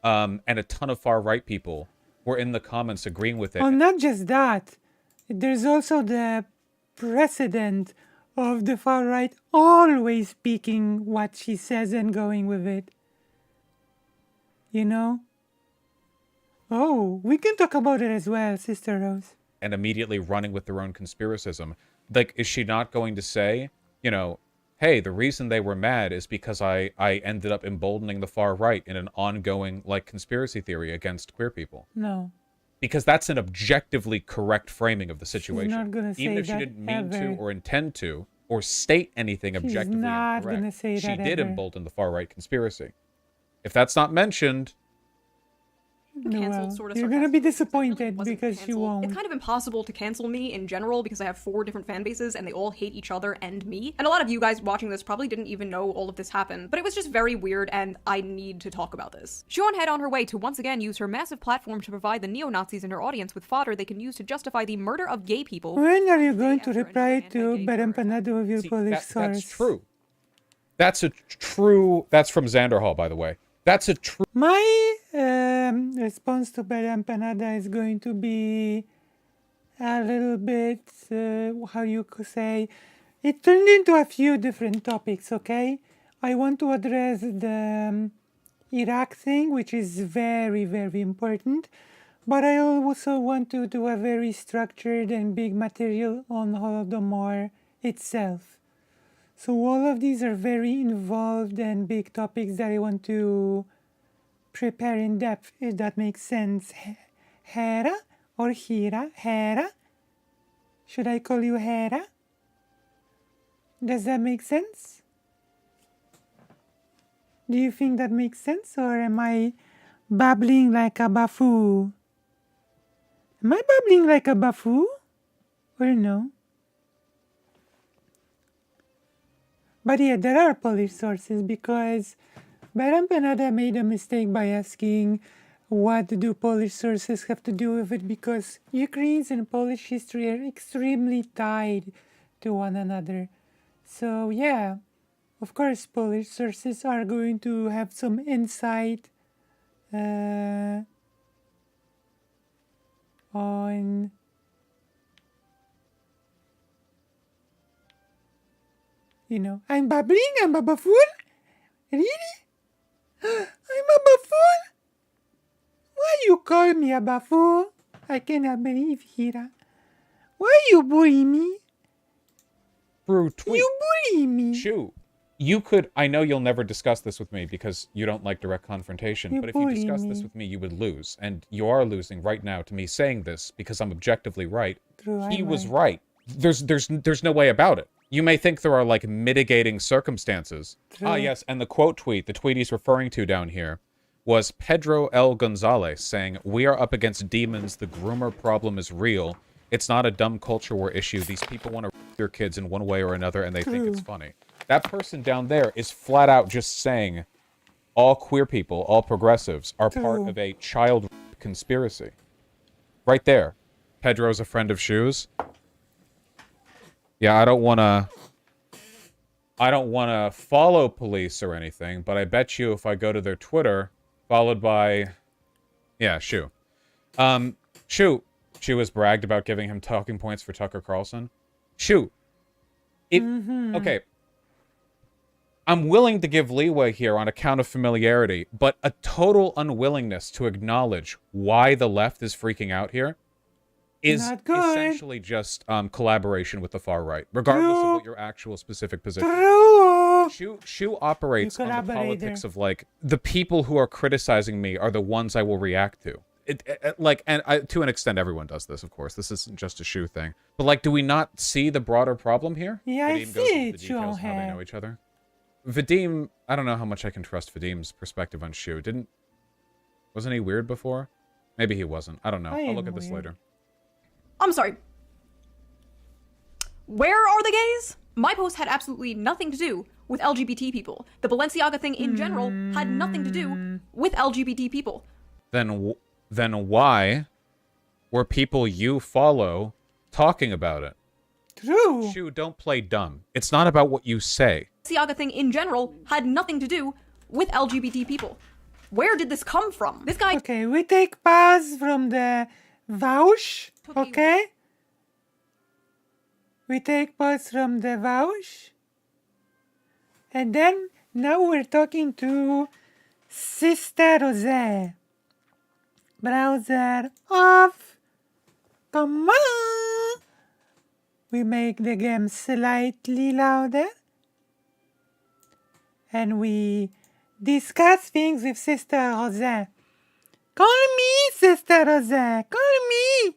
and a ton of far right people were in the comments agreeing with it. Oh, not just that. There's also the precedent of the far right always speaking what she says and going with it. You know? Oh, we can talk about it as well, Sister Rose. And immediately running with their own conspiracism. Like, is she not going to say, you know, hey, the reason they were mad is because I ended up emboldening the far right in an ongoing, like, conspiracy theory against queer people? No. Because that's an objectively correct framing of the situation. not gonna Even say if she that didn't mean ever. to or intend to or state anything objectively not incorrect, gonna say she that did ever. embolden the far right conspiracy. If that's not mentioned, Canceled, sort of you're gonna be disappointed because you won't. It's kind of impossible to cancel me in general because I have 4 different fan bases and they all hate each other and me. And a lot of you guys watching this probably didn't even know all of this happened, but it was just very weird and I need to talk about this. Siobhan had on her way to once again use her massive platform to provide the neo-Nazis in her audience with fodder they can use to justify the murder of gay people. When are you going to reply to Berampanado with your Polish source? that's true. That's a true... That's from Xander Hall, by the way. That's a true... My response to Berampanada is going to be a little bit, how you could say, it turned into a few different topics, okay? I want to address the Iraq thing, which is very, very important, but I also want to do a very structured and big material on Holodomor itself. So all of these are very involved and big topics that I want to prepare in depth, if that makes sense. Hera or Hira? Hera? Should I call you Hera? Does that make sense? Do you think that makes sense, or am I babbling like a buffoon? Am I babbling like a buffoon? Or no? But yeah, there are Polish sources because Berampanada made a mistake by asking what do Polish sources have to do with it, because Ukraine's and Polish history are extremely tied to one another. So yeah, of course Polish sources are going to have some insight on you know, I'm babbling, I'm a buffoon? Really? I'm a buffoon? Why you call me a buffoon? I cannot believe Hira. Why you bully me? Through tweet. You bully me. Shoo. You could... I know you'll never discuss this with me because you don't like direct confrontation, You but if you bully discuss this me. with me, you would lose. And you are losing right now to me saying this because I'm objectively right. True, He I'm was right. right. There's no way about it. You may think there are, like, mitigating circumstances. True. Ah, yes, and the quote tweet, the tweet he's referring to down here, was Pedro L. Gonzalez saying, "We are up against demons. The groomer problem is real. It's not a dumb culture war issue. These people want to their kids in one way or another, and they think it's funny." That person down there is flat out just saying all queer people, all progressives, are part of a child conspiracy. Right there. Pedro's a friend of Shoes. Yeah, I don't want to follow police or anything, but I bet you if I go to their Twitter, followed by, yeah, Shu. Shu has bragged about giving him talking points for Tucker Carlson. Shu. Okay. I'm willing to give leeway here on account of familiarity, but a total unwillingness to acknowledge why the left is freaking out here is essentially just collaboration with the far right, regardless of what your actual specific position is. Shu operates on the politics of, like, the people who are criticizing me are the ones I will react to. To an extent, everyone does this, of course. This isn't just a Shu thing. But, like, do we not see the broader problem here? Yeah, I Vadim goes see into it, the details of how they know each other. Vadim, I don't know how much I can trust Vadim's perspective on Shu. Wasn't he weird before? Maybe he wasn't. I don't know. I'll look at this later. I'm sorry. Where are the gays? My post had absolutely nothing to do with LGBT people. The Balenciaga thing in general had nothing to do with LGBT people. Then why were people you follow talking about it? True. Shu, don't play dumb. It's not about what you say. Balenciaga thing in general had nothing to do with LGBT people. Where did this come from? This guy... Okay, we take pause from the Vaush, okay? We take pulse from the Vaush. And then now we're talking to Sister Rose. Browser off. Come on. We make the game slightly louder. And we discuss things with Sister Rose. Call me, Sister Rose. Call me.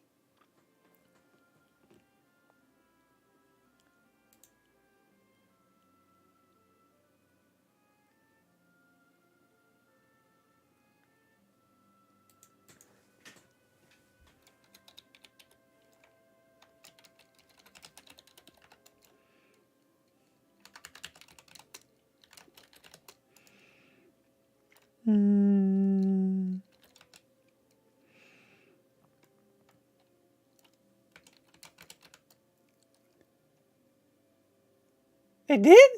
It did?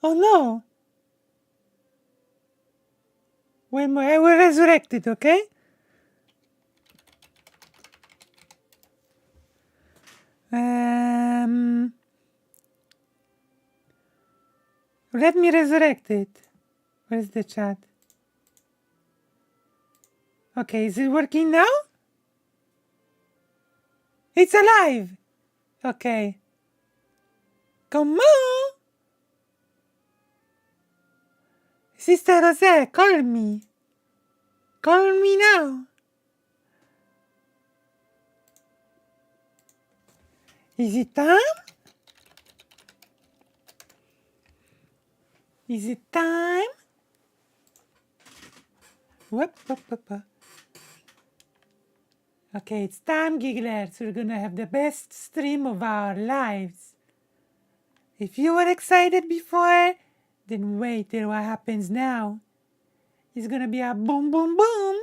Oh no. Wait, I will resurrect it, okay? Let me resurrect it. Where's the chat? Okay, is it working now? It's alive! Okay. Come on! Sister Rose, call me. Call me now. Is it time? Is it time? Whoop. Okay, it's time, Gigglers. We're gonna have the best stream of our lives. If you were excited before, then wait till what happens now. It's gonna be a boom, boom, boom.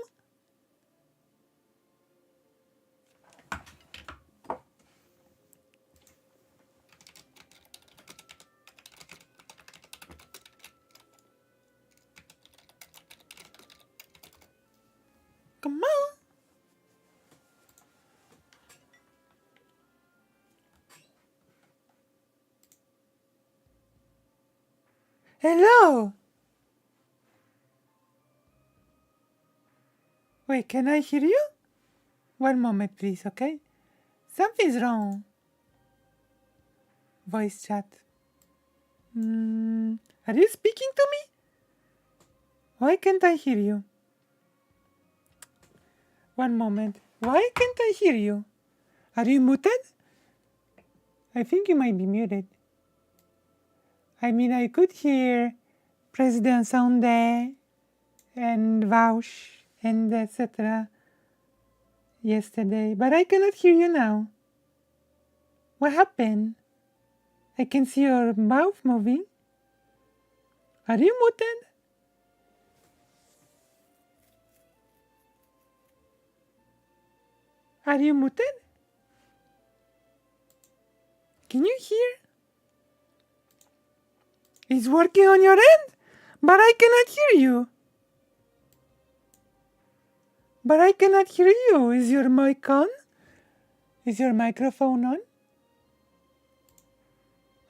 Come on. Hello. Wait, can I hear you? One moment, please, okay? Something's wrong. Voice chat. Are you speaking to me? Why can't I hear you? One moment. Why can't I hear you? Are you muted? I think you might be muted. I mean, I could hear President Sunday and Vaush and etc. yesterday, but I cannot hear you now. What happened? I can see your mouth moving. Are you muted? Are you muted? Can you hear? It's working on your end, but I cannot hear you. But I cannot hear you. Is your mic on? Is your microphone on?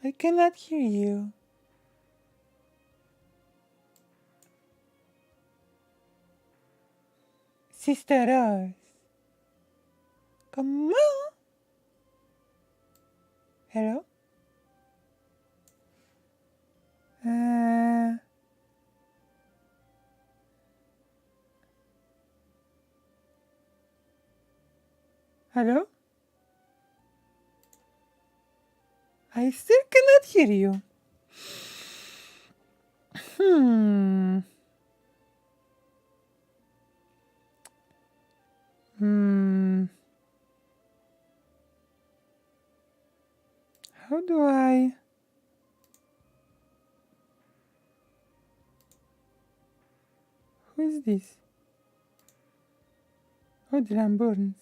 I cannot hear you. Sister Rose. Come on. Hello? Hello? I still cannot hear you. How do I... Who is this? Oh, Drum Burns.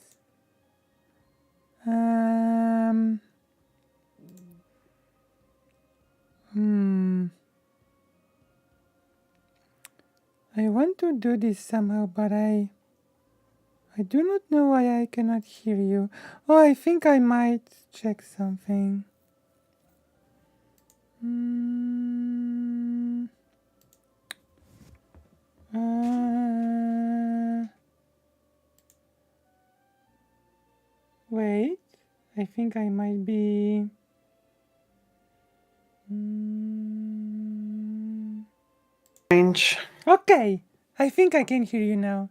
I want to do this somehow, but I do not know why I cannot hear you. Oh, I think I might check something. Mm, wait, I think I might be. Strange. Okay, I think I can hear you now.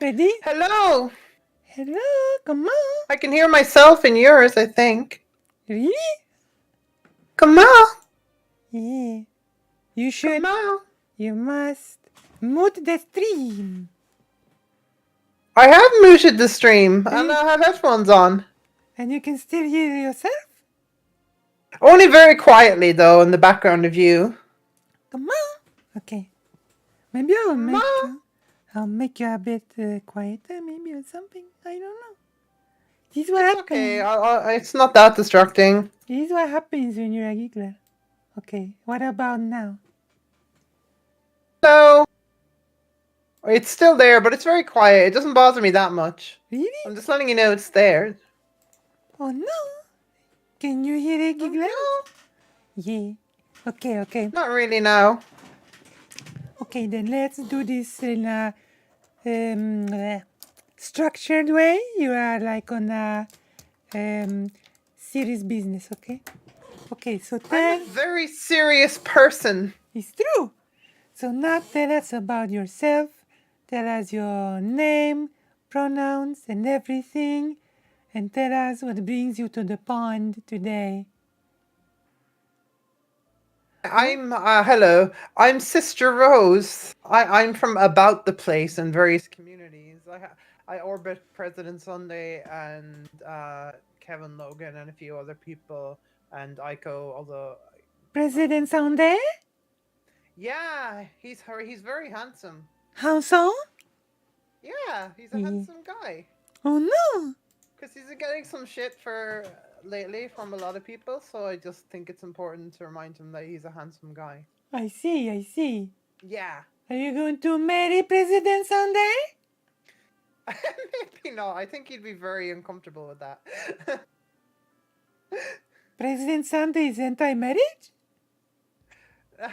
Ready? Hello. Hello, come on. I can hear myself in yours, I think. Really? Come on. Yeah. You should. Come on. You must mute the stream. I have muted the stream, and I have headphones on. And you can still hear yourself? Only very quietly, though, in the background of you. Come on. Okay. Maybe I'll make you a bit quieter, maybe, or something. I don't know. This is what happens. Okay, it's not that distracting. This is what happens when you're a giggler. Okay, what about now? So, it's still there, but it's very quiet. It doesn't bother me that much. Really? I'm just letting you know it's there. Oh no! Can you hear a giggler? Yeah. Okay, okay. Not really now. Okay, then let's do this in a structured way. You are like on a serious business, okay? Okay, so I'm a very serious person. It's true. So now tell us about yourself. Tell us your name, pronouns, and everything. And tell us what brings you to the pond today. Hello. I'm Sister Rose. I'm from about the place in various communities. I orbit President Sunday and Kevin Logan and a few other people and Aiko, although... President Sunday? Yeah, he's very handsome. How so? Yeah, he's a handsome guy. Oh no! Because he's getting some shit for lately from a lot of people, so I just think it's important to remind him that he's a handsome guy. I see, I see. Yeah. Are you going to marry President Sunday? Maybe not. I think he'd be very uncomfortable with that. President Sunday is anti-marriage? No,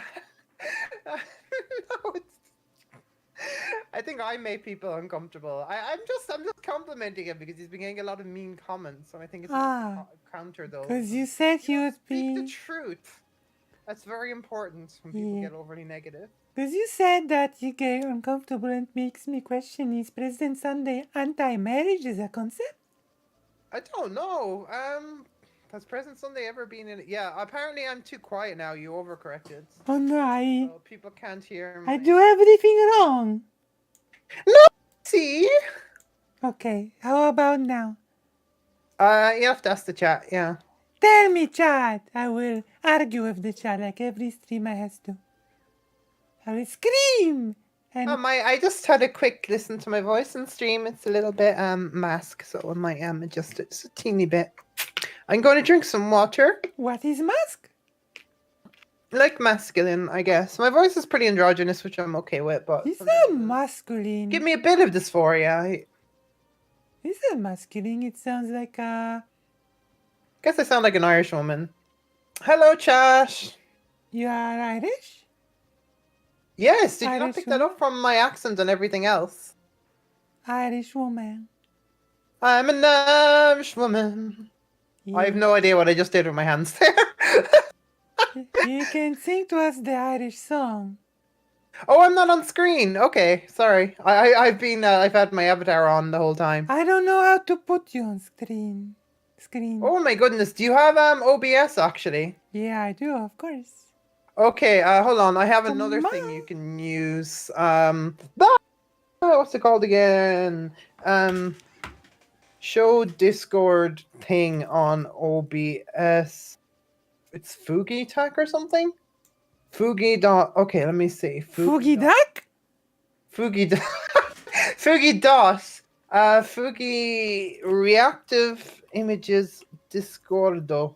I think I make people uncomfortable. I'm just complimenting him because he's been getting a lot of mean comments, so I think it's a counter though. Because you said he would be... Speak the truth. That's very important when people get overly negative. Because you said that you get uncomfortable and makes me question, is President Sunday anti-marriage as a concept? I don't know. Has President Sunday ever been in it? Yeah, apparently I'm too quiet now. You overcorrected. Oh no, So people can't hear me. I do everything wrong. No, see? Okay, how about now? You have to ask the chat, yeah. Tell me, chat. I will argue with the chat like every streamer has to. I will scream. And I just had a quick listen to my voice in stream. It's a little bit mask, so I might adjust it just a teeny bit. I'm going to drink some water. What is mask? Like masculine, I guess. My voice is pretty androgynous, which I'm okay with, but... It's not masculine. Give me a bit of dysphoria. It's not masculine. It sounds like a... Guess I sound like an Irish woman. Hello, chat. You are Irish? Yes, did you not Irish pick that up from my accent and everything else? Irish woman. I'm an Irish woman. Yeah. I have no idea what I just did with my hands there. You can sing to us the Irish song. Oh, I'm not on screen. Okay, sorry. I've had my avatar on the whole time. I don't know how to put you on screen. Oh my goodness, do you have OBS actually? Yeah, I do, of course. Okay, hold on. I have another thing you can use. What's it called again? Show Discord thing on OBS. It's Fugi Tech or something? Fugi dot. Okay, let me see. Fugi Duck? Fugi Fugi DOS. Fugi Reactive Images Discordo.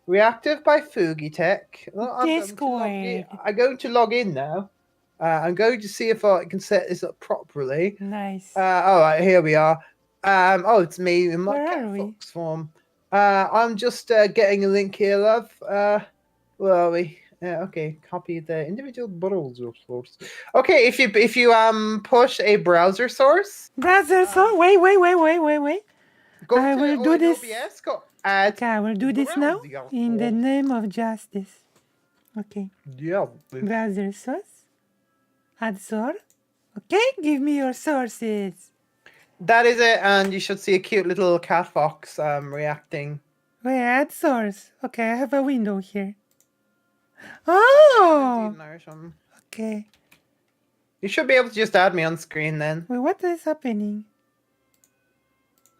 Reactive by Fugi Tech. Discord. I'm going to log in now. I'm going to see if I can set this up properly. Nice. All right, here we are. Oh, it's me in my Where Cat are we? Fox form. I'm just getting a link here, love. Well, okay. Copy the individual browser source. Okay, if you push a browser source, Brother, so wait. go I to will do this. OBS. Go add. Okay, I will do this now in the name of justice. Okay. Yeah. Browser source. Add source. Okay, give me your sources. That is it, and you should see a cute little cat fox reacting. Wait, add source. Okay, I have a window here. Oh! Okay. You should be able to just add me on screen then. Wait, what is happening?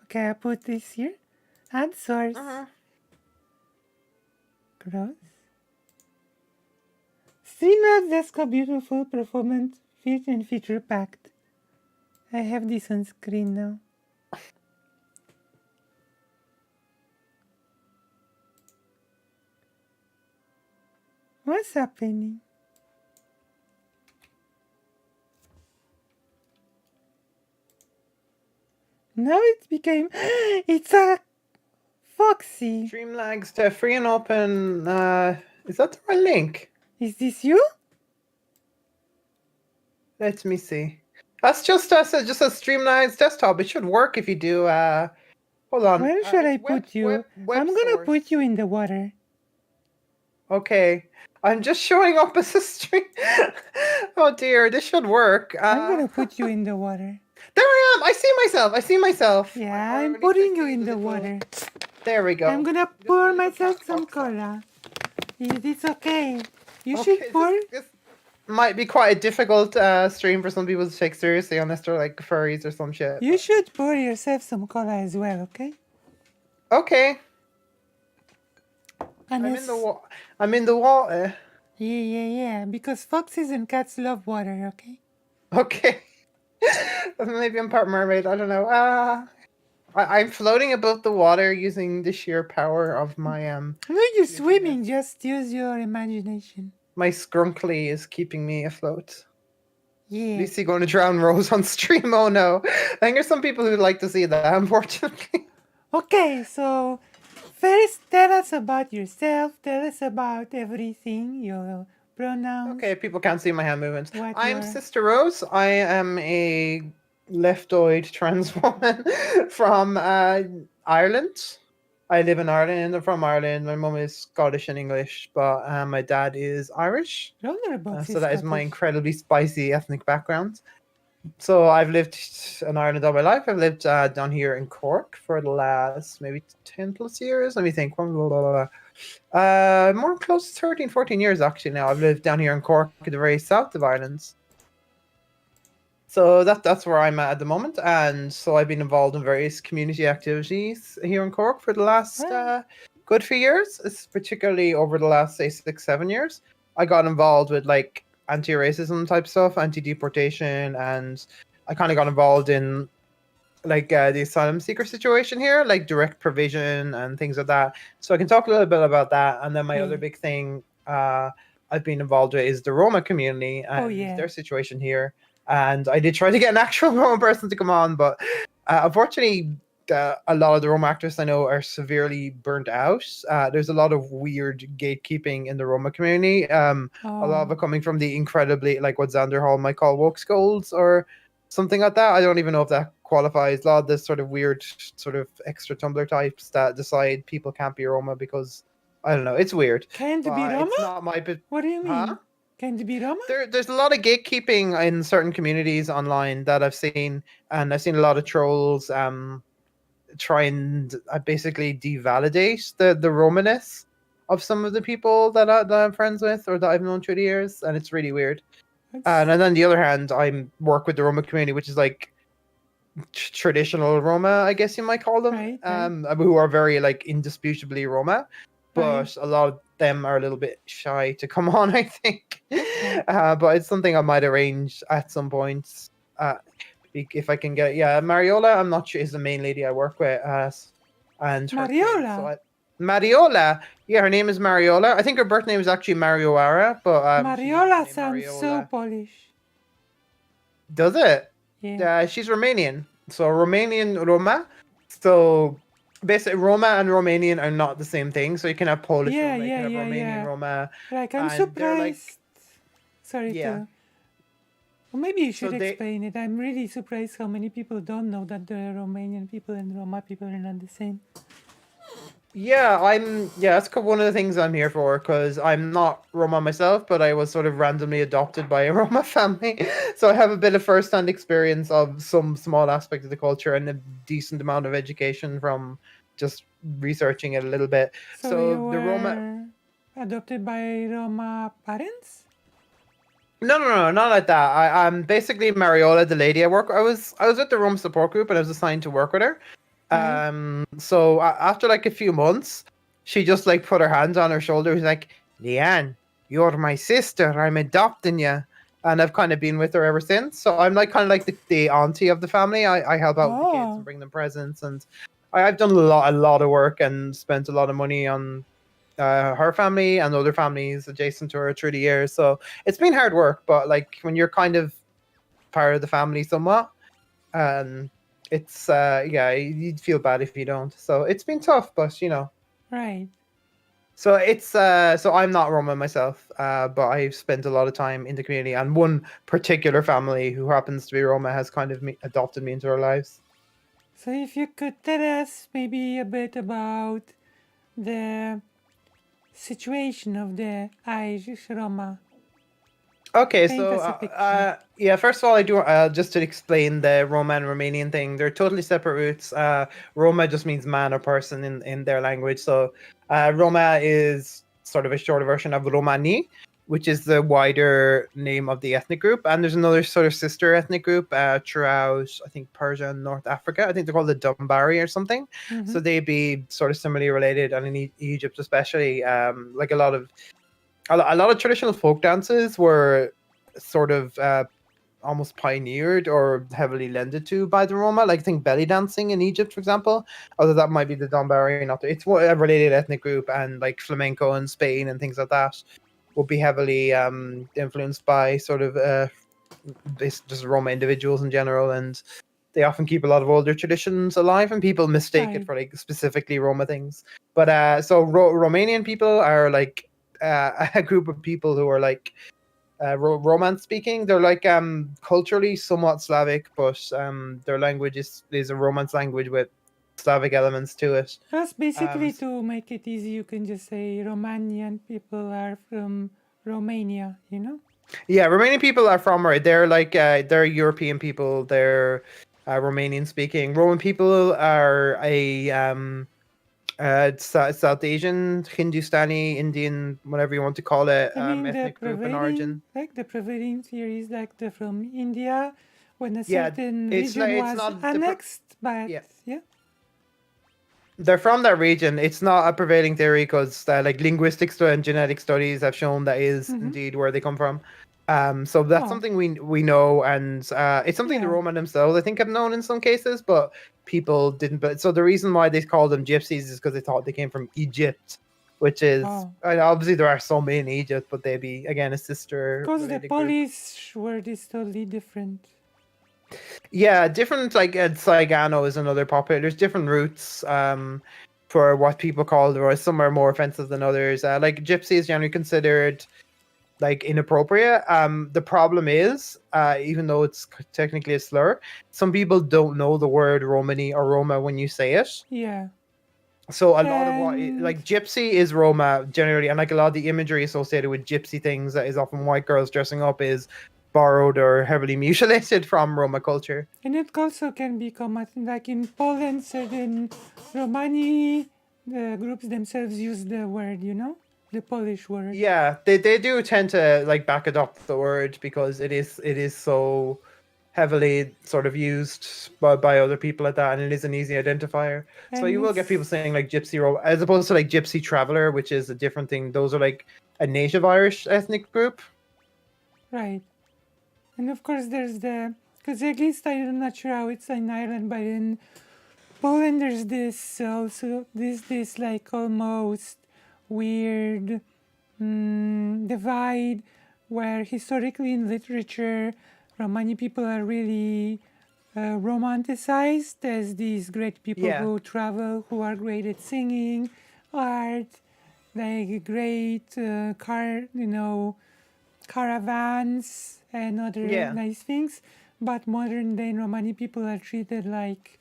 Okay, I put this here. Add source. Close. Streamlabs Desktop Beautiful Performance Fit and Feature Packed. I have this on screen now. What's happening? Now it became... It's a Foxy. Streamlabs to free and open. Is that the right link? Is this you? Let me see. That's just a Streamlabs desktop. It should work if you do. Hold on. Where should I put you? I'm gonna put you in the water. Okay. I'm just showing up as a stream. Oh dear, this should work. I'm gonna put you in the water. There I am. I see myself. Yeah, I'm putting you in the water. There we go. I'm gonna pour myself some cola. Is this okay? You should pour. This might be quite a difficult stream for some people to take seriously unless they're like furries or some shit. You should pour yourself some cola as well, okay? Okay. And I'm in the water. Yeah. Because foxes and cats love water, okay? Okay. Maybe I'm part mermaid. I don't know. I'm floating above the water using the sheer power of my No, you're swimming. Just use your imagination. My skrunkly is keeping me afloat. Yeah. Lucy going to drown Rose on stream. Oh no. I think there's some people who'd like to see that, unfortunately. Okay, so first tell us about yourself. Tell us about everything. Your pronouns. Okay, people can't see my hand movements. What I'm your- Sister Rose. I am a leftoid trans woman from Ireland. I live in Ireland. I'm from Ireland. My mum is Scottish and English, but my dad is Irish. So that is my incredibly spicy ethnic background. So I've lived in Ireland all my life. I've lived down here in Cork for the last maybe 10 plus years. Let me think. More close to 13, 14 years actually now. I've lived down here in Cork in the very south of Ireland. So that's where I'm at the moment. And so I've been involved in various community activities here in Cork for the last good few years. It's particularly over the last, say, 6-7 years. I got involved with like anti-racism type stuff, anti-deportation, and I kind of got involved in like the asylum seeker situation here, like direct provision and things like that. So I can talk a little bit about that. And then my other big thing I've been involved with is the Roma community and their situation here. And I did try to get an actual Roma person to come on, but unfortunately, a lot of the Roma activists I know are severely burnt out. There's a lot of weird gatekeeping in the Roma community. A lot of it coming from the incredibly, like what Xander Hall might call woke scolds or something like that. I don't even know if that qualifies. A lot of this sort of weird, sort of extra Tumblr types that decide people can't be Roma because, I don't know, it's weird. Can't be Roma? It's not my... What do you mean? Huh? Can it be Roma? There's a lot of gatekeeping in certain communities online that I've seen, and I've seen a lot of trolls try and basically devalidate the Romaness of some of the people that I'm friends with or that I've known through the years, and it's really weird. And then on the other hand, I work with the Roma community, which is like traditional Roma, I guess you might call them, who are very like indisputably Roma, but a lot of them are a little bit shy to come on, I think. But it's something I might arrange at some point if I can get it. Yeah, Mariola, I'm not sure, is the main lady I work with. And her Mariola? Mariola. Yeah, her name is Mariola. I think her birth name is actually Marioara, but Mariola sounds so Polish. Does it? Yeah. She's Romanian. So Romanian Roma. So basically Roma and Romanian are not the same thing. So you can have Polish Yeah, Roma, you yeah, can have yeah, Romanian yeah. Roma. Like, I'm and they're like surprised. Sorry Yeah. to. Well, maybe you should So they- explain it. I'm really surprised how many people don't know that the Romanian people and Roma people are not the same. Yeah, that's one of the things I'm here for, because I'm not Roma myself, but I was sort of randomly adopted by a Roma family. So I have a bit of first-hand experience of some small aspect of the culture and a decent amount of education from just researching it a little bit. So you the were Roma adopted by Roma parents? No, not like that. I'm basically Mariola, the lady I work. I was with the Roma support group and I was assigned to work with her. So after like a few months, she just like put her hands on her shoulder. She's like, Leanne, you're my sister. I'm adopting you. And I've kind of been with her ever since. So I'm like kind of like the auntie of the family. I help out with the kids and bring them presents. And I've done a lot of work and spent a lot of money on her family and other families adjacent to her through the years. So it's been hard work, but like when you're kind of part of the family somewhat, it's you'd feel bad if you don't. So it's been tough, but you know. Right. So it's so I'm not Roma myself, but I've spent a lot of time in the community, and one particular family who happens to be Roma has kind of adopted me into their lives. So if you could tell us maybe a bit about the situation of the Irish Roma. Okay, Paint so us a picture. yeah, first of all, I do just to explain the Roma and Romanian thing. They're totally separate roots. Roma just means man or person in their language. So Roma is sort of a shorter version of Romani, which is the wider name of the ethnic group. And there's another sort of sister ethnic group throughout, I think, Persia and North Africa. I think they're called the Dunbari or something. Mhm. So they'd be sort of similarly related, and in Egypt especially, like a lot of traditional folk dances were sort of almost pioneered or heavily lended to by the Roma. Like I think belly dancing in Egypt, for example, although that might be the Donbari, not it's a related ethnic group, and like flamenco in Spain and things like that will be heavily influenced by sort of just Roma individuals in general, and they often keep a lot of older traditions alive, and people mistake it for like specifically Roma things. But Romanian people are like a group of people who are like Romance speaking. They're like culturally somewhat Slavic, but their language is a Romance language with Slavic elements to it. Just basically to make it easy, you can just say Romanian people are from Romania, you know? Yeah, Romanian people are from right. They're like they're European people. They're Romanian speaking. Roman people are a South Asian, Hindustani, Indian, whatever you want to call it, I mean, ethnic group in origin. like the prevailing theory is like they're from India when a Yeah, certain it's region not- it's was not the annexed, but yeah. They're from that region. It's not a prevailing theory because like linguistics and genetic studies have shown that is Mhm. indeed where they come from. So that's Oh. something we know, and it's something the Roman themselves I think have known in some cases, but people didn't. But so the reason why they called them gypsies is because they thought they came from Egypt, which is Oh. obviously there are some in Egypt, but they'd be again a sister. Because the related group. Polish word is totally different. Yeah, different like Saigano is another popular. There's different roots for what people call, or some are more offensive than others. Like gypsy is generally considered like inappropriate. The problem is, even though it's technically a slur, some people don't know the word Romani or Roma when you say it. Yeah. So a lot of what like gypsy is Roma generally, and like a lot of the imagery associated with gypsy things that is often white girls dressing up is borrowed or heavily mutilated from Roma culture. And it also can become, I think, like in Poland, certain Romani, the groups themselves use the word, you know? The Polish word. Yeah, they do tend to like back adopt the word because it is so heavily sort of used by other people like that, and it is an easy identifier. So And you will get people saying like gypsy as opposed to like gypsy traveler, which is a different thing. Those are like a native Irish ethnic group. Right. And of course there's because at least I'm not sure how it's in Ireland, but in Poland there's this also, this like almost weird divide where historically in literature Romani people are really romanticized as these great people Yeah. who travel, who are great at singing, art, like great caravans and other Yeah. nice things. But modern day Romani people are treated like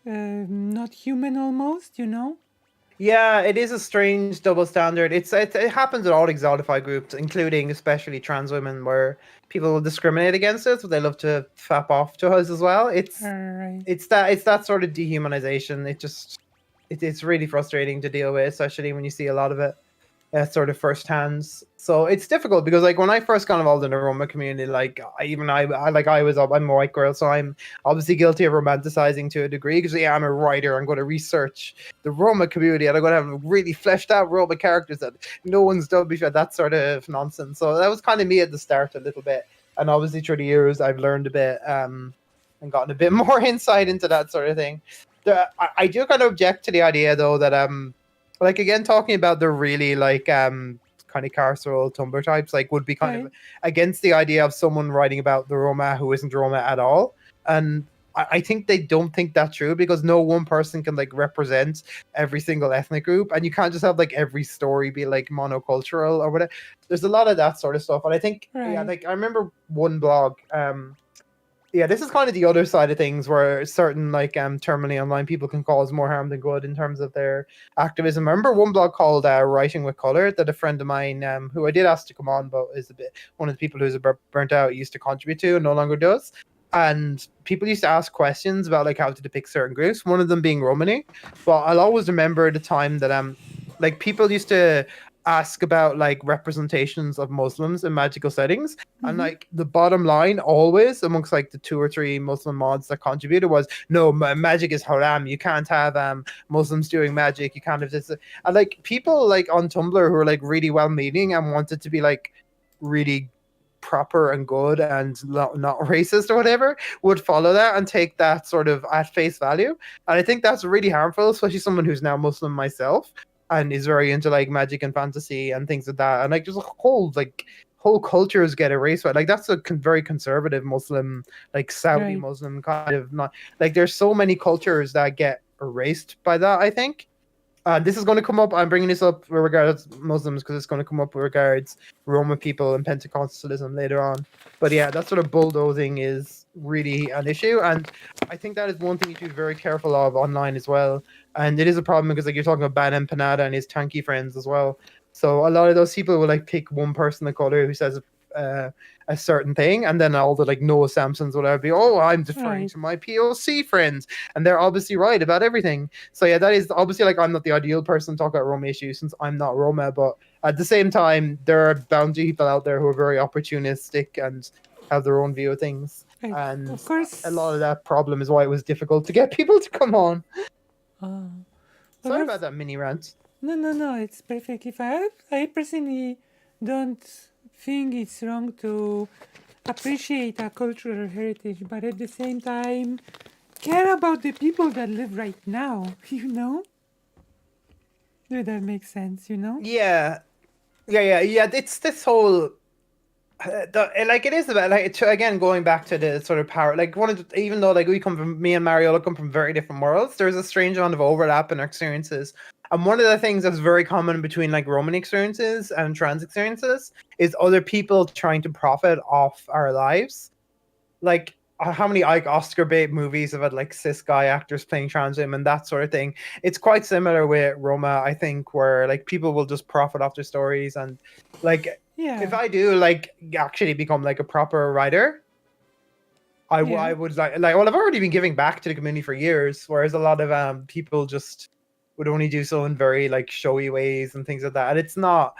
not human almost, Yeah, it is a strange double standard. It happens in all exotified groups, including especially trans women, where people will discriminate against us, but they love to fap off to us as well. Right. It's that sort of dehumanization. It's really frustrating to deal with, especially when you see a lot of it sort of firsthand. So it's difficult because like when I first got involved in the Roma community, like I'm a white girl, so I'm obviously guilty of romanticizing to a degree because yeah, I'm a writer. I'm going to research the Roma community and I'm going to have really fleshed out Roma characters that no one's done before. That sort of nonsense. So that was kind of me at the start a little bit, and obviously through the years I've learned a bit and gotten a bit more insight into that sort of thing. I do kind of object to the idea though that like again talking about the really like kind of carceral Tumblr types like would be kind of against the idea of someone writing about the Roma who isn't Roma at all. And I think they don't think that's true because no one person can like represent every single ethnic group, and you can't just have like every story be like monocultural or whatever. There's a lot of that sort of stuff, and I think yeah, like I remember one blog. Yeah, this is kind of the other side of things where certain like terminally online people can cause more harm than good in terms of their activism. I remember one blog called Writing with Color that a friend of mine who I did ask to come on, but is a bit one of the people who's a bit burnt out used to contribute to and no longer does. And people used to ask questions about like how to depict certain groups, one of them being Romani. But I'll always remember the time that like people used to ask about like representations of Muslims in magical settings, and like the bottom line always amongst like the 2 or 3 Muslim mods that contributed was no, magic is haram, you can't have Muslims doing magic, you can't have this. And like people like on Tumblr who are like really well meaning and wanted to be like really proper and good and not racist or whatever would follow that and take that sort of at face value. And I think that's really harmful, especially someone who's now Muslim myself and is very into like magic and fantasy and things like that. And like there's a whole cultures get erased. Like that's a very conservative Muslim, like Saudi Muslim kind of not like there's so many cultures that get erased by that, I think. This is going to come up. I'm bringing this up with regards to Muslims because it's going to come up with regards Roma people and Pentecostalism later on. But yeah, that sort of bulldozing is really an issue, and I think that is one thing you should be very careful of online as well. And it is a problem because like you're talking about Ban Empanada and his tanky friends as well. So a lot of those people will like pick one person of color who says a certain thing, and then all the like Noah Sampsons will be, oh, I'm deferring to my POC friends, and they're obviously right about everything. So yeah, that is obviously like I'm not the ideal person to talk about Roma issues since I'm not Roma, but at the same time there are bounty people out there who are very opportunistic and have their own view of things. And of course, a lot of that problem is why it was difficult to get people to come on. Sorry about that mini rant. No, it's perfect. I personally don't think it's wrong to appreciate our cultural heritage, but at the same time, care about the people that live right now, Does that make sense, Yeah. It's this whole like it is about like again going back to the sort of power, like even though like me and Mariola come from very different worlds, there's a strange amount of overlap in our experiences. And one of the things that's very common between like Roman experiences and trans experiences is other people trying to profit off our lives. Like how many like Oscar bait movies have had like cis guy actors playing trans women, that sort of thing. It's quite similar with Roma, I think, where like people will just profit off their stories. And like if I do like actually become like a proper writer, I would like well, I've already been giving back to the community for years, whereas a lot of people just would only do so in very like showy ways and things like that. And it's not,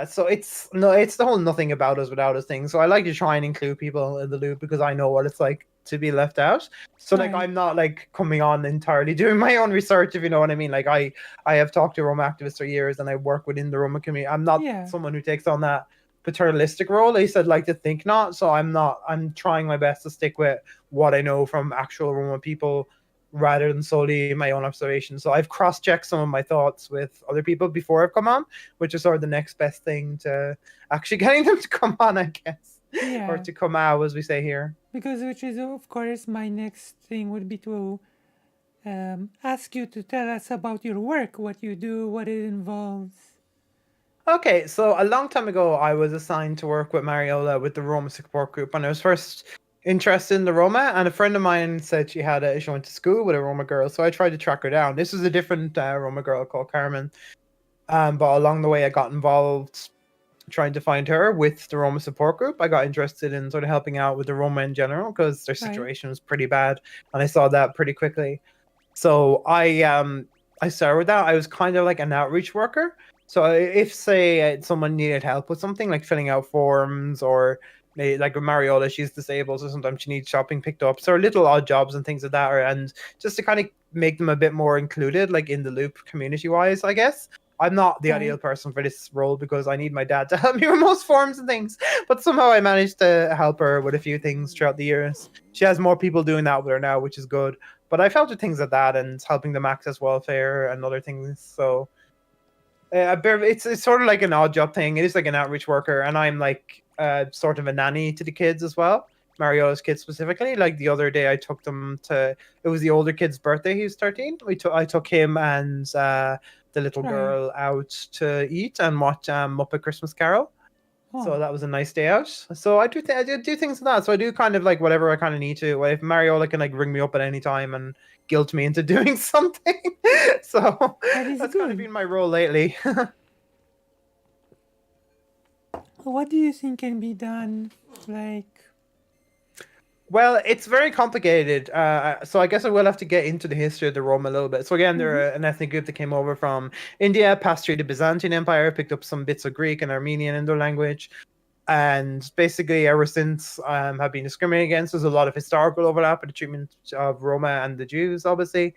so it's the whole nothing about us without us thing. So I like to try and include people in the loop because I know what it's like to be left out. So like I'm not like coming on entirely doing my own research, if you know what I mean. Like I have talked to Roma activists for years and I work within the Roma community. I'm not someone who takes on that paternalistic role. I said like to think not. So I'm trying my best to stick with what I know from actual Roma people rather than solely my own observations. So I've cross-checked some of my thoughts with other people before I've come on, which is sort of the next best thing to actually getting them to come on, I guess. Yeah. or to come out, as we say here. Because which is of course my next thing would be to ask you to tell us about your work, what you do, what it involves. Okay, so a long time ago, I was assigned to work with Mariola with the Roma support group, and I was first interested in the Roma. And a friend of mine said she went to school with a Roma girl, so I tried to track her down. This was a different Roma girl called Carmen, but along the way, I got involved trying to find her with the Roma support group. I got interested in sort of helping out with the Roma in general because their situation was pretty bad, and I saw that pretty quickly. So I started with that. I was kind of like an outreach worker. So if say someone needed help with something like filling out forms, or like with Mariola, she's disabled, so sometimes she needs shopping picked up, so little odd jobs and things like that, and just to kind of make them a bit more included, like in the loop community wise, I guess. I'm not the ideal person for this role because I need my dad to help me with most forms and things, but somehow I managed to help her with a few things throughout the years. She has more people doing that with her now, which is good. But I've helped with things like that and helping them access welfare and other things. So it's sort of like an odd job thing. It is like an outreach worker, and I'm like sort of a nanny to the kids as well. Mariola's kids specifically. Like the other day, I took them to. It was the older kid's birthday. He was 13. I took him and the little girl out to eat and watch Muppet Christmas Carol. So that was a nice day out. So I do things like that. So I do kind of like whatever I kind of need to. If Mariola can like ring me up at any time and guilt me into doing something. So that's kind of been my role lately. What do you think can be done? Like, well, it's very complicated. So I guess I will have to get into the history of the Roma a little bit. So again, they're an ethnic group that came over from India, passed through the Byzantine Empire, picked up some bits of Greek and Armenian Indo-language, and basically ever since have been discriminated against. There's a lot of historical overlap in the treatment of Roma and the Jews, obviously,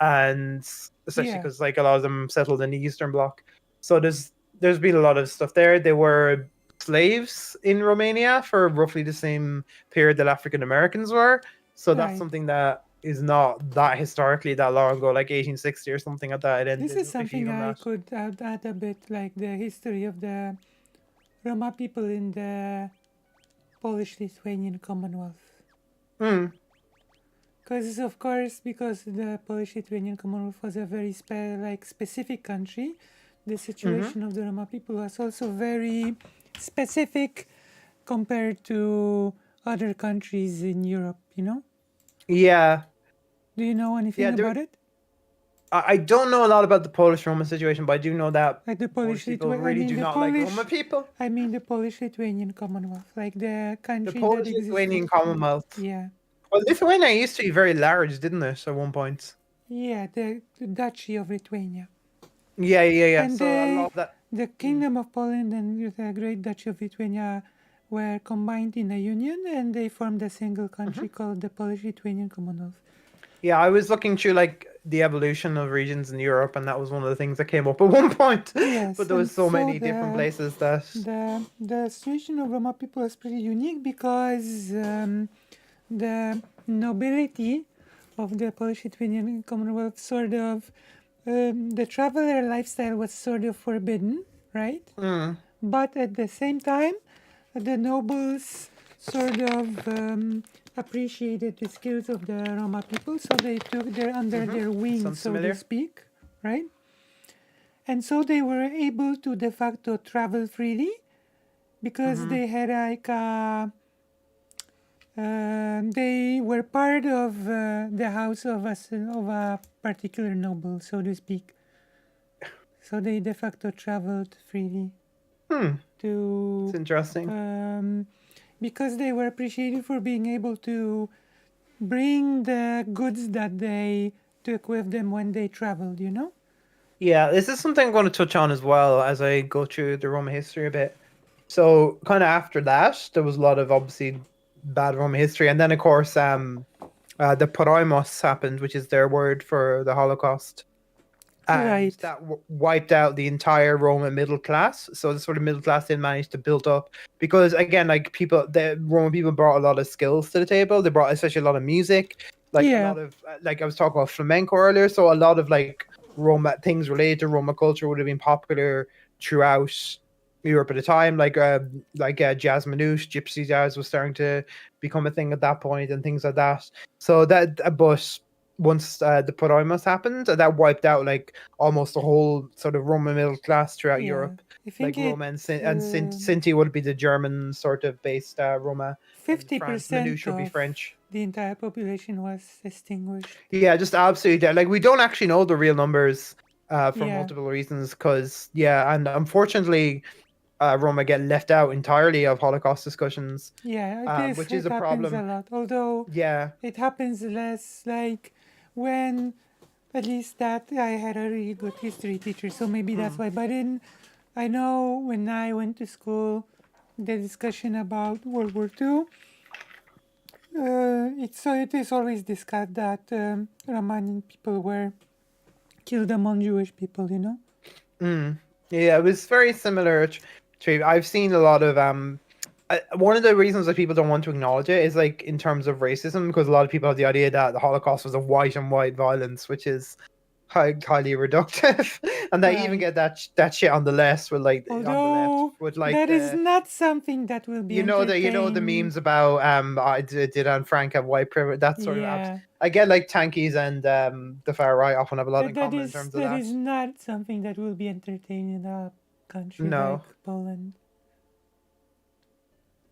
and especially because like a lot of them settled in the Eastern Bloc. So there's been a lot of stuff there. They were slaves in Romania for roughly the same period that African Americans were. So that's something that is not that historically that long ago, like 1860 or something like that. this is something I could add a bit, like the history of the Roma people in the Polish-Lithuanian Commonwealth. Because of course, because the Polish-Lithuanian Commonwealth was a very specific country, the situation of the Roma people was also very specific compared to other countries in Europe, you know? Yeah. Do you know anything about it? I don't know a lot about the Polish Roma situation, but I do know that like the Polish people really do not like Roma people. I mean the Polish-Lithuanian Commonwealth, like the country The Polish-Lithuanian Commonwealth. Yeah. Well, Lithuania used to be very large, didn't it, at one point? Yeah, the Duchy of Lithuania. Yeah. And so a lot of that. The Kingdom of Poland and the Great Duchy of Lithuania were combined in a union, and they formed a single country called the Polish-Lithuanian Commonwealth. Yeah, I was looking through like the evolution of regions in Europe, and that was one of the things that came up at one point. Yes, but there was so many different places that the situation of Roma people was pretty unique because the nobility of the Polish-Lithuanian Commonwealth sort of the traveler lifestyle was sort of forbidden, right? But at the same time, the nobles sort of appreciated the skills of the Roma people, so they took under their wing, so to speak, right? And so they were able to de facto travel freely because they had like they were part of the house of a particular noble, so to speak. So they de facto traveled freely. It's interesting. Because they were appreciated for being able to bring the goods that they took with them when they traveled, you know? Yeah, this is something I'm going to touch on as well as I go through the Roma history a bit. So kind of after that, there was a lot of obviously bad Roma history. And then, of course, the Porojmos happened, which is their word for the Holocaust. And that wiped out the entire Roman middle class. So the sort of middle class didn't manage to build up because, again, like the Roman people brought a lot of skills to the table. They brought especially a lot of music, like a lot of like I was talking about flamenco earlier. So a lot of like Roma things related to Roma culture would have been popular throughout Europe at the time, like jazz manouche, gypsy jazz was starting to become a thing at that point, and things like that. So but once the Podemos happened, that wiped out like almost the whole sort of Roma middle class throughout Yeah, Europe. I think Like Roma and it's, Sinti would be the German sort of based Roma. 50% Manouche would be of French. the entire population was extinguished. Yeah, just absolutely dead. Like we don't actually know the real numbers for Yeah. multiple reasons, because and unfortunately, Roma get left out entirely of Holocaust discussions. Yeah, which is a happens problem. a lot. Although Yeah. it happens less. Like when, at least that I had a really good history teacher, so maybe that's why. But I know when I went to school, the discussion about World War II. It is always discussed that Romanian people were killed among Jewish people. You know. Yeah, it was very similar. I've seen a lot of one of the reasons that people don't want to acknowledge it is like in terms of racism, because a lot of people have the idea that the Holocaust was a white on white violence, which is highly reductive, and they even get that shit on the left with like Although that is not something that will be. you know the memes about I did Anne Frank have white privilege, that sort Yeah. of. I get like tankies and the far right often have a lot in common in terms of that that. is not something that will be entertained in a country No. like Poland.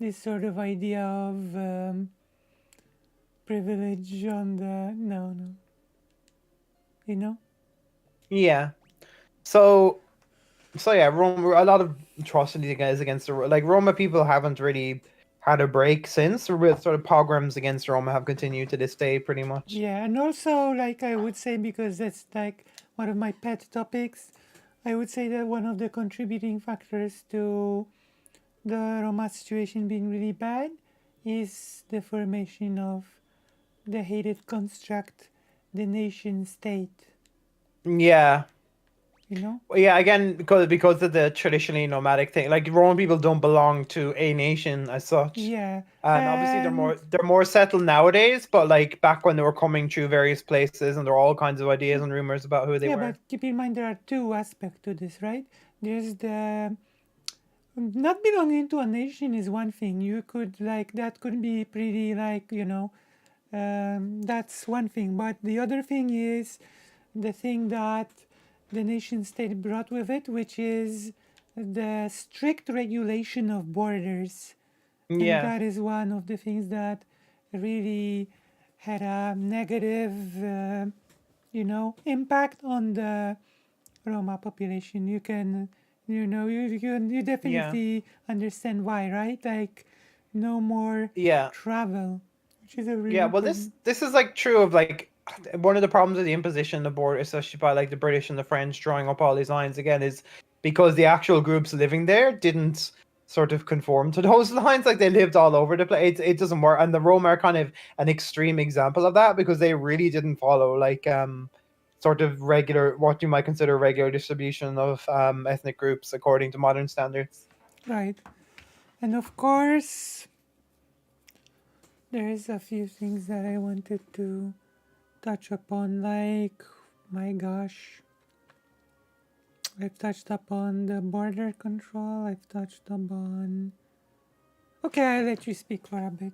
This sort of idea of privilege on the no. You know? Yeah. So yeah, Roma, a lot of atrocities against the like Roma people haven't really had a break since. Sort of pogroms against Roma have continued to this day, pretty much. Yeah, and also like I would say, because that's like one of my pet topics, I would say that one of the contributing factors to the Roma situation being really bad is the formation of the hated construct, the nation state. Yeah. You know? Yeah, again, because of the traditionally nomadic thing, like Roman people don't belong to a nation as such. Yeah. And obviously they're more settled nowadays, but like back when they were coming through various places, and there were all kinds of ideas and rumors about who they Yeah, were. but keep in mind there are two aspects to this, right? There's the not belonging to a nation is one thing. You could like that could be pretty like, you know, that's one thing. But the other thing is the thing that the nation state brought with it, which is the strict regulation of borders. Yeah. And that is one of the things that really had a negative, impact on the Roma population. You can, you definitely understand why, right? Like, no more travel, which is a really Yeah, well, this is like true of like one of the problems of the imposition of border, especially by like the British and the French drawing up all these lines again, is because the actual groups living there didn't sort of conform to those lines. Like they lived all over the place. It doesn't work, and the Roma are kind of an extreme example of that, because they really didn't follow like sort of regular, what you might consider regular distribution of ethnic groups according to modern standards. Right. And of course, there's a few things that I wanted to touch upon, like, my gosh, I've touched upon the border control, I've touched upon... Okay, I'll let you speak for a bit.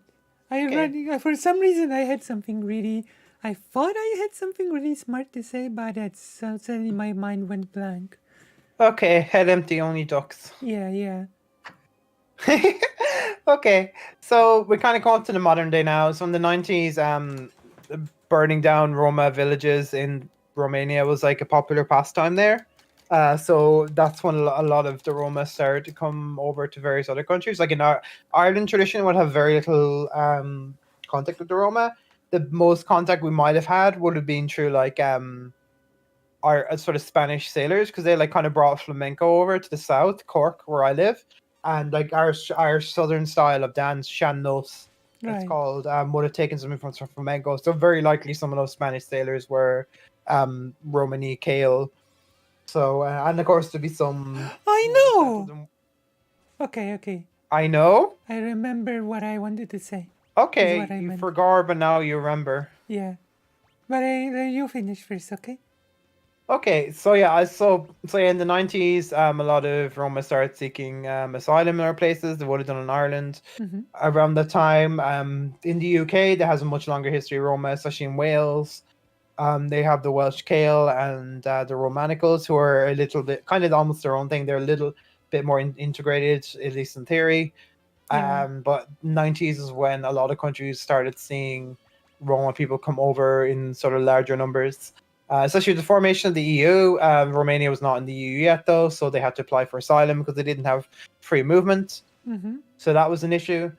For some reason, I had something really... I thought I had something really smart to say, but suddenly my mind went blank. Okay, head empty, only ducks. Yeah. Okay, so we kind of come up to the modern day now. So in the 90s, burning down Roma villages in Romania was like a popular pastime there. So that's when a lot of the Roma started to come over to various other countries. Like in our Ireland tradition would have very little contact with the Roma. The most contact we might have had would have been through like our sort of Spanish sailors, because they like kind of brought flamenco over to the south, Cork, where I live, and like our southern style of dance, Shannos, it's called, would have taken some influence from flamenco. So very likely some of those Spanish sailors were Romani Kale. So and of course there'd be some. I know. Okay. I know. I remember what I wanted to say. Okay, what I you meant. forgot, but now you remember. Yeah, but you finish first, okay? Okay, so yeah, in the 90s, a lot of Roma started seeking asylum in other places. They would have done in Ireland Mhm. around the time. In the UK, there has a much longer history of Roma, especially in Wales. They have the Welsh Kale and the Romanicals, who are a little bit kind of almost their own thing. They're a little bit more integrated, at least in theory. Yeah. But 90s is when a lot of countries started seeing Roma people come over in sort of larger numbers. Especially with the formation of the EU, Romania was not in the EU yet, though, so they had to apply for asylum because they didn't have free movement. Mm-hmm. So that was an issue.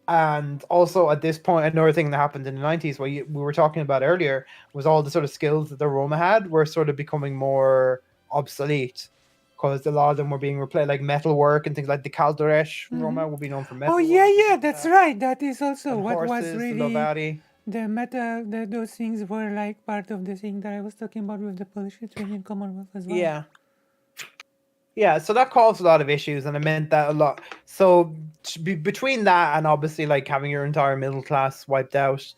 And also at this point, another thing that happened in the 90s, we were talking about earlier, was all the sort of skills that the Roma had were sort of becoming more obsolete because a lot of them were being replaced, like metalwork and things like the Calderesh Roma will be known for metal. Oh yeah, that's right. That is also And what was horses, the really Lobati. the meta. Those things were like part of the thing that I was talking about with the Polish-Lithuanian Commonwealth as well. Yeah. Yeah, so that caused a lot of issues, and it meant that a lot. So between that and obviously like having your entire middle class wiped out,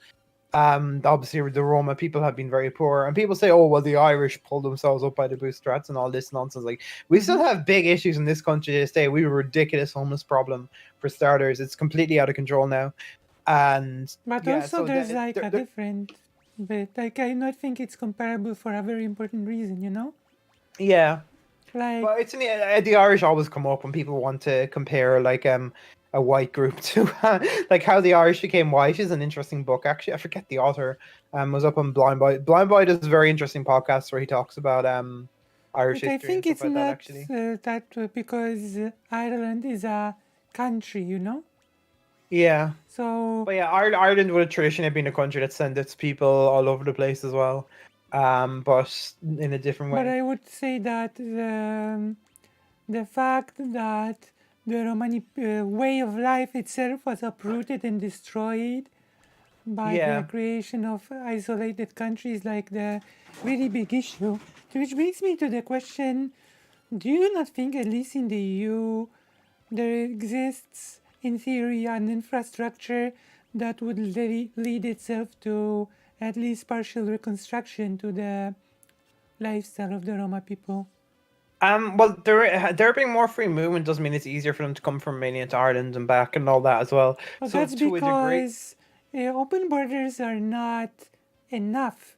obviously the Roma people have been very poor, and people say, "Oh, well, the Irish pulled themselves up by the bootstraps" and all this nonsense. Like we still have big issues in this country to this day. We have a ridiculous homeless problem for starters. It's completely out of control now, and But yeah, also so there's like a different, but like I not think it's comparable for a very important reason, you know? yeah. Like, Well, it's the Irish always come up when people want to compare like a white group to like how the Irish became white is an interesting book. Actually, I forget the author. Was up on Blind Bite. Blind Bite is a very interesting podcast where he talks about Irish but I history think and it's stuff like not that. Actually, because Ireland is a country, you know? yeah. So, But yeah, Ireland would have traditionally been a country that sent its people all over the place as well, but in a different but way. I would say that the fact that the Romani way of life itself was uprooted and destroyed by Yeah. the creation of isolated countries like the really big issue. Which brings me to the question, do you not think, at least in the EU, there exists, in theory, an infrastructure that would lead itself to at least partial reconstruction to the lifestyle of the Roma people? Well, there being more free movement doesn't mean it's easier for them to come from Romania to Ireland and back and all that as well. Well, So that's to a degree, because open borders are not enough.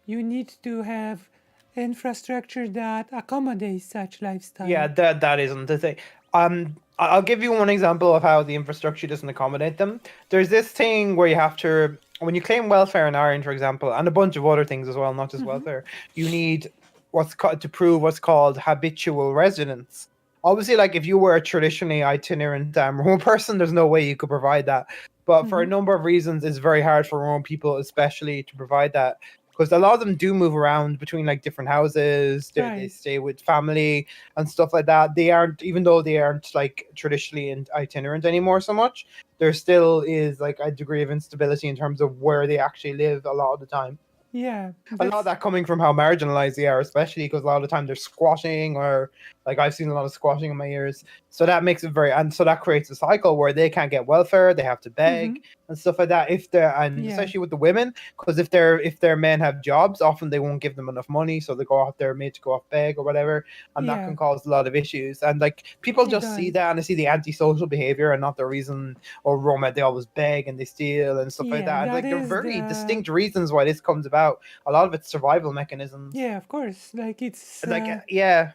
You need to have infrastructure that accommodates such lifestyle. yeah, that isn't the thing. I'll give you one example of how the infrastructure doesn't accommodate them. There's this thing where you have to, when you claim welfare in Ireland, for example, and a bunch of other things as well, not just welfare, you need what's called to prove what's called habitual residence. Obviously, like if you were a traditionally itinerant Roma person, there's no way you could provide that. But for a number of reasons, it's very hard for Roma people, especially, to provide that. Because a lot of them do move around between like different houses. They Right. stay with family and stuff like that. They aren't, even though they aren't like traditionally itinerant anymore so much, there still is like a degree of instability in terms of where they actually live a lot of the time. Yeah. A lot of that coming from how marginalized they are, especially because a lot of the time they're squatting, or like I've seen a lot of squatting in my ears. So that makes it and so that creates a cycle where they can't get welfare, they have to beg and stuff like that. If they're Yeah. especially with the women, because if their men have jobs, often they won't give them enough money, so they go off, they're made to go off beg or whatever, and that Yeah. can cause a lot of issues. And like people It just see does. that and they see the antisocial behavior and not the reason. Or Roma, they always beg and they steal and stuff like Yeah, that. And that like they're is very the- distinct reasons why this comes about. A lot of it's survival mechanisms. Yeah, of course. Like it's Yeah.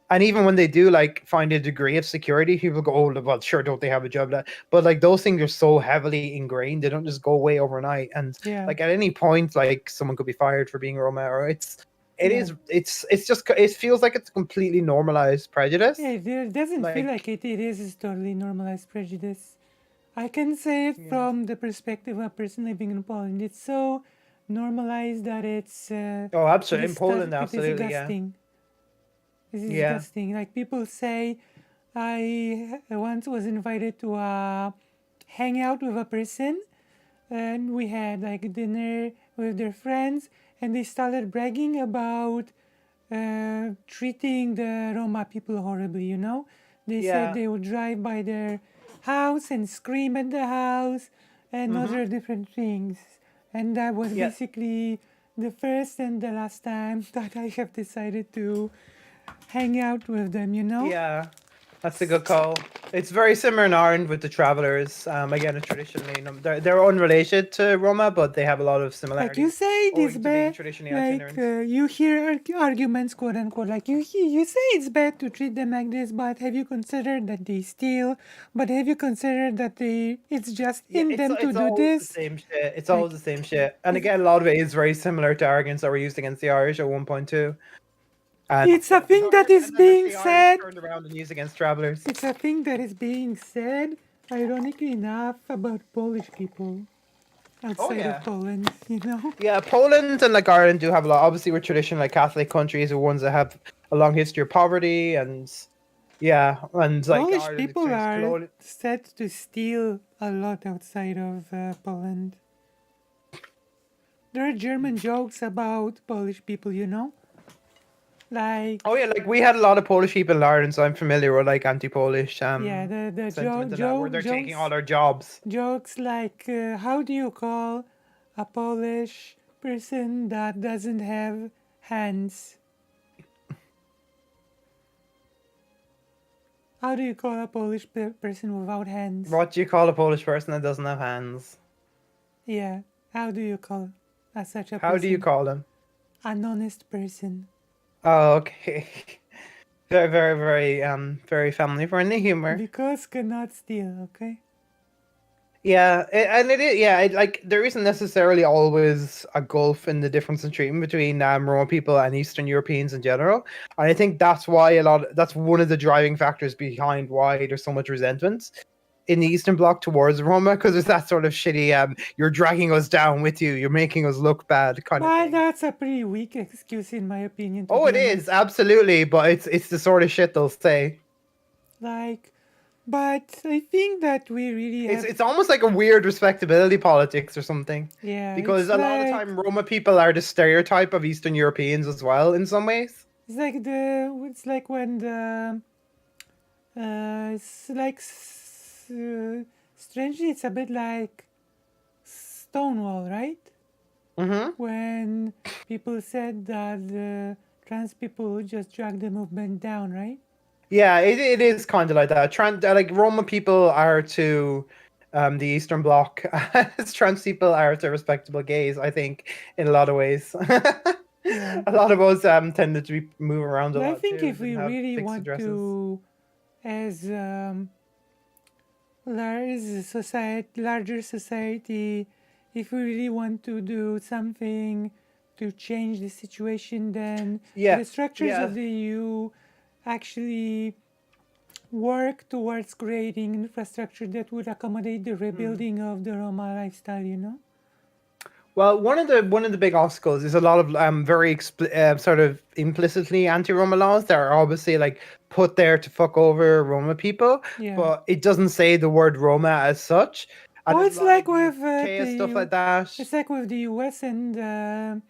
And even when they do like find a degree of security, people go, "Oh, well, sure, don't they have a job?" But like those things are so heavily ingrained, they don't just go away overnight. And Yeah. like at any point, like someone could be fired for being Roma, or it feels like it's completely normalized prejudice. Yeah, it doesn't feel Like- like it is totally normalized prejudice. I can say it from the perspective of a person living in Poland. It's so normalized that it's Oh, absolutely. In disgust- Poland, it is absolutely, yeah. disgusting. It is Yeah. disgusting. Like people say, I once was invited to hang out with a person, and we had like dinner with their friends, and they started bragging about treating the Roma people horribly, you know? They Yeah. said they would drive by their house and scream at the house and other different things. And that was Yeah. basically the first and the last time that I have decided to hang out with them, you know? Yeah, that's a good call. It's very similar in Ireland with the Travelers. Again, traditionally, they're unrelated to Roma, but they have a lot of similarities. Like you say, owing it's to being bad. traditionally Like itinerant. you hear arguments, quote unquote. Like you say it's bad to treat them like this, but have you considered that they steal? But have you considered that it's just in them to do always this? the same shit. It's always the same shit. And again, a lot of it is very similar to arguments that were used against the Irish at one point too. And It's a thing that is being said. turned around and used against travelers. It's a thing that is being said, ironically enough, about Polish people outside yeah. of Poland, you know? Yeah, Poland and like Ireland do have a lot. Obviously, we're traditional like Catholic countries, the ones that have a long history of poverty and yeah, and like Polish Ireland people are experienced said to steal a lot outside of Poland. There are German jokes about Polish people, you know? Like oh yeah, like we had a lot of Polish people in Ireland, so I'm familiar with like anti-Polish yeah, the sentiment and that, where they're taking all our jobs. Jokes like how do you call a Polish person that doesn't have hands? How do you call a Polish person without hands? What do you call a Polish person that doesn't have hands? Yeah, how do you call such a person? How do you call them? An honest person. Oh, okay. Very, very, very, very family-friendly humor. Because cannot steal, okay? Yeah, and it is. Yeah, like there isn't necessarily always a gulf in the difference in treatment between Roma people and Eastern Europeans in general. And I think that's why that's one of the driving factors behind why there's so much resentment in the Eastern Bloc towards Roma, because there's that sort of shitty, you're dragging us down with you, you're making us look bad kind of thing. That's a pretty weak excuse in my opinion. Oh, it is, absolutely, but it's the sort of shit they'll say. Like, but I think that we really have... It's almost like a weird respectability politics or something. Yeah. Because a lot of the time Roma people are the stereotype of Eastern Europeans as well in some ways. It's like when the it's like strangely it's a bit like Stonewall, right? Mm-hmm. When people said that trans people just drag the movement down, right? Yeah, it is kind of like that. Like Roma people are to the Eastern Bloc as trans people are to respectable gays, I think, in a lot of ways. Yeah. A lot of us tended to be moving around a lot. I think too, if we and have really fixed want addresses. to, as larger society, if we really want to do something to change the situation, then the structures of the EU actually work towards creating infrastructure that would accommodate the rebuilding of the Roma lifestyle, you know? Well, one of the big obstacles is a lot of very sort of implicitly anti-Roma laws that are obviously like put there to fuck over Roma people, Yeah. but it doesn't say the word Roma as such. And Oh, there's it's a lot like of with UK stuff like that. It's like with the US and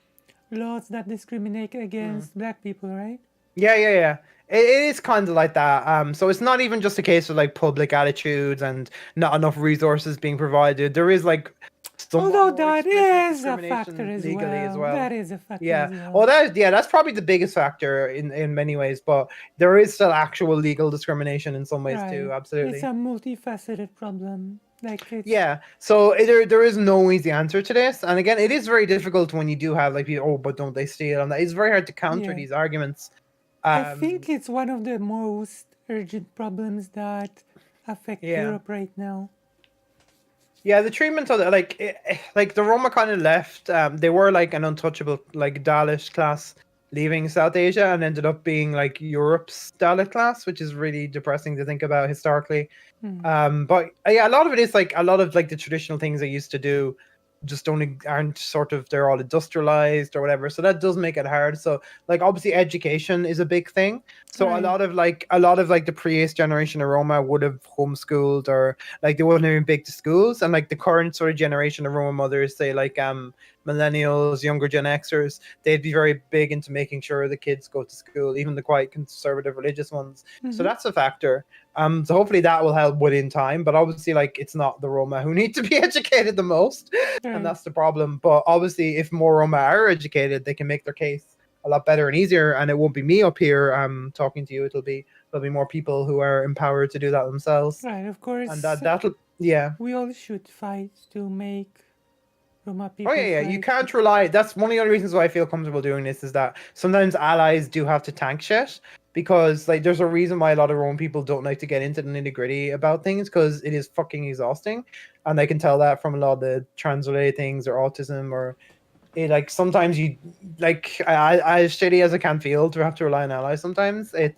laws that discriminate against black people, right? Yeah. It is kind of like that. So it's not even just a case of like public attitudes and not enough resources being provided. There is like Although that is a discrimination factor as legally well. as well. That is a factor Yeah. as well. Well, that's probably the biggest factor in many ways, but there is still actual legal discrimination in some ways too. Right. Absolutely. It's a multifaceted problem. Like it's, Yeah, so there is no easy answer to this, and again, it is very difficult when you do have like people. Oh, but don't they steal? And it's very hard to counter Yeah. these arguments. I think it's one of the most urgent problems that affect Yeah. Europe right now. Yeah, the treatment of like the Roma kind of left. They were like an untouchable like Dalit class leaving South Asia and ended up being like Europe's Dalit class, which is really depressing to think about historically. But yeah, a lot of it is like a lot of like the traditional things they used to do just aren't sort of, they're all industrialized or whatever, so that does make it hard. So like obviously education is a big thing, so Right. a lot of like the previous generation of Roma would have homeschooled, or like they wouldn't have been big to schools, and like the current sort of generation of Roma mothers say like millennials, younger Gen Xers, they'd be very big into making sure the kids go to school, even the quite conservative religious ones. So Mhm. that's a factor. So hopefully that will help within time. But obviously, like, it's not the Roma who need to be educated the most, Right. and that's the problem. But obviously, if more Roma are educated, they can make their case a lot better and easier, and it won't be me up here talking to you. There'll be more people who are empowered to do that themselves. Right, of course. And that'll yeah. We all should fight to make Roma people. Oh yeah, you fight. can't rely. That's one of the other reasons why I feel comfortable doing this is that sometimes allies do have to tank shit because like there's a reason why a lot of Rome people don't like to get into the nitty gritty about things because it is fucking exhausting, and I can tell that from a lot of the trans-related things or autism or. Like sometimes you like I as shitty as I can feel to have to rely on allies. Sometimes it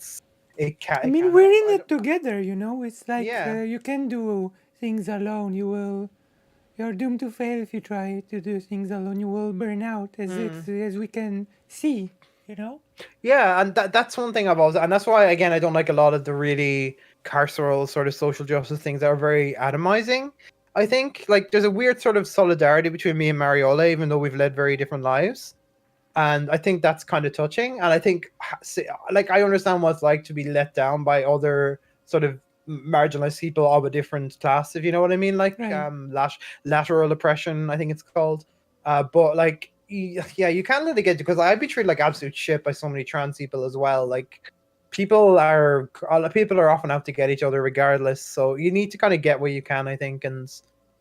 can. I mean, we're in it together, you know. It's like Yeah. you can do things alone. You're doomed to fail if you try to do things alone. You will burn out, as we can see, you know. Yeah, and that's one thing I've always, and that's why again I don't like a lot of the really carceral sort of social justice things that are very atomizing. I think like there's a weird sort of solidarity between me and Mariola, even though we've led very different lives, and I think that's kind of touching. And I think like I understand what it's like to be let down by other sort of marginalized people of a different class, if you know what I mean, like Right. lateral oppression, I think it's called. But like yeah, you can't let it get because I'd be treated like absolute shit by so many trans people as well. Like people are often out to get each other regardless. So you need to kind of get where you can, I think, and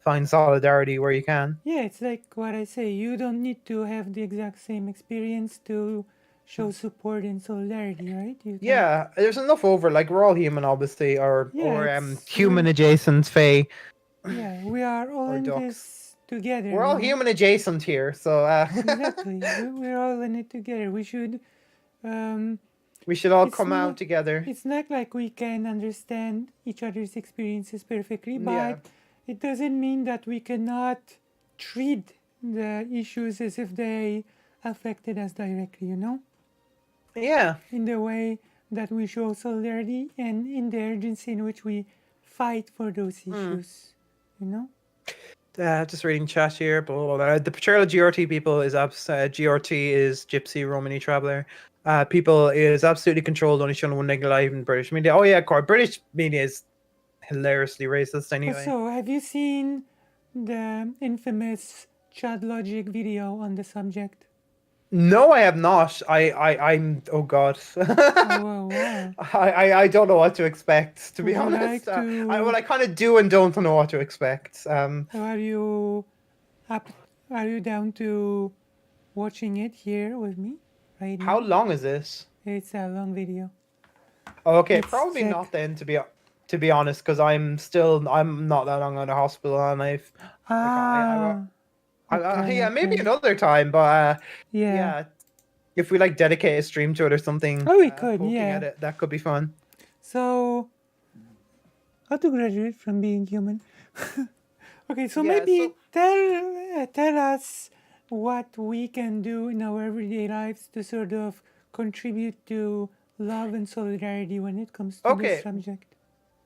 find solidarity where you can. Yeah, it's like what I say. You don't need to have the exact same experience to show support and solidarity, right? You can- Yeah, there's enough over. Like we're all human, obviously, or Yeah, human adjacent, Faye. Yeah, we are all in ducks. this together. We're all you know? human adjacent here, so Exactly. We're all in it together. We should. We should all It's come not- out together. It's not like we can understand each other's experiences perfectly, but Yeah. it doesn't mean that we cannot treat the issues as if they affected us directly, you know? Yeah. In the way that we show solidarity and in the urgency in which we fight for those issues, you know? Just reading chat here. Blah, blah, blah. The portrayal of GRT people is GRT is Gypsy Romani Traveler. People is absolutely controlled, only shown one negative live in British media. Oh yeah, Cor, British media is hilariously racist anyway. So, have you seen the infamous Chad Logic video on the subject? No, I have not. I'm oh god. Oh, wow. I don't know what to expect, to be Would you honest. like to- I kind of do and don't know what to expect. So are you down to watching it here with me right now? How long is this? It's a long video. Okay, It's probably sick. not then, to be honest, because I'm not that long out of hospital, and I've yeah, maybe okay. another time, but Yeah. if we like dedicate a stream to it or something, Oh, we could, poking yeah. at it, that could be fun. So, how to graduate from being human? Okay, so Yeah, maybe tell us what we can do in our everyday lives to sort of contribute to love and solidarity when it comes to Okay. this subject.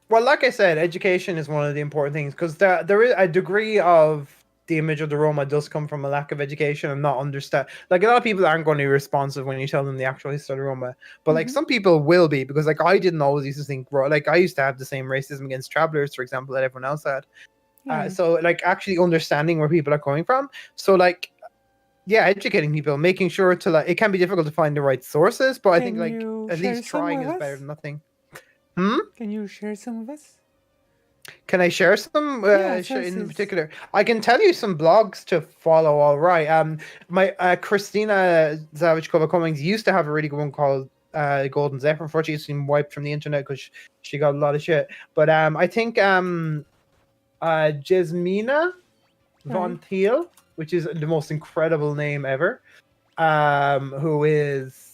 Well, like I said, education is one of the important things because there is a degree of the image of the Roma does come from a lack of education and not understand. Like a lot of people aren't going to be responsive when you tell them the actual history of the Roma, but like some people will be because like I didn't always used to think like I used to have the same racism against travelers, for example, that everyone else had. Right. So like actually understanding where people are coming from. So like yeah, educating people, making sure to like it can be difficult to find the right sources, but I think Can like you at share least some trying with is us? better than nothing. Can you share some of us? Can I share some Yeah, in sources. particular? I can tell you some blogs to follow. All right. My Christina Zavich Cummings used to have a really good one called Golden Zephyr. Unfortunately, it's been wiped from the internet because she got a lot of shit. But I think Jasmina Von Thiel, which is the most incredible name ever, who is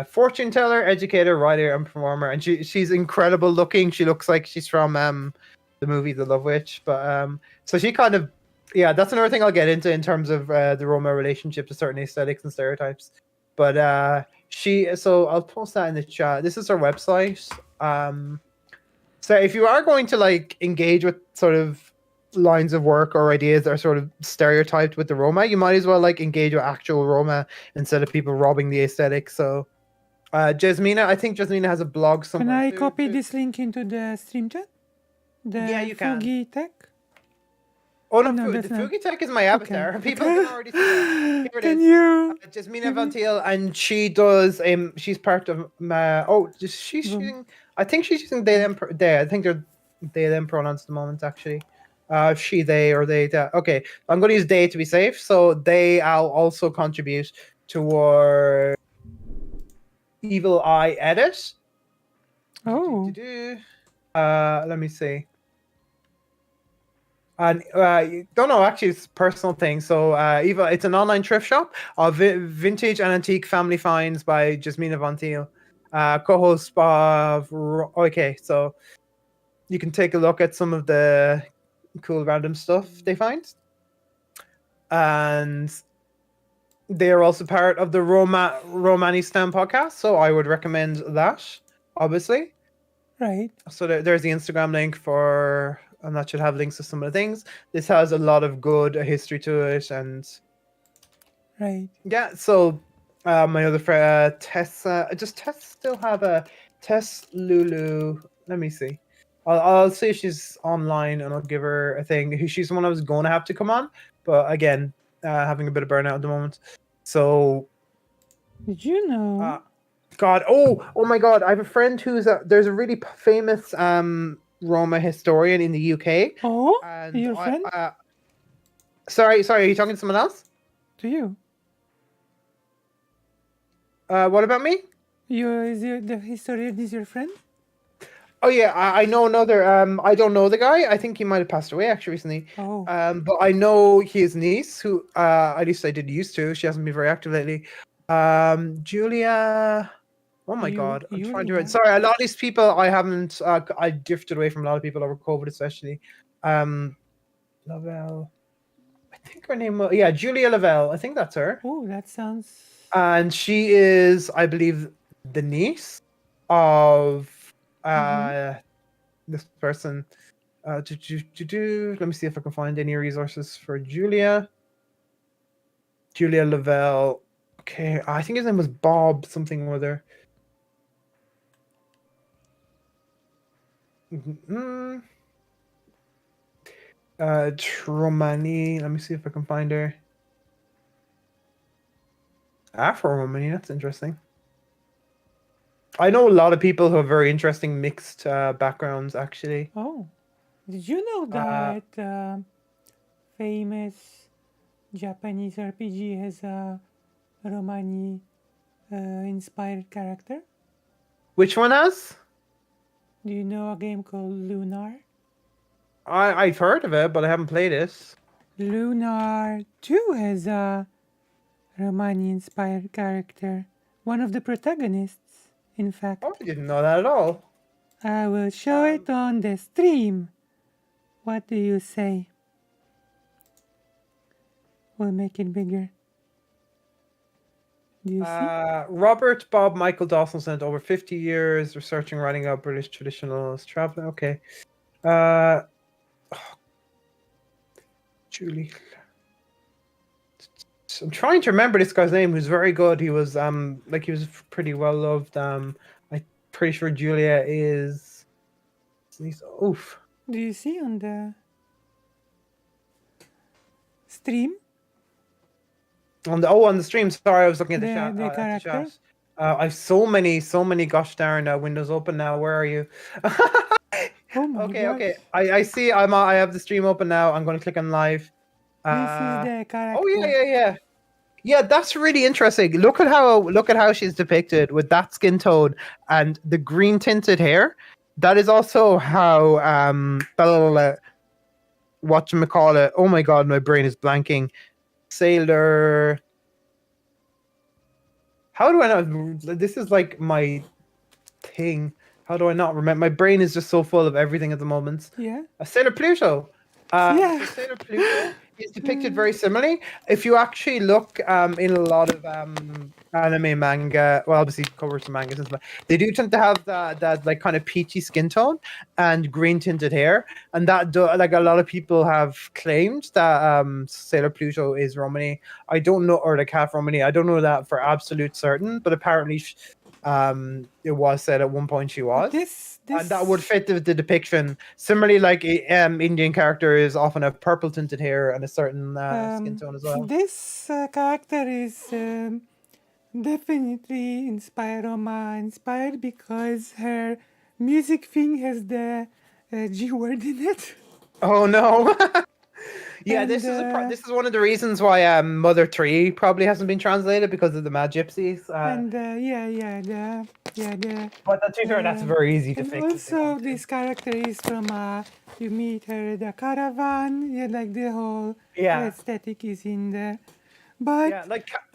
fortune teller, educator, writer, and performer, and she's incredible looking. She looks like she's from the movie The Love Witch, but so she kind of that's another thing I'll get into in terms of the Roma relationship to certain aesthetics and stereotypes. But so I'll post that in the chat. This is her website. So if you are going to like engage with sort of lines of work or ideas that are sort of stereotyped with the Roma, you might as well like engage with actual Roma instead of people robbing the aesthetic. So, Jasmina, I think Jasmina has a blog Can somewhere. I too. copy this link into the stream chat? Yeah, you can. Fugi Tech? Oh no, No, the that's not- Fugi Tech is my avatar. People can already see that. Here it Can is. you? Jasmina Van Thiel, and she does. She's part of. She's using. I think she's using they them. They. I think they're they them pronouns at the moment. Actually, she, they, or they. That. Okay, I'm going to use they to be safe. So they. I'll also contribute toward Evil Eye Edit. Oh. Let me see. And don't know, actually, it's a personal thing. So, Eva, it's an online thrift shop of vintage and antique family finds by Jasmina Van Thiel, co-host of. Okay, so you can take a look at some of the cool random stuff they find, and they are also part of the Romanistan podcast. So, I would recommend that, obviously. Right. So there's the Instagram link for, and that should have links to some of the things. This has a lot of good history to it, and Right. yeah. So my other friend Tessa, Tess still have a Tess Lulu. Let me see. I'll see if she's online, and I'll give her a thing. She's the one I was going to have to come on, but again, having a bit of burnout at the moment. So. Did you know? God, oh my God! I have a friend who's there's a really famous Roma historian in the UK. Oh, and your friend? Sorry, are you talking to someone else? To you? What about me? The historian is your friend? Oh yeah, I know another. I don't know the guy. I think he might have passed away actually recently. Oh. But I know his niece, who at least I did used to. She hasn't been very active lately. Julia. Oh my God, I'm trying to. Sorry, a lot of these people I haven't. I drifted away from a lot of people over COVID, especially. Lavelle. I think her name was Julia Lavelle. I think that's her. Oh, that sounds. And she is, I believe, the niece of this person. Let me see if I can find any resources for Julia. Julia Lavelle. Okay, I think his name was Bob something or other. Romani. Let me see if I can find her. Afro Romani. That's interesting. I know a lot of people who have very interesting mixed backgrounds, actually. Oh, did you know that famous Japanese RPG has a Romani inspired character? Which one has? Do you know a game called Lunar? I've heard of it, but I haven't played it. Lunar 2 has a Romani inspired character. One of the protagonists, in fact. Oh, I didn't know that at all. I will show it on the stream. What do you say? We'll make it bigger. Do you see? Robert Bob Michael Dawson spent over 50 years researching, writing out British traditionalist traveling. Okay. Julie. I'm trying to remember this guy's name. Who's very good. He was he was pretty well loved. I'm pretty sure Julia is. Oof. Do you see on the stream? On the stream. Sorry, I was looking at the chat. The character. I have so many gosh darn windows open now. Where are you? Oh my Okay. I see. I have the stream open now. I'm going to click on live. This is the character. Oh yeah. Yeah, that's really interesting. Look at how she's depicted with that skin tone and the green tinted hair. That is also how whatchamacallit. Oh my God, my brain is blanking. Sailor. How do I know? This is like my thing. How do I not remember? My brain is just so full of everything at the moment. Yeah. Sailor Pluto. Yeah. Sailor Pluto is depicted very similarly. If you actually look in a lot of anime manga, well, obviously covers some mangas and stuff, they do tend to have that like kind of peachy skin tone and green tinted hair, and like a lot of people have claimed that Sailor Pluto is Romani. I don't know, or like half Romani. I don't know that for absolute certain, but apparently it was said at one point she was. And that would fit the depiction. Similarly, like Indian characters often have purple tinted hair and a certain skin tone as well. This character is definitely inspired because her music thing has the G word in it. Oh no! Yeah, And, this is one of the reasons why Mother 3 probably hasn't been translated because of the Mad Gypsies. And But to be fair, that's very easy to and fix. also, this character is from you meet her at the caravan. Yeah, like the whole aesthetic is in there. But yeah,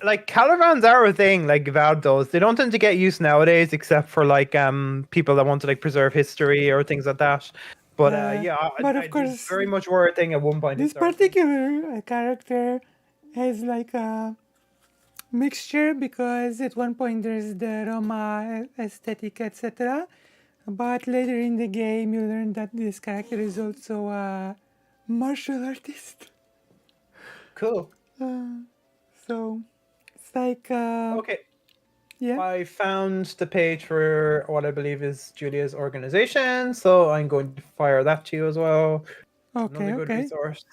like caravans are a thing, like Valdos. They don't tend to get used nowadays, except for like people that want to like preserve history or things like that. But but of course, very much were a thing at one point. this particular character has like a mixture because at one point there's the Roma aesthetic, etc. But later in the game, you learn that this character is also a martial artist. Cool. So it's like okay. Yeah. I found the page for what I believe is Julia's organization, so I'm going to fire that to you as well. Okay, Another good okay. resource.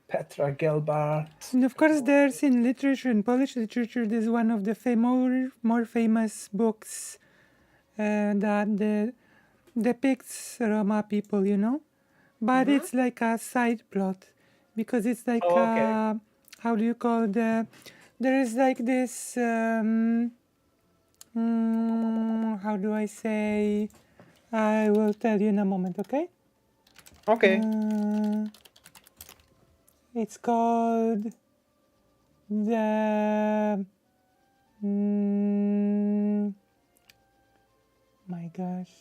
Petra Gelbart. And of course, there's in literature, in Polish literature, there's one of the more famous books that depicts Roma people, you know? But it's like a side plot because it's like how do you call there is like this how do I say, I will tell you in a moment, okay? It's called the my gosh,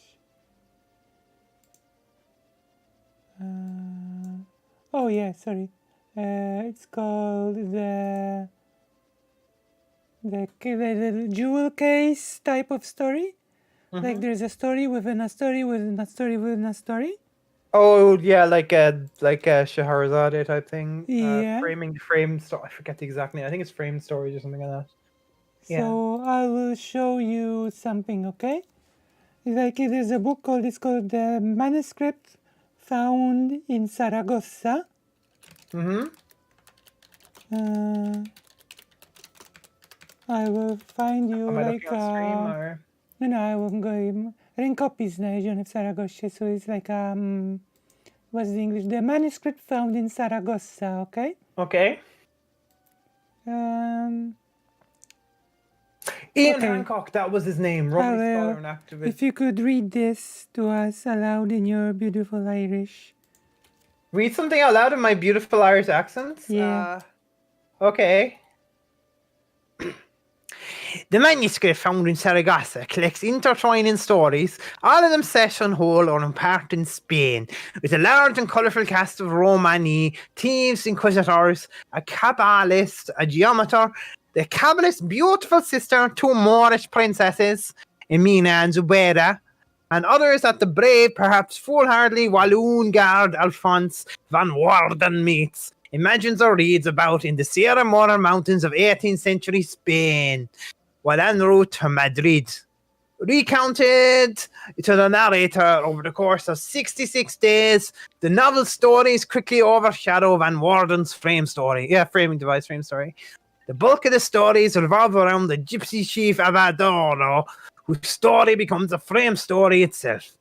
oh yeah, sorry. It's called the jewel case type of story. Like there's a story within a story within a story within a story. Oh yeah, like a Scheherazade type thing. Yeah. Frame story. I forget the exact name. I think it's framed stories or something like that. So I will show you something, okay? Like there's a book called the Manuscript Found in Saragossa. I will find you like no, I won't go. Rękopis znaleziony w Saragossie, so it's like what's the English? The manuscript found in Saragossa, okay? Okay. Ian Hancock, that was his name. Romney scholar and activist. If you could read this to us aloud in your beautiful Irish. Read something out loud in my beautiful Irish accent? Yeah. Okay. The manuscript found in Saragossa collects intertwining stories, all of them set on whole or in part in Spain, with a large and colourful cast of Romani, thieves, inquisitors, a Kabbalist, a geometer, the Kabbalist's beautiful sister, two Moorish princesses, Emina and Zubaida, and others that the brave, perhaps foolhardy Walloon guard Alphonse van Worden meets, imagines or reads about in the Sierra Morena mountains of 18th century Spain, while en route to Madrid. Recounted to the narrator over the course of 66 days, the novel stories quickly overshadow Van Warden's framing device frame story. The bulk of the stories revolve around the gypsy chief Avadoro, whose story becomes the frame story itself.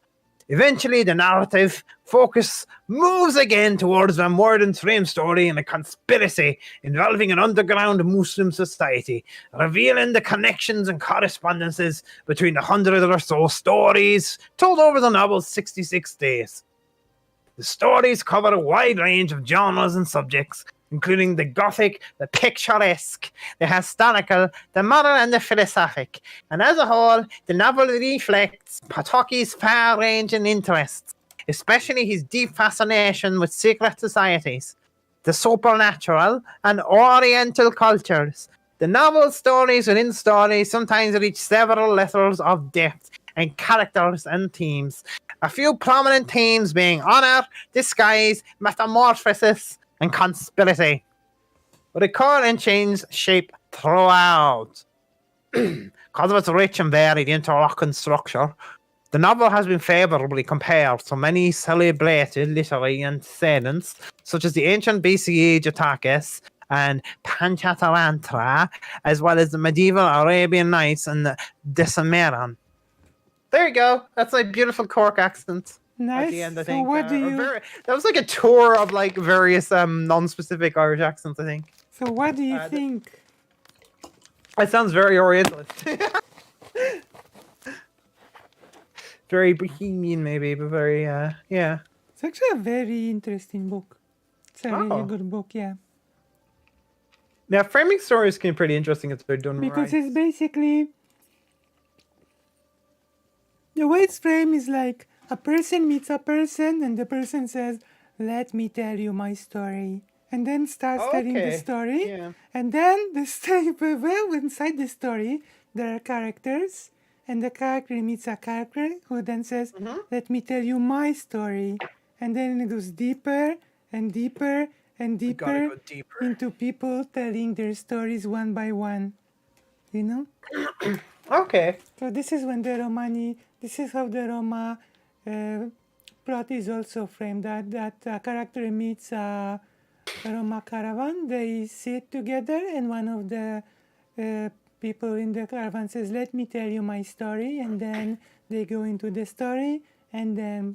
Eventually, the narrative focus moves again towards Van Warden's frame story and a conspiracy involving an underground Muslim society, revealing the connections and correspondences between the 100 or so stories told over the novel's 66 days. The stories cover a wide range of genres and subjects, including the Gothic, the picturesque, the historical, the modern, and the philosophic. And as a whole, the novel reflects Potocki's far-ranging interests, especially his deep fascination with secret societies, the supernatural, and Oriental cultures. The novel's stories within stories sometimes reach several levels of depth and characters and themes. A few prominent themes being honor, disguise, metamorphosis, and conspiracy. With a core and change shape throughout. Because of its rich and varied interlocking structure, the novel has been favorably compared to many celebrated literary antecedents, such as the ancient BCE Jatakas and Panchatantra, as well as the medieval Arabian Nights and the Decimeron. There you go. That's like beautiful Cork accent. Nice. At the end, I So think. what do you? That was like a tour of like various non-specific Irish accents, I think. So what do you think? It sounds very Orientalist. Very bohemian, maybe, but very yeah. It's actually a very interesting book. It's a really good book, yeah. Now, framing stories can be pretty interesting if they're done Because right. it's basically the way it's framed is like a person meets a person and the person says, "Let me tell you my story," and then starts telling the Okay, story. yeah. And then the story, well, inside the story, there are characters, and the character meets a character who then says, "Let me tell you my story," and then it goes deeper and deeper and deeper, into people telling their stories one by one. You know? Okay. So this is when the Romani, this is how the Roma plot is also framed. That a character meets a Roma caravan, they sit together, and one of the people in the caravan says, "Let me tell you my story," and then they go into the story, and then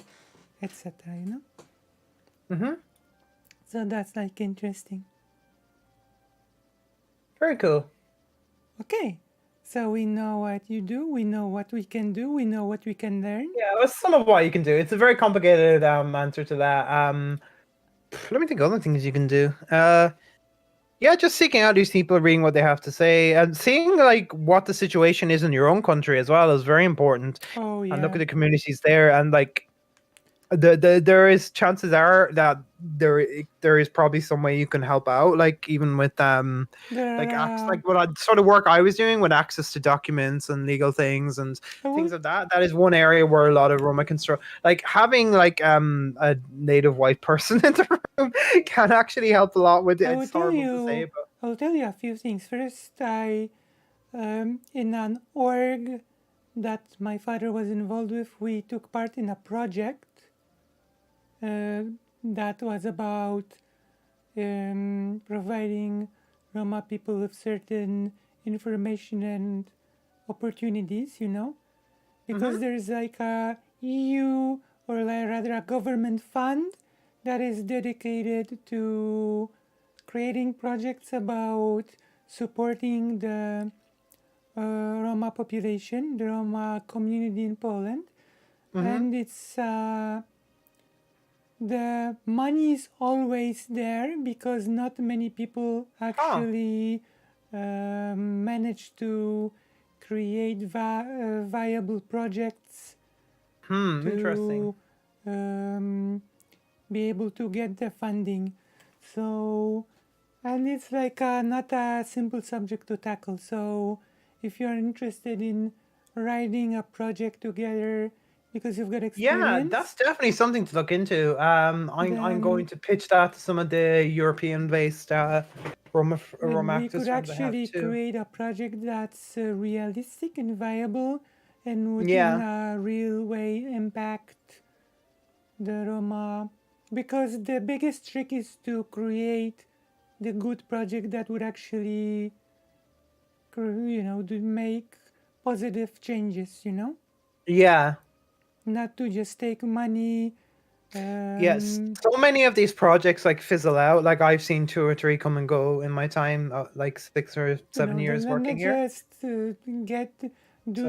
etc. You know. Mm-hmm. So that's like interesting. Very cool. Okay, so we know what you do, we know what we can do, we know what we can learn. Yeah, that's some of what you can do. It's a very complicated answer to that. Let me think of other things you can do. Yeah, just seeking out these people, reading what they have to say, and seeing like what the situation is in your own country as well is very important. Oh yeah. And look at the communities there, and like there is chances are that there is probably some way you can help out, like even with like what sort of work I was doing with access to documents and legal things and things like that. That is one area where a lot of Roma can struggle. Like having like a native white person in the room can actually help a lot with it. It's horrible to say, but I'll tell you a few things. First, I in an org that my father was involved with, we took part in a project that was about providing Roma people with certain information and opportunities, you know, because there's like a EU or like rather a government fund that is dedicated to creating projects about supporting the Roma population, the Roma community in Poland, and it's the money is always there because not many people actually manage to create viable projects interesting. to be able to get the funding. So, and it's like not a simple subject to tackle. So, if you're interested in writing a project together because you've got experience. yeah, that's definitely something to look into. I'm going to pitch that to some of the European-based Roma we actors could firms I have actually too. create a project that's realistic and viable and would Yeah. in a real way impact the Roma. Because the biggest trick is to create the good project that would actually, to make positive changes, Yeah. Not to just take money. Yes, so many of these projects like fizzle out. Like I've seen 2 or 3 come and go in my time, like 6 or 7 years working here. Just do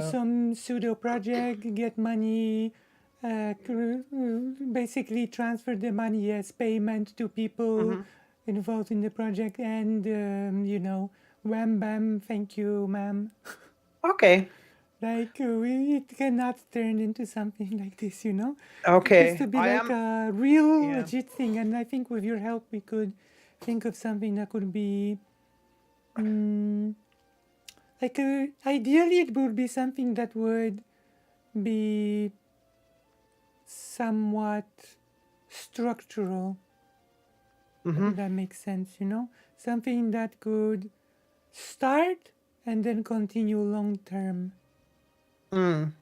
So- some pseudo project, get money, basically transfer the money as payment to people involved in the project, and you know, wham bam, thank you, ma'am. Okay. Like it cannot turn into something like this, you know. Okay, It has to be I like am. a real Yeah. legit thing, and I think with your help, we could think of something that could be, mm, like ideally, it would be something that would be somewhat structural. If that makes sense, you know, something that could start and then continue long term.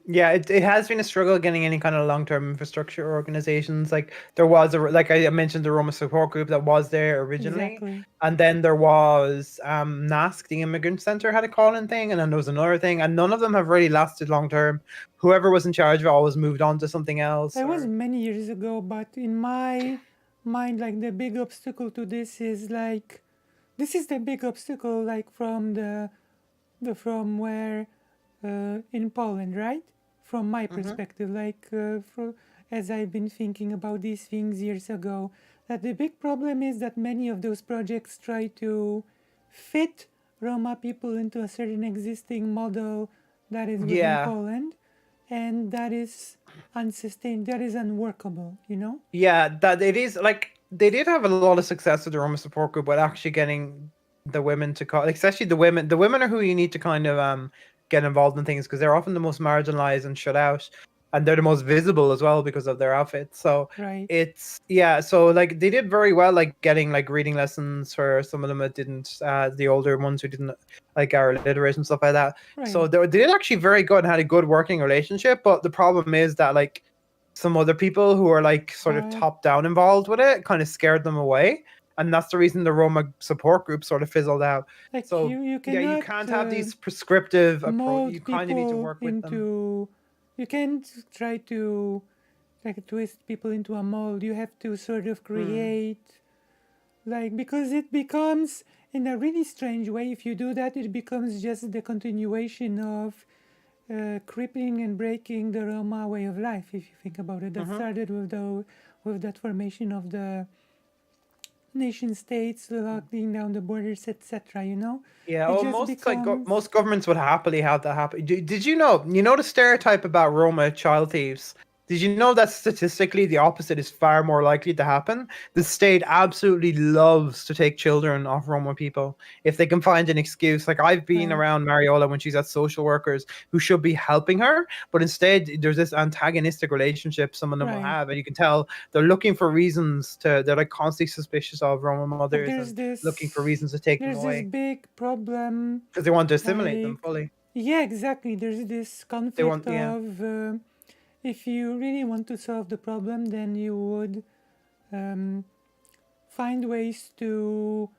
Yeah, it has been a struggle getting any kind of long-term infrastructure organizations. Like there was like I mentioned, the Roma support group that was there originally, Exactly. and then there was NASC, the Immigrant Center, had a call-in thing, and then there was another thing, and none of them have really lasted long-term. Whoever was in charge of it always moved on to something else. That was many years ago, but in my mind, like the big obstacle to this is like, this is the big obstacle, like from from where in Poland, right? From my perspective, like as I've been thinking about these things years ago, that the big problem is that many of those projects try to fit Roma people into a certain existing model that is within Yeah. Poland, and that is unsustained, that is unworkable, you know? Yeah, that it is like they did have a lot of success with the Roma support group, but actually getting the women to call, especially the women. The women are who you need to kind of get involved in things because they're often the most marginalized and shut out, and they're the most visible as well because of their outfits. So Right. it's yeah. So like they did very well, like getting like reading lessons for some of them that didn't, the older ones who didn't like are illiterate and stuff like that. So Right. they did actually very good and had a good working relationship. But the problem is that like some other people who are like sort of Right. top down involved with it kind of scared them away, and that's the reason the Roma support group sort of fizzled out. Like So you yeah, you cannot can't have these prescriptive approach. mold You kind of need to people work with them. into, you can't try to like twist people into a mold. You have to sort of create, like, because it becomes in a really strange way, if you do that, it becomes just the continuation of crippling and breaking the Roma way of life, if you think about it. That started with that formation of the nation states, locking down the borders, etc. You know. Yeah, It well, just most becomes- most governments would happily have that happen. Did you know? You know the stereotype about Roma child thieves. Did you know that statistically the opposite is far more likely to happen? The state absolutely loves to take children off Roma people if they can find an excuse. Like I've been around Mariola when she's at social workers who should be helping her, but instead there's this antagonistic relationship some of them will Right. have, and you can tell they're looking for reasons to. They're like constantly suspicious of Roma But mothers there's and this looking for reasons to take them there's away this big problem because they want to assimilate them like- fully. Yeah, exactly. There's this conflict want- yeah. of if you really want to solve the problem, then you would find ways to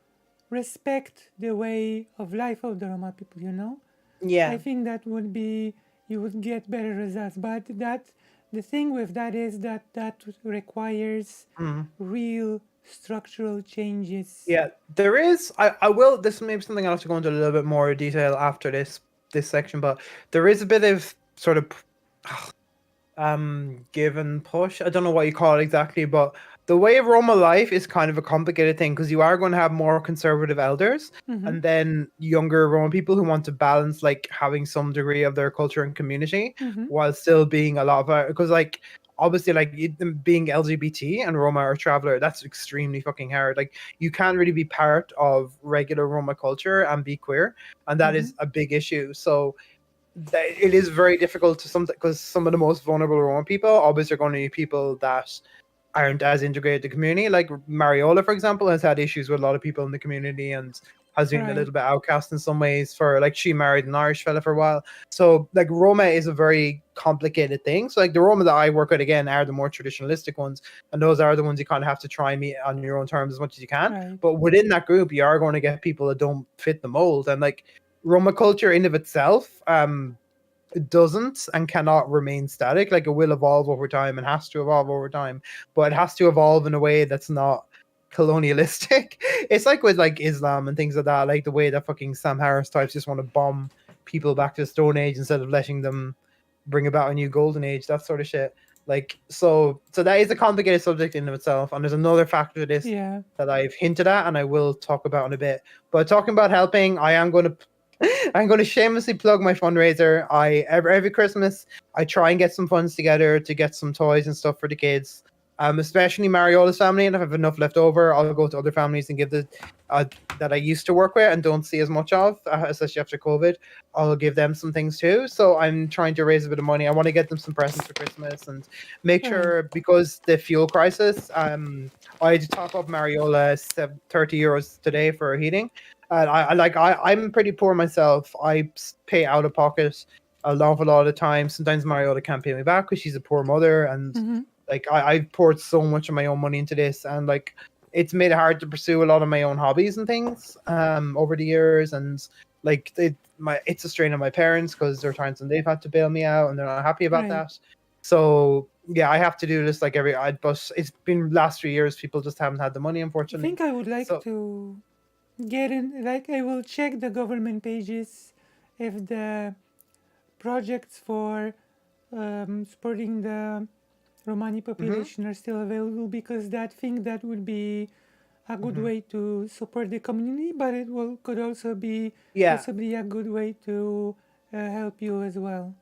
respect the way of life of the Roma people, you know? Yeah. I think that would be, you would get better results. But the thing with that is that requires real structural changes. Yeah, there is. I will. This may be something I'll have to go into a little bit more detail after this section, but there is a bit of sort of give and push. I don't know what you call it exactly, but the way of Roma life is kind of a complicated thing because you are going to have more conservative elders and then younger Roma people who want to balance like having some degree of their culture and community while still being a lot of because like obviously like being LGBT and Roma or traveler, that's extremely fucking hard. Like you can't really be part of regular Roma culture and be queer, and that is a big issue. So it is very difficult to because some of the most vulnerable Roma people obviously are going to be people that aren't as integrated to the community. Like Mariola, for example, has had issues with a lot of people in the community and has been a Right. little bit outcast in some ways for like she married an Irish fella for a while. So like Roma is a very complicated thing. So like the Roma that I work with again are the more traditionalistic ones, and those are the ones you kind of have to try and meet on your own terms as much as you can. Right. But within that group, you are going to get people that don't fit the mold, and like Roma culture in of itself it doesn't and cannot remain static. Like it will evolve over time and has to evolve over time, but it has to evolve in a way that's not colonialistic. It's like with like Islam and things like that, like the way that fucking Sam Harris types just want to bomb people back to the Stone Age instead of letting them bring about a new golden age, that sort of shit. Like, so that is a complicated subject in of itself, and there's another factor to this Yeah. that I've hinted at, and I will talk about in a bit. But talking about helping, I'm going to shamelessly plug my fundraiser. Every Christmas I try and get some funds together to get some toys and stuff for the kids. Especially Mariola's family, and if I have enough left over, I'll go to other families and give that I used to work with and don't see as much of, especially after COVID. I'll give them some things too. So I'm trying to raise a bit of money. I want to get them some presents for Christmas and make sure, because the fuel crisis, I had to top up Mariola 30 euros today for heating. And I'm pretty poor myself. I pay out of pocket an awful lot of the time. Sometimes Mariola can't pay me back because she's a poor mother, and like I've poured so much of my own money into this, and like it's made it hard to pursue a lot of my own hobbies and things over the years, and like it's a strain on my parents because there are times when they've had to bail me out and they're not happy about that. So yeah, I have to do this like but it's been last 3 years. People just haven't had the money, I unfortunately. think I would like to get in, like I will check the government pages if the projects for supporting the Romani population are still available, because that would be a good way to support the community, but it could also be possibly a good way to help you as well.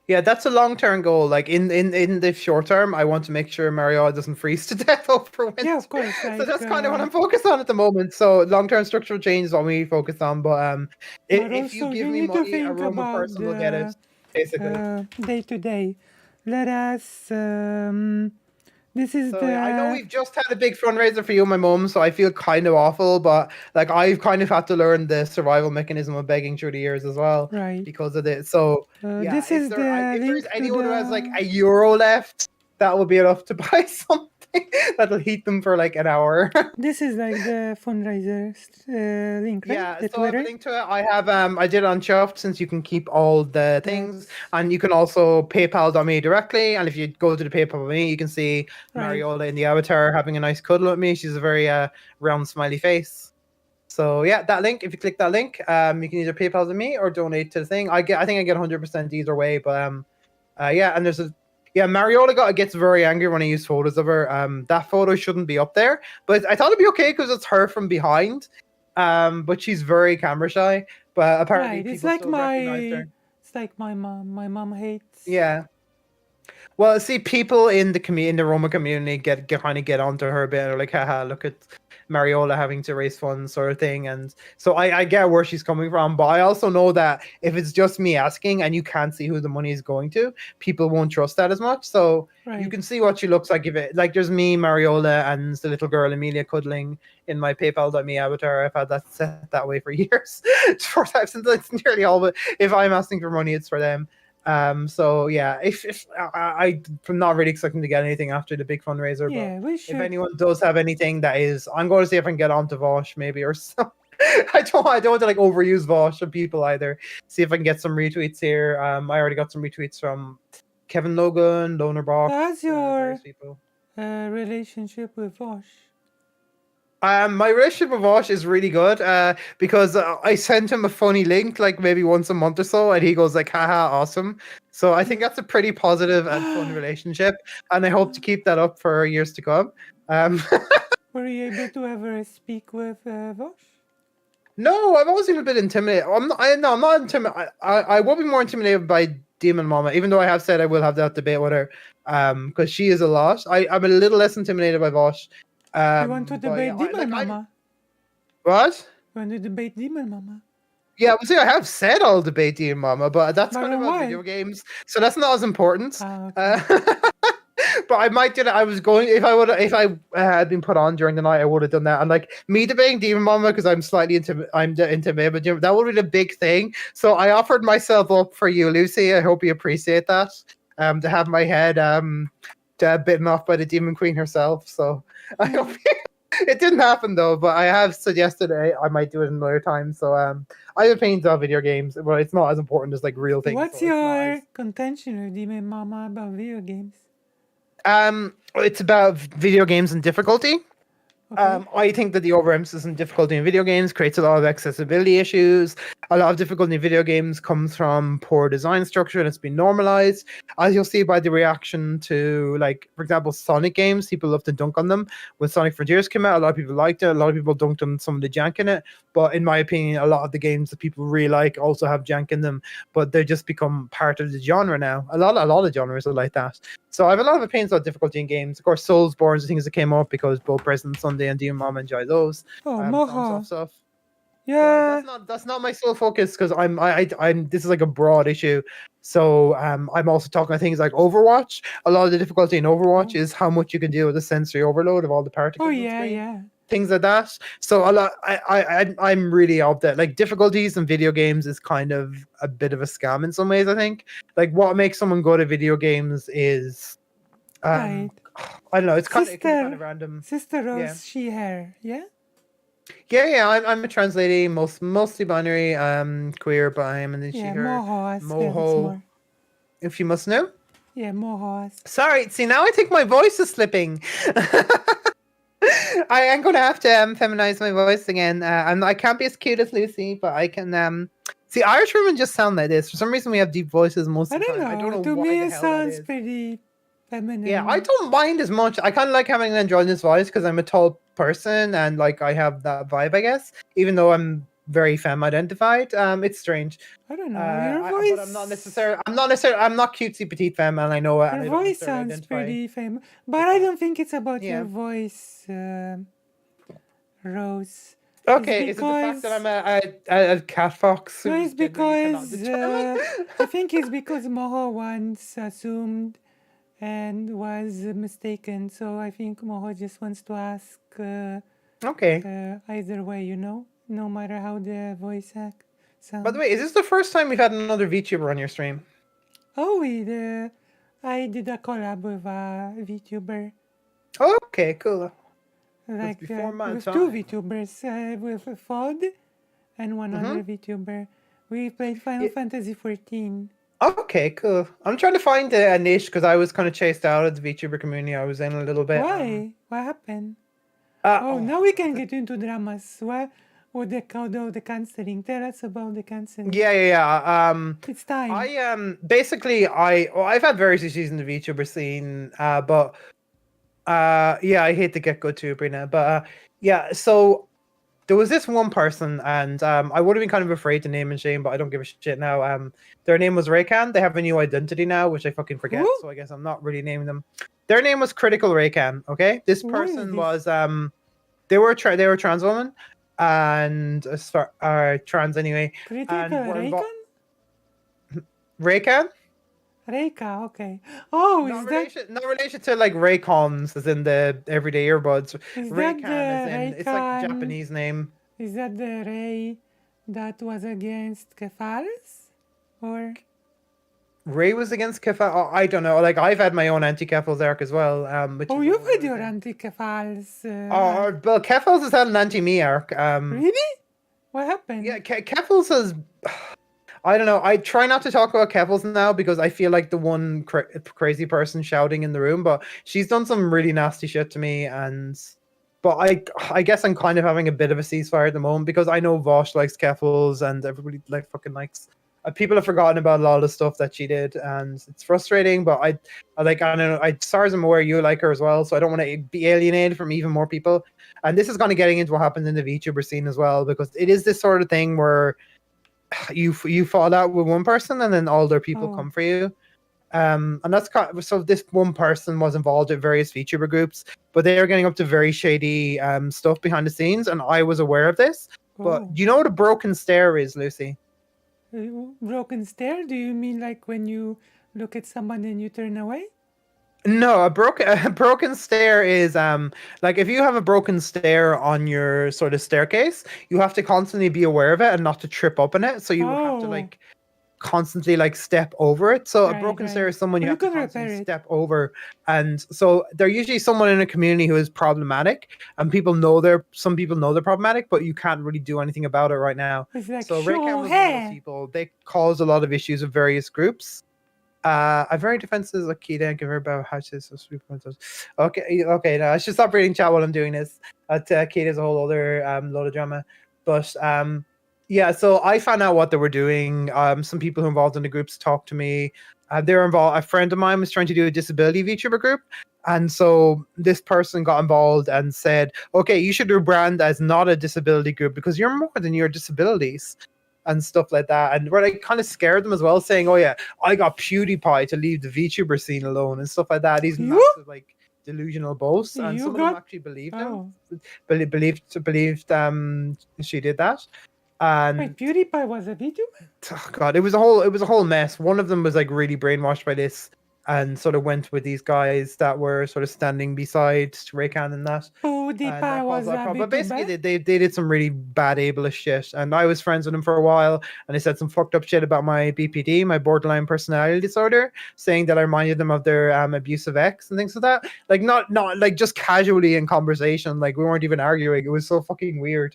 Yeah, that's a long-term goal. Like in the short term, I want to make sure Mariola doesn't freeze to death over winter. Yeah, of course. So that's kind of what I'm focused on at the moment. So long-term structural change is what we focus on. But if you give me money, a Roma person will get it. Basically, day to day. Let us. This is I know we've just had a big fundraiser for you and my mum, so I feel kind of awful, but like I've kind of had to learn the survival mechanism of begging through the years as well, right? Because of it. So yeah, this is if there's anyone who has like €1 left, that will be enough to buy something that'll heat them for like an hour. This is like the fundraiser link, right? Yeah, The so I have Twitter? a link to it. I have I did it on Chuffed, since you can keep all the things, and you can also PayPal.me directly. And if you go to the PayPal.me, you can see Mariola in the avatar having a nice cuddle with me. She's a very round smiley face. So yeah, that link. If you click that link, you can either PayPal to me or donate to the thing. I think I get 100% either way. But yeah, and there's Mariola gets very angry when I use photos of her. That photo shouldn't be up there, but I thought it'd be okay because it's her from behind. But she's very camera shy. But apparently, Right, people it's like still recognize her. it's like my mom. My mom hates. Yeah. Well, see, people in the Roma community get onto her a bit. They're like, haha, look at Mariola having to raise funds, sort of thing. And so I get where she's coming from, but I also know that if it's just me asking and you can't see who the money is going to, people won't trust that as much. So you can see what she looks like if it, like, there's me, Mariola, and the little girl Emilia cuddling in my PayPal.me avatar. I've had that set that way for years. For times, it's nearly all. But if I'm asking for money, it's for them. So yeah, if I'm not really expecting to get anything after the big fundraiser, Yeah, but we if should. anyone does have anything that is, I'm going to see if I can get onto Vosh maybe, or something. I don't want to like overuse Vosh on people either. See if I can get some retweets here. I already got some retweets from Kevin Logan, Loner Box. How's your people. relationship with Vosh? My relationship with Vosh is really good because I sent him a funny link like maybe once a month or so, and he goes like, haha, awesome. So I think that's a pretty positive and fun relationship, and I hope to keep that up for years to come. Were you able to ever speak with Vosh? No, I've always been a bit intimidated. I'm not intimidated. I will be more intimidated by Demon Mama, even though I have said I will have that debate with her because she is a lot. I'm a little less intimidated by Vosh. You want to debate Demon Mama? What? You want to debate Demon Mama? Yeah, well, see, I have said I'll debate Demon Mama, but that's kind of about why? video games, so that's not as important. Okay. But I might do that. I was going if I had been put on during the night, I would have done that. And like me debating Demon Mama because I'm slightly intimidated, but that would be the big thing. So I offered myself up for you, Lucy. I hope you appreciate that. To have my head bitten off by the Demon Queen herself. So I hope it didn't happen though. But I have suggested I might do it another time. So I have opinions on video games, but it's not as important as like real things. What's so your contention with Demon Mama about video games? it's about video games and difficulty. I think that the overemphasis on difficulty in video games creates a lot of accessibility issues. A lot of difficulty in video games comes from poor design structure, and it's been normalized. As you'll see by the reaction to, like, for example, Sonic games, people love to dunk on them. When Sonic Frontiers came out, a lot of people liked it. A lot of people dunked on some of the jank in it. But in my opinion, a lot of the games that people really like also have jank in them. But they just become part of the genre now. A lot of genres are like that. So I have a lot of opinions about difficulty in games. Of course, Soulsborne is things that came up because both President Sunday and Dear Mom enjoy those. Oh, FromSoft Moho. stuff. Yeah. That's not my sole focus, because I'm this is like a broad issue. So I'm also talking about things like Overwatch. A lot of the difficulty in Overwatch is how much you can deal with the sensory overload of all the particles. Oh, on yeah, screen, yeah. things like that. So a lot. I'm really of that. Like, difficulties in video games is kind of a bit of a scam in some ways. I think like what makes someone good at video games is Right. I don't know. It can be kind Sister, of random. Sister Rose, Yeah. she, her. Yeah? Yeah. I'm a trans lady, mostly binary, queer, but I am, and then she, Yeah, her. Moho. Moho, if you must know. Yeah, Moho. Sorry, see, now I think my voice is slipping. I am going to have to feminize my voice again. I can't be as cute as Lucy, but I can. See, Irish women just sound like this. For some reason, we have deep voices most I of the don't time. know. I don't know To why me, the it hell that sounds is. pretty feminine. Yeah, I don't mind as much. I kind of like having an androgynous voice because I'm a tall person and like I have that vibe, I guess. Even though I'm very femme identified, it's strange. I don't know. Your voice. But I'm not necessarily. I'm not cutesy petite femme, and I know it. and I Your don't voice necessarily sounds identify. pretty famous, but I don't think it's about Yeah. your voice, Rose. Okay, It's is it the fact because- that I'm a cat fox? No, who it's generally cannot because determine? I think it's because Moho once assumed and was mistaken. So I think Moho just wants to ask. Okay. Either way, no matter how the voice act sounds. By the way, is this the first time we've had another VTuber on your stream? Oh, I did a collab with a VTuber. Okay, cool. Like before my with time. two VTubers, with Fod and one Mm-hmm. other VTuber. We played Final Fantasy XIV. Okay, cool. I'm trying to find a niche because I was kind of chased out of the VTuber community. I was in a little bit. Why? What happened? Oh, now we can get into dramas. What? Or the cancelling? Tell us about the cancelling. Yeah. It's time. I've had various issues in the VTuber scene, but I hate the get-go too, Brina. But so there was this one person, and I would have been kind of afraid to name and shame, but I don't give a shit now. Their name was Raycan. They have a new identity now, which I fucking forget. Who? So I guess I'm not really naming them. Their name was Critical Raycan. Okay, this Who is person this? was they were a trans woman, and trans anyway. Critical and were Raycan? Raycan? Reika, okay. Oh, Not is that relation to like Raycons, as in the everyday earbuds. Is that Raycan, the as in it's like a Raycan- Japanese name. is that the Ray that was against Kefals? Or Ray was against Kefal. Oh, I don't know. Like I've had my own anti-Kefals arc as well. Which is you've had your anti-Kefals. well, Kefals has had an anti-me arc. Really? What happened? Yeah, Kefals has. I don't know. I try not to talk about Kefals now because I feel like the one crazy person shouting in the room. But she's done some really nasty shit to me, but I guess I'm kind of having a bit of a ceasefire at the moment because I know Vosh likes Kefals and everybody fucking likes. People have forgotten about a lot of the stuff that she did, and it's frustrating. But I don't know. As far as I'm aware, you like her as well, so I don't want to be alienated from even more people. And this is kind of getting into what happens in the VTuber scene as well, because it is this sort of thing where you fall out with one person and then all their people come for you. And that's so this one person was involved in various VTuber groups, but they are getting up to very shady stuff behind the scenes, and I was aware of this. But you know what a broken stare is, Lucy? Broken stare? Do you mean like when you look at someone and you turn away? No, a broken stare is like if you have a broken stare on your sort of staircase, you have to constantly be aware of it and not to trip up in it. So you have to like constantly like step over it. So a broken stare is someone you have to constantly step over. And so they're usually someone in a community who is problematic, and some people know they're problematic, but you can't really do anything about it right now. It's like, So show Raycan was one of hair. those people. They cause a lot of issues with various groups. I'm very defensive, Akita, and give her about how to so sweet pointers. Okay, no, I should stop reading chat while I'm doing this. Akita's a whole other load of drama. But yeah, so I found out what they were doing. Some people who were involved in the groups talked to me. They were involved. A friend of mine was trying to do a disability VTuber group. And so this person got involved and said, okay, you should rebrand as not a disability group because you're more than your disabilities and stuff like that. And where I kind of scared them as well, saying, oh yeah, I got PewDiePie to leave the VTuber scene alone and stuff like that. These massive like delusional boasts. And some of them actually believed them. Believed she did that. And Wait, PewDiePie was a VTuber? oh god, it was a whole mess. One of them was like really brainwashed by this and sort of went with these guys that were sort of standing beside Raycan and that. PewDiePie was a VTuber? But basically they did some really bad ableist shit, and I was friends with them for a while, and they said some fucked up shit about my BPD, my borderline personality disorder, saying that I reminded them of their abusive ex and things like that. Like not like just casually in conversation, like we weren't even arguing. It was so fucking weird.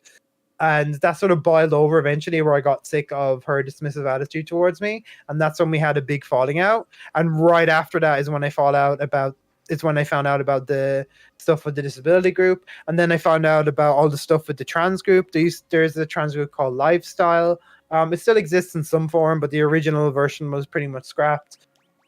And that sort of boiled over eventually, where I got sick of her dismissive attitude towards me, and that's when we had a big falling out. And right after that is when I found out about the stuff with the disability group, and then I found out about all the stuff with the trans group. There's a trans group called Lifestyle. It still exists in some form, but the original version was pretty much scrapped.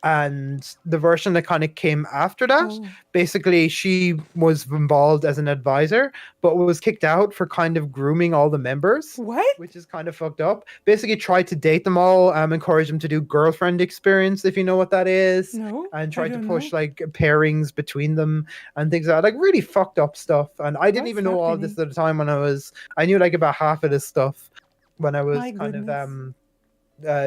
And the version that kind of came after that, basically she was involved as an advisor, but was kicked out for kind of grooming all the members. What? Which is kind of fucked up. Basically tried to date them all, encourage them to do girlfriend experience, if you know what that is. No, and tried to push like pairings between them and things like that. Like really fucked up stuff. And I didn't even know all this at the time when I knew like about half of this stuff when I was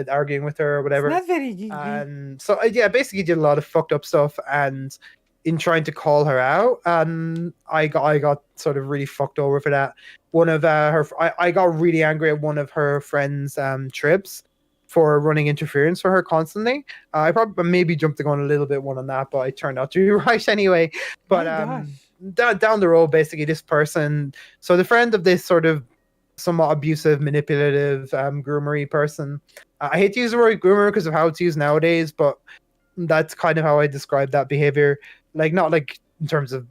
arguing with her or whatever. It's not very easy. And so yeah, basically did a lot of fucked up stuff, and in trying to call her out, I got sort of really fucked over for that. One of I got really angry at one of her friends, Tribs, for running interference for her constantly. I probably maybe jumped the gun a little bit on that, but I turned out to be right anyway. But down the road, basically this person, so the friend of this sort of somewhat abusive, manipulative, groomery person. I hate to use the word groomer because of how it's used nowadays, but that's kind of how I describe that behavior. Like not like in terms of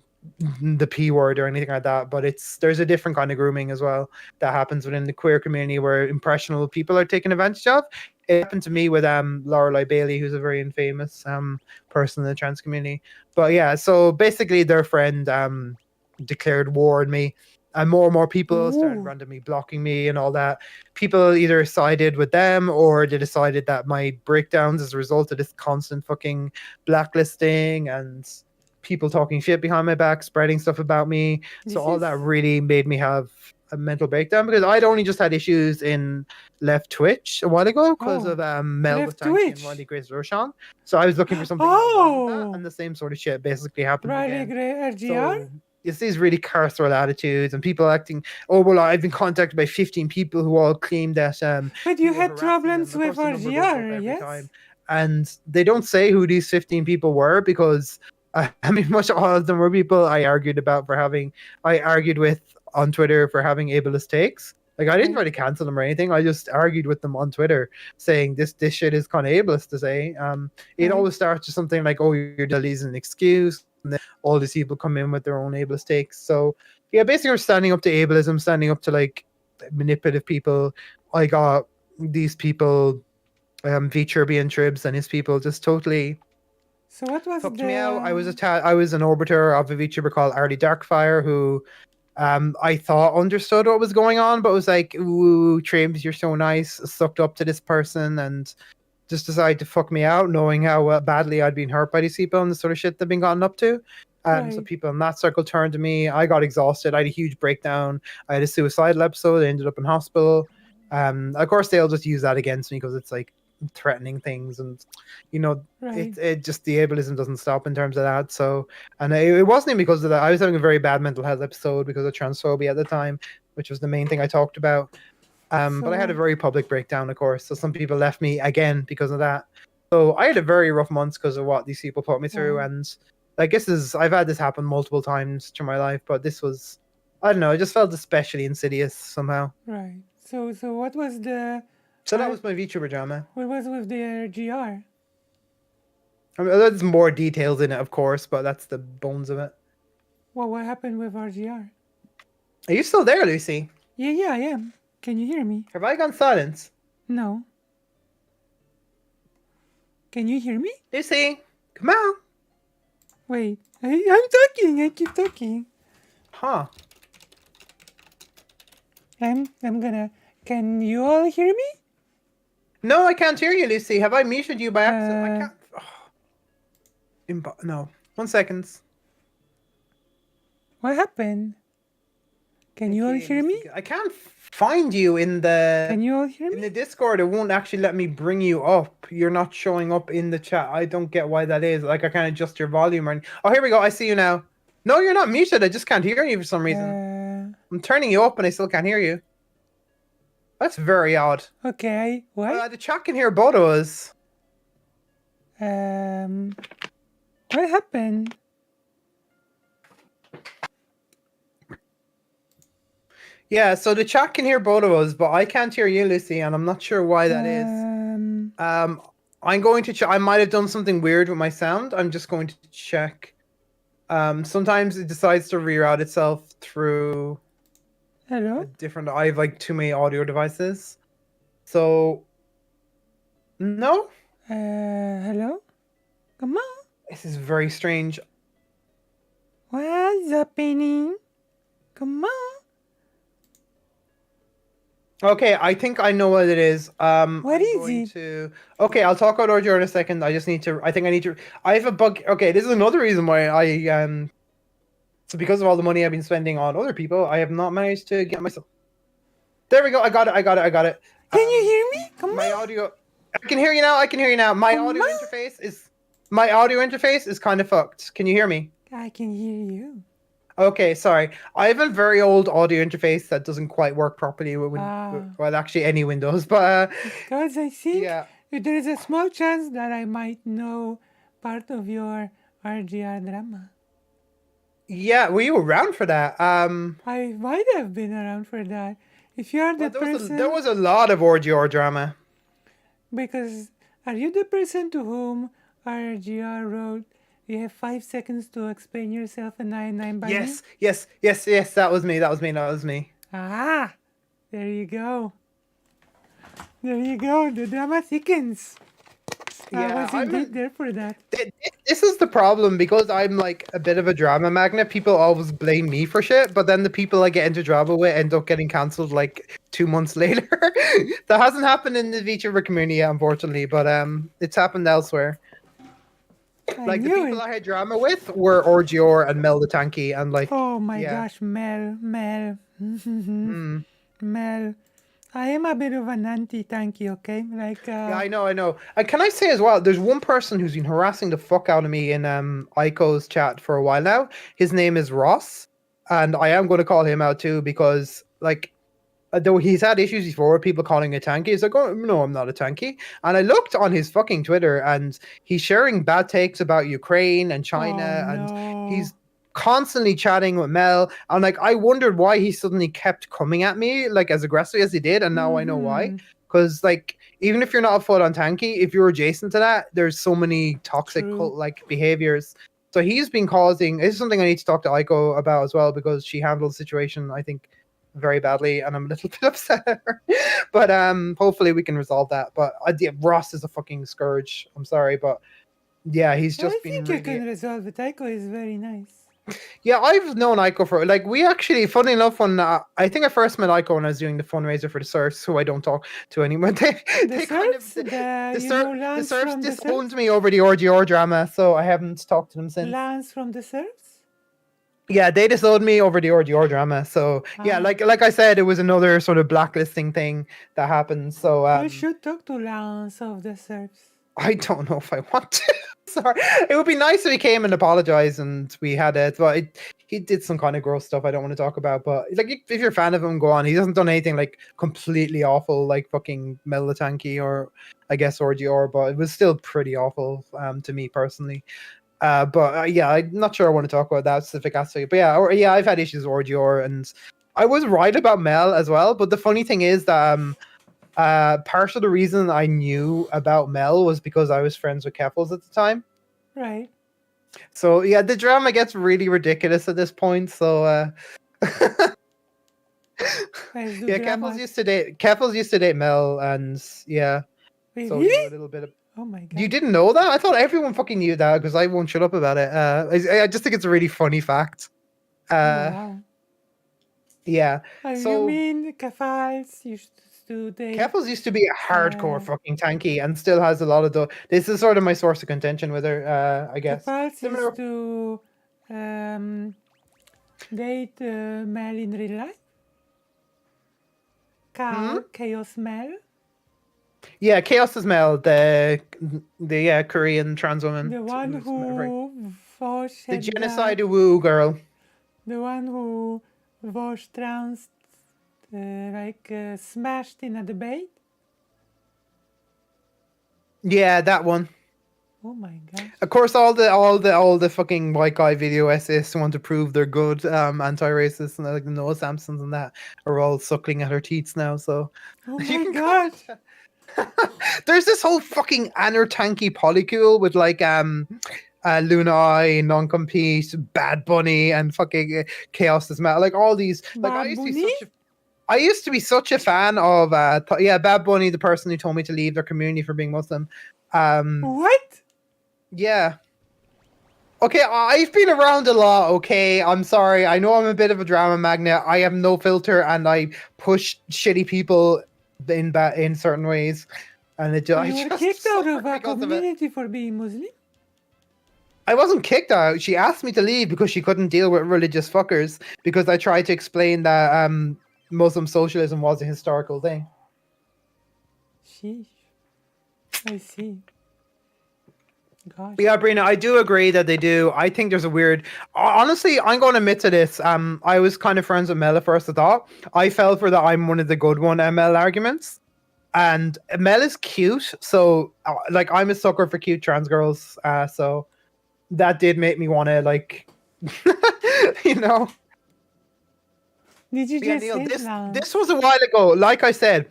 the P word or anything like that, but there's a different kind of grooming as well that happens within the queer community where impressionable people are taken advantage of. It happened to me with Lorelei Bailey, who's a very infamous person in the trans community. But yeah, so basically their friend declared war on me. And more people started randomly blocking me and all that. People either sided with them or they decided that my breakdowns as a result of this constant fucking blacklisting and people talking shit behind my back, spreading stuff about me. So all that really made me have a mental breakdown because I'd only just had issues in left Twitch a while ago because of Mel with Tanky and Riley Grace Roshan. So I was looking for something and the same sort of shit basically happened Riley again. RGR? It's these really carceral attitudes and people acting, oh, well, I've been contacted by 15 people who all claim that... but you had problems with RGR, yes? And they don't say who these 15 people were because, I mean, much all of them were people I argued with on Twitter for having ableist takes. Like, I didn't try to cancel them or anything. I just argued with them on Twitter saying this shit is kind of ableist to say. It always starts with something like, oh, your delay is an excuse. And then all these people come in with their own ableist takes. So yeah, basically we're standing up to ableism, standing up to like manipulative people. I got these people, VTurby and Tribs and his people just totally so what was fucked me out. I was an orbiter of a VTuber called Artie Darkfire who I thought understood what was going on, but was like, ooh, Tribs, you're so nice, sucked up to this person and just decided to fuck me out, knowing how badly I'd been hurt by these people and the sort of shit they've been gotten up to. So people in that circle turned to me. I got exhausted. I had a huge breakdown. I had a suicidal episode. I ended up in hospital. Of course, they'll just use that against me because it's like threatening things, and you know, it just the ableism doesn't stop in terms of that. So, and it wasn't even because of that. I was having a very bad mental health episode because of transphobia at the time, which was the main thing I talked about. But I had a very public breakdown, of course. So some people left me again because of that. So I had a very rough month because of what these people put me through. And I guess I've had this happen multiple times through my life, but this was, I don't know, it just felt especially insidious somehow. Right. So what was the... So that was my VTuber drama. What was with the RGR? I mean, there's more details in it, of course, but that's the bones of it. Well, what happened with RGR? Are you still there, Lucy? Yeah, I am. Can you hear me? Have I gone silent? No. Can you hear me? Lucy, come on. Wait, I'm talking. I keep talking. Huh. I'm gonna. Can you all hear me? No, I can't hear you, Lucy. Have I muted you by accident? I can't. No. 1 second. What happened? Can you all hear me? I can't find you in the. Can you all hear me? In the Discord, it won't actually let me bring you up. You're not showing up in the chat. I don't get why that is. Like I can't adjust your volume or. Oh, here we go. I see you now. No, you're not muted. I just can't hear you for some reason. I'm turning you up and I still can't hear you. That's very odd. Okay. What? The chat can hear both of us. What happened? Yeah, so the chat can hear both of us, but I can't hear you, Lucy, and I'm not sure why that is. I'm going to check. I might have done something weird with my sound. I'm just going to check. Sometimes it decides to reroute itself through. Hello? Different. I have like too many audio devices. So. No? Hello? Come on. This is very strange. What's happening? Come on. Okay, I think I know what it is. What is it? Okay, I'll talk about RGR in a second. I just need to. I have a bug. Okay, this is another reason why So because of all the money I've been spending on other people, I have not managed to get myself. There we go. I got it. Can you hear me? Come my audio. I can hear you now. My audio interface is kind of fucked. Can you hear me? I can hear you. Okay, sorry. I have a very old audio interface that doesn't quite work properly with well, actually any Windows, but because I think there is a small chance that I might know part of your RGR drama. Yeah, were you around for that? I might have been around for that. If you are the person, there was a lot of RGR drama. Because are you the person to whom RGR wrote? You have 5 seconds to explain yourself and 9 by Yes. That was me. Ah, there you go. The drama thickens. I was indeed there for that. This is the problem because I'm like a bit of a drama magnet. People always blame me for shit, but then the people I get into drama with end up getting cancelled like 2 months later. That hasn't happened in the VTuber community, unfortunately, but it's happened elsewhere. Like the people I had drama with were Orgior and Mel the Tanky, and like. Oh my gosh, Mel. Mel. I am a bit of an anti-tanky, okay? Like. Yeah, I know. Can I say as well? There's one person who's been harassing the fuck out of me in Aiko's chat for a while now. His name is Ross, and I am going to call him out too because like. Though he's had issues before with people calling it tanky, he's like, oh, no, I'm not a tanky. And I looked on his fucking Twitter and he's sharing bad takes about Ukraine and China and he's constantly chatting with Mel. And like, I wondered why he suddenly kept coming at me like as aggressively as he did. And now I know why. Because like, even if you're not a full on tanky, if you're adjacent to that, there's so many toxic cult like behaviors. So he's been causing, this is something I need to talk to Aiko about as well because she handled the situation, I think, very badly, and I'm a little bit upset at her. But hopefully we can resolve that. But Ross is a fucking scourge. I'm sorry, but yeah, he's just been. I think you can resolve it. Aiko is very nice. Yeah, I've known Aiko for like we actually, funny enough, when I think I first met Aiko when I was doing the fundraiser for the Serfs, who I don't talk to anymore. The Serfs disowned me over the RGR drama, so I haven't talked to them since. Lance from the Serfs. Yeah, they disowned me over the RGR drama. So yeah, like I said, it was another sort of blacklisting thing that happened. So you should talk to Lance of the Serfs. I don't know if I want to. Sorry, it would be nice if he came and apologized and we had it. But he did some kind of gross stuff I don't want to talk about. But like, if you're a fan of him, go on. He hasn't done anything like completely awful, like fucking Mel the Tanky or I guess RGR. But it was still pretty awful to me personally. But yeah, I'm not sure I want to talk about that specific aspect. But yeah, I've had issues with RGR, and I was right about Mel as well. But the funny thing is that part of the reason I knew about Mel was because I was friends with Keffels at the time. Right. So yeah, the drama gets really ridiculous at this point. So Where's the yeah, drama? Keffels used to date Mel, and yeah. So we Really? know a little bit of. Oh my god. You didn't know that? I thought everyone fucking knew that because I won't shut up about it. I just think it's a really funny fact. Oh, wow. Yeah. You So mean Keffals used to date? Keffels used to be a hardcore fucking tanky and still has a lot of the. This is sort of my source of contention with her, I guess. Keffals used to date Mel in real life? Chaos Mel? Yeah, Chaos is Mel, the Korean trans woman. The one who was the genocide woo girl. The one who was trans, smashed in a debate. Yeah, that one. Oh my god. Of course, all the fucking white guy video essayists want to prove they're good anti-racists, and like the Noah Sampsons and that are all suckling at her teats now. So Oh my god. there's this whole fucking Tanky polycule with like Lunai, Non-Compete, Bad Bunny, and fucking Chaos is Metal. Like all these. Like I used to be such a fan of Bad Bunny, the person who told me to leave their community for being Muslim. What? Yeah. Okay, I've been around a lot, okay? I'm sorry. I know I'm a bit of a drama magnet. I have no filter and I push shitty people in certain ways. And it You were kicked out of a community for being Muslim? I wasn't kicked out. She asked me to leave because she couldn't deal with religious fuckers because I tried to explain that Muslim socialism was a historical thing. Sheesh. I see. Gosh. Yeah, Brina, I do agree that they do. I think there's a weird. Honestly, I'm going to admit to this. I was kind of friends with Mel at first. I thought I fell for the "I'm one of the good one" Mel arguments, and Mel is cute. So, like, I'm a sucker for cute trans girls. So that did make me want to like, you know. Did you Yeah, just Neil, say this was a while ago. Like I said,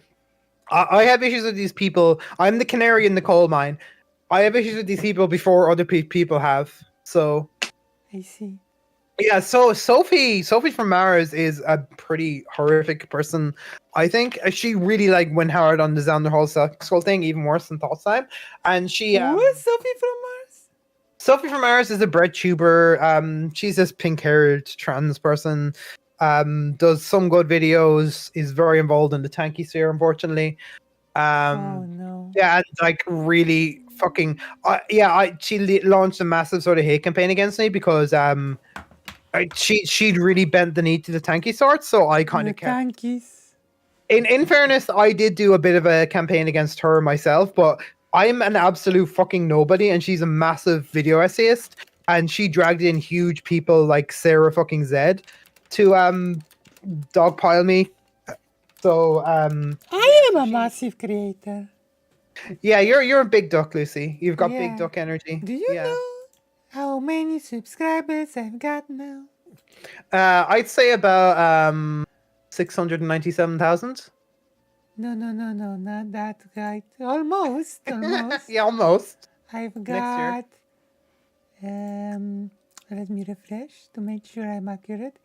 I have issues with these people. I'm the canary in the coal mine. I have issues with these people before other people have. So I see. Yeah, so Sophie from Mars is a pretty horrific person. I think she really like went hard on the Xander Hall Skull thing, even worse than Thought Time. And she Who is Sophie from Mars? Sophie from Mars is a bread tuber. She's this pink-haired trans person. Does some good videos. Is very involved in the tanky sphere, unfortunately. Oh no. Yeah, and like really fucking she launched a massive sort of hate campaign against me because she'd really bent the knee to the tanky sort, so I kind of kept. Tankies. In fairness, I did do a bit of a campaign against her myself, but I'm an absolute fucking nobody, and she's a massive video essayist, and she dragged in huge people like Sarah fucking Zed to dogpile me. So I am a massive creator. Yeah, you're a big duck, Lucy. You've got Yeah. big duck energy. Do you know how many subscribers I've got now? I'd say about 697,000. No, not that right. Almost. Yeah, almost. I've Next year. got let me refresh to make sure I'm accurate.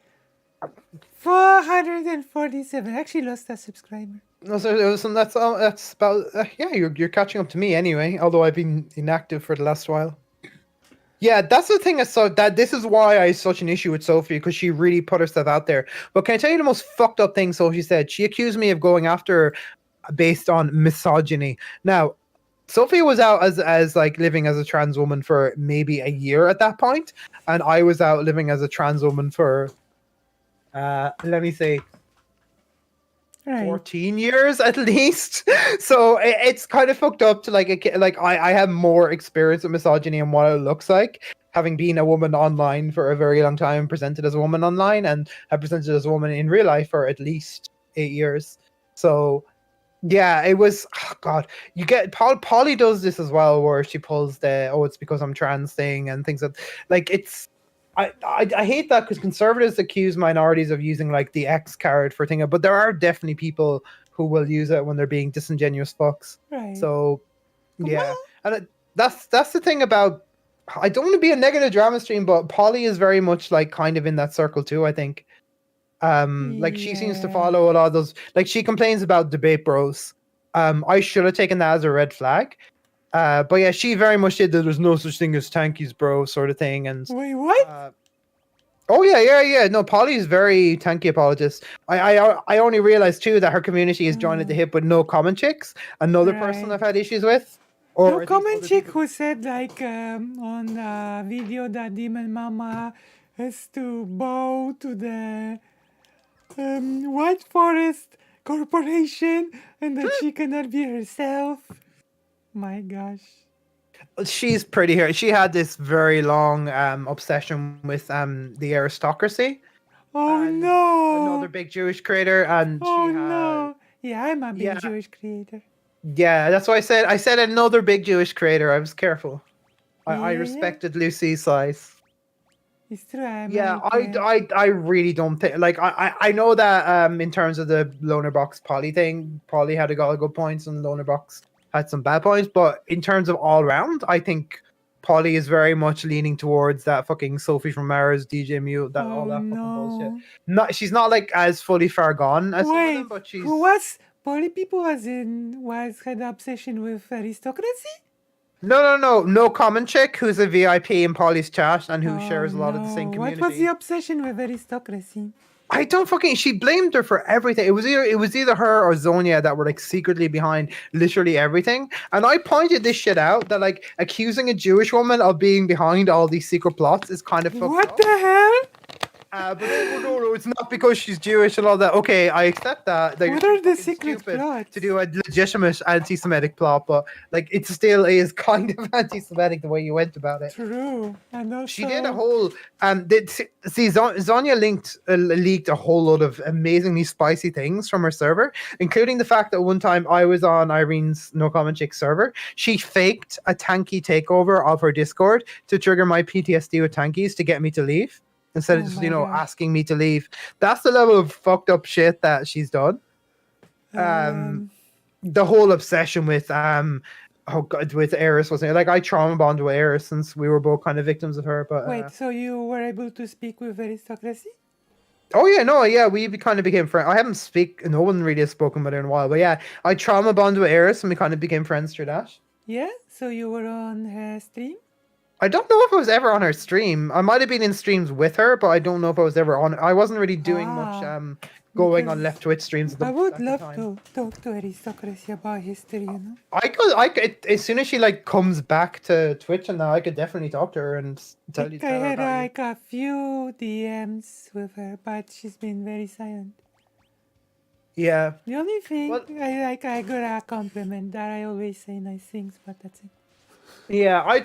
447. I actually lost a subscriber. No, so that's about yeah. You're catching up to me anyway. Although I've been inactive for the last while. Yeah, that's the thing. This is why I have such an issue with Sophie, because she really put herself out there. But can I tell you the most fucked up thing Sophie said? She accused me of going after her based on misogyny. Now, Sophie was out as like living as a trans woman for maybe a year at that point, and I was out living as a trans woman for let me say 14 years at least. So it's kind of fucked up to I have more experience with misogyny and what it looks like, having been a woman online for a very long time, presented as a woman online, and have presented as a woman in real life for at least 8 years. So yeah, it was God. You get Polly does this as well, where she pulls the it's because I'm trans thing and things like it's. I hate that because conservatives accuse minorities of using like the X card for thing, but there are definitely people who will use it when they're being disingenuous fucks. Right. So yeah, and that's the thing about I don't want to be a negative drama stream, but Polly is very much like kind of in that circle too, I think. Like she seems to follow a lot of those, like she complains about debate bros. I should have taken that as a red flag. But yeah, she very much did that there's no such thing as tankies, bro, sort of thing. And wait, what? oh yeah. No, Polly's very tanky apologist. I only realized too that her community is joined at the hip with no comment chicks, another person I've had issues with. Or No comment chick who said like on a video that Demon Mama has to bow to the White Forest Corporation and that she cannot be herself. My gosh. She's pretty here. She had this very long obsession with the aristocracy. Oh no! Another big Jewish creator, and Oh she had no! Yeah, I'm a big Jewish creator. yeah. That's why I said another big Jewish creator. I was careful. I Yeah. respected Lucy's size. It's true. I'm Yeah, like, I really don't think like I know that in terms of the loner box Polly thing, Polly had a lot of good points and loner box had some bad points, but in terms of all round, I think Polly is very much leaning towards that fucking Sophie from Mars, DJ Mute, that all that fucking bullshit. Not she's not like as fully far gone as some of wait, them, but she's who was Polly people had obsession with aristocracy? no common chick who's a VIP in Polly's chat and who shares a lot of the same What community. was the obsession with aristocracy? I don't fucking. She blamed her for everything. It was either her or Zonia that were like secretly behind literally everything. And I pointed this shit out that like accusing a Jewish woman of being behind all these secret plots is kind of fucked What up. the hell? But no, it's not because she's Jewish and all that. Okay, I accept that. What are the secret plots? To do a legitimate anti-Semitic plot, but like it still is kind of anti-Semitic the way you went about it. True. And also, She did a whole Zonia leaked a whole lot of amazingly spicy things from her server, including the fact that one time I was on Irene's No Comment Chick server. She faked a tanky takeover of her Discord to trigger my PTSD with tankies to get me to leave instead of just asking me to leave. That's the level of fucked up shit that she's done. The whole obsession with oh god, with Eris wasn't it? Like I trauma bonded with Eris since we were both kind of victims of her. But wait, so you were able to speak with aristocracy? oh yeah, we kind of became friends. No one really has spoken with her in a while, but yeah, I trauma bonded with Eris and we kind of became friends through that. Yeah. So you were on her stream? I don't know if I was ever on her stream. I might have been in streams with her, but I don't know if I was ever on. I wasn't really doing much going on left Twitch streams. I would love to talk to aristocracy about history. You know. I could as soon as she like comes back to Twitch and that, I could definitely talk to her and tell I her had about you. like a few DMs with her, but she's been very silent. Yeah. The only thing I got a compliment that I always say nice things, but that's it. Yeah, I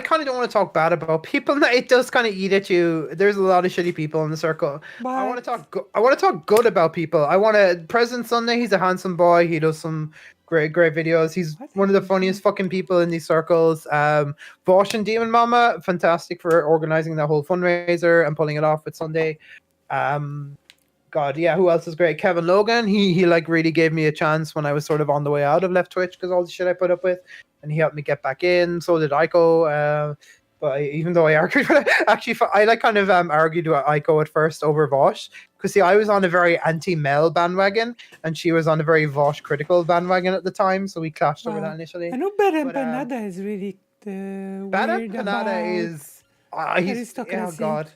kind of don't want to talk bad about people. It does kind of eat at you. There's a lot of shitty people in the circle. I want to talk. I want to talk good about people. I want to. President Sunday. He's a handsome boy. He does some great videos. He's one of the funniest fucking people in these circles. Vosh and Demon Mama, fantastic for organizing that whole fundraiser and pulling it off with Sunday. God, yeah, who else is great? Kevin Logan. He like really gave me a chance when I was sort of on the way out of left Twitch because all the shit I put up with. And he helped me get back in. So did Aiko. But even though I argued with it, actually, I like kind of argued with Aiko at first over Vosh. Because see, I was on a very anti-Mel bandwagon, and she was on a very Vosh critical bandwagon at the time. So we clashed over that initially. I know Baron Panada is really Baron Panada is he's aristocracy. oh god.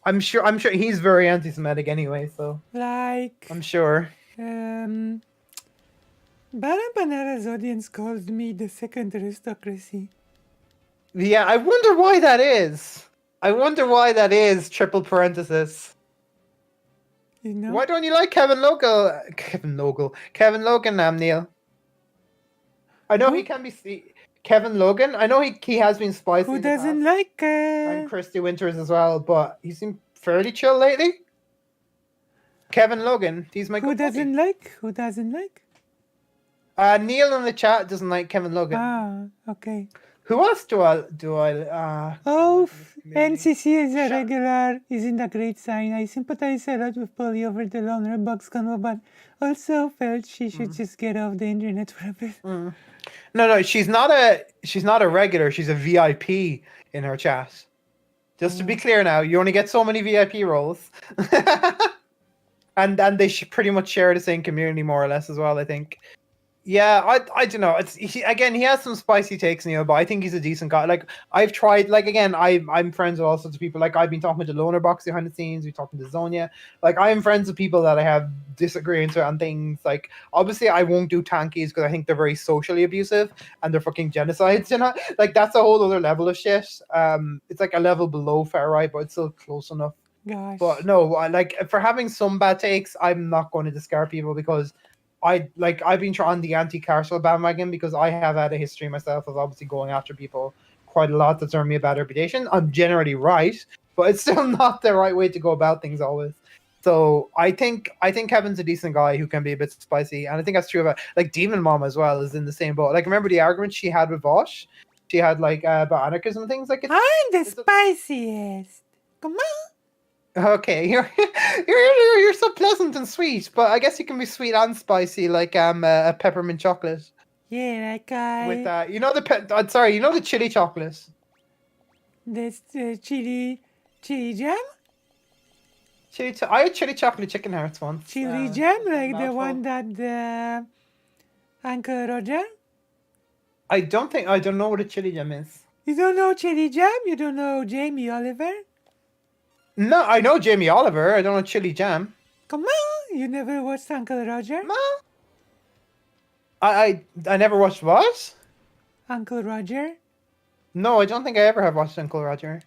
I'm sure he's very anti-Semitic anyway. So like I'm sure. Baron Panada's audience called me the second aristocracy. Yeah, I wonder why that is. Triple parenthesis. You know? Why don't you like Kevin Logan, Neil? I know he can be Kevin Logan. I know he has been spicy. Who doesn't like and Christy Winters as well, but he seemed fairly chill lately. Kevin Logan, he's my Who doesn't like? Neil in the chat doesn't like Kevin Logan. Ah, okay. Who else do I Oh, NCC is a regular, isn't a great sign. I sympathize a lot with Polly over the loner box convo, but also felt she should just get off the internet for a bit. No, she's not a regular. She's a VIP in her chat. Just to be clear now, you only get so many VIP roles. and they should pretty much share the same community more or less as well, I think. Yeah, I don't know. He has some spicy takes, but I think he's a decent guy. Like I've tried, like again, I'm friends with all sorts of people. Like I've been talking to Loner Box behind the scenes. We're talking to Zonia. Like I'm friends with people that I have disagreements with on things. Like obviously I won't do tankies because I think they're very socially abusive and they're fucking genocides. Like that's a whole other level of shit. It's like a level below fair right, but it's still close enough. Gosh. But no, like for having some bad takes, I'm not going to discard people because I've been trying the anti-Carcel bandwagon because I have had a history myself of obviously going after people quite a lot that's earned me a bad reputation. I'm generally right, but it's still not the right way to go about things always. So I think Kevin's a decent guy who can be a bit spicy, and I think that's true about like Demon Mom as well is in the same boat. Like remember the argument she had with Vosh? She had like about anarchism and things like it. I'm the spiciest. Come on. Okay, you're so pleasant and sweet, but I guess you can be sweet and spicy, like a peppermint chocolate. Yeah, like I. With the chili chocolate. This chili jam. I had chili chocolate chicken hearts once. Chili jam, like the one that the Uncle Roger. I don't know what a chili jam is. You don't know chili jam? You don't know Jamie Oliver? No, I know Jamie Oliver. I don't know Chili Jam. Come on, you never watched Uncle Roger? No. I never watched what? Uncle Roger. No, I don't think I ever have watched Uncle Roger.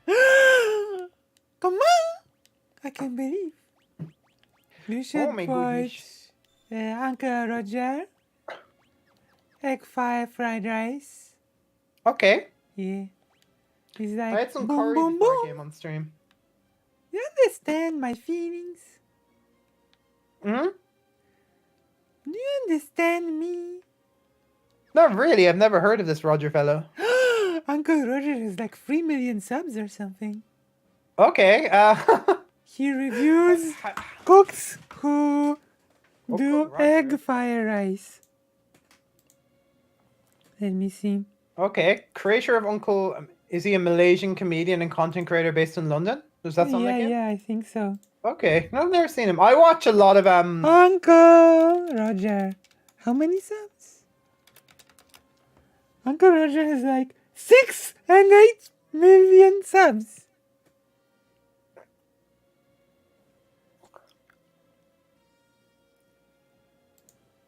Come on, I can't believe. You should watch Uncle Roger. Egg fried rice. Okay. Yeah. He's like I had some boom, curry boom, before boom. I came on stream. You understand my feelings? Hmm? Do you understand me? Not really. I've never heard of this Roger fellow. Uncle Roger has like 3 million subs or something. Okay. He reviews cooks who do egg fire rice. Let me see. Okay. Creator of Uncle... Is he a Malaysian comedian and content creator based in London? Does that sound like him? Yeah, I think so. Okay. No, I've never seen him. I watch a lot of... Uncle Roger. How many subs? Uncle Roger has like 6 and 8 million subs.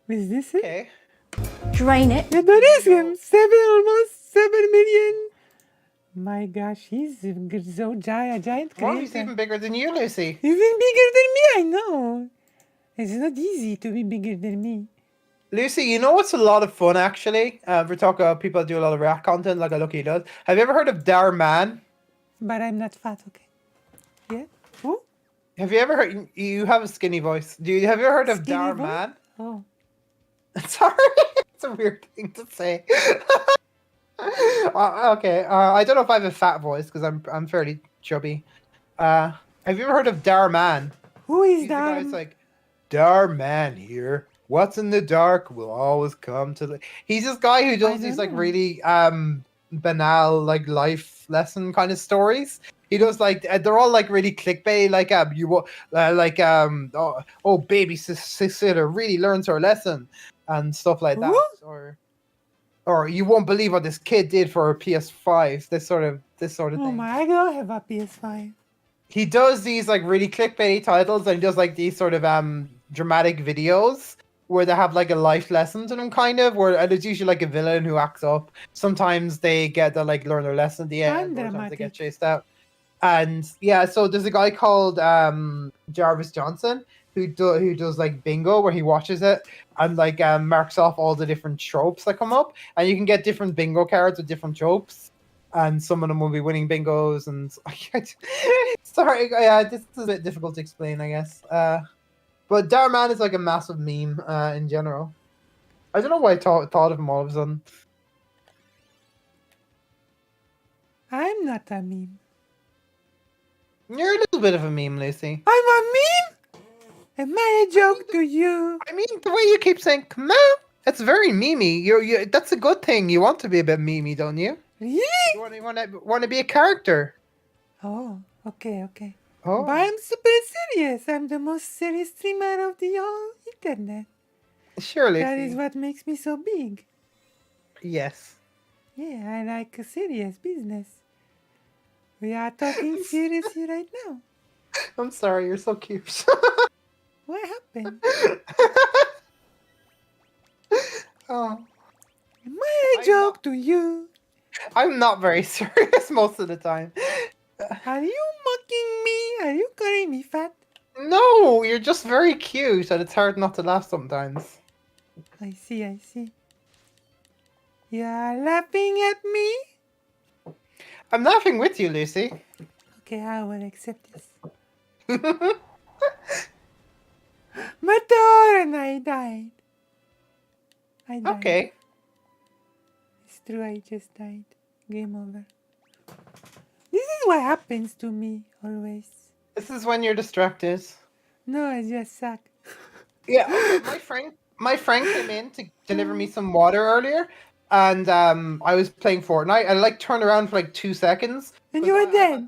Is this it? Okay. Drain it. Yeah, that is him. Almost 7 million. My gosh, he's so giant creator. Well, he's even bigger than you, Lucy. Even bigger than me, I know. It's not easy to be bigger than me. Lucy, you know what's a lot of fun, actually? We're talking about people that do a lot of rap content, like Lucky does. Have you ever heard of Dar Man? But I'm not fat, okay? Yeah? Who? Have you ever heard... You have a skinny voice. Have you ever heard of Skinny Dar voice? Man? Oh. Sorry. It's a weird thing to say. Okay. I don't know if I have a fat voice, because I'm fairly chubby. Have you ever heard of Dar Man? Who is He's Dar? the guy that's like, Dar Man here. What's in the dark will always come to the... He's this guy who does these like really banal like life lesson kind of stories. He does like they're all like really clickbait, like baby sister really learns her lesson and stuff like that. Or you won't believe what this kid did for her PS5. This sort of Oh thing. my, I don't have a PS5. He does these like really clickbaity titles and he does like these sort of dramatic videos where they have like a life lesson to them, kind of, where and it's usually like a villain who acts up. Sometimes they get to like learn their lesson at the end, sometimes they get chased out. And yeah, so there's a guy called Jarvis Johnson who does like bingo, where he watches it and like marks off all the different tropes that come up, and you can get different bingo cards with different tropes, and some of them will be winning bingos. And sorry, yeah, this is a bit difficult to explain, I guess. But Darman is like a massive meme in general. I don't know why I thought of him all of a sudden. I'm not a meme. You're a little bit of a meme, Lucy. I'm a meme? Am I a joke to you? I mean, the way you keep saying "come out," that's very memey. That's a good thing. You want to be a bit memey, don't you? Really? You want to be a character. Oh, okay. Oh. But I'm super serious. I'm the most serious streamer of the whole internet. Surely. That is what makes me so big. Yes. Yeah, I like a serious business. We are talking seriously right now. I'm sorry, you're so cute. What happened? Oh. Am I a joke to you? I'm not very serious most of the time. Are you mocking me? Are you calling me fat? No, you're just very cute, and it's hard not to laugh sometimes. I see. You are laughing at me? I'm laughing with you, Lucy. Okay, I will accept this. Mator and I died. Okay. It's true, I just died. Game over. This is what happens to me always. This is when you're distracted. No, I just suck. Yeah, my friend came in to deliver me some water earlier, and I was playing Fortnite. I turned around for 2 seconds. And you were dead.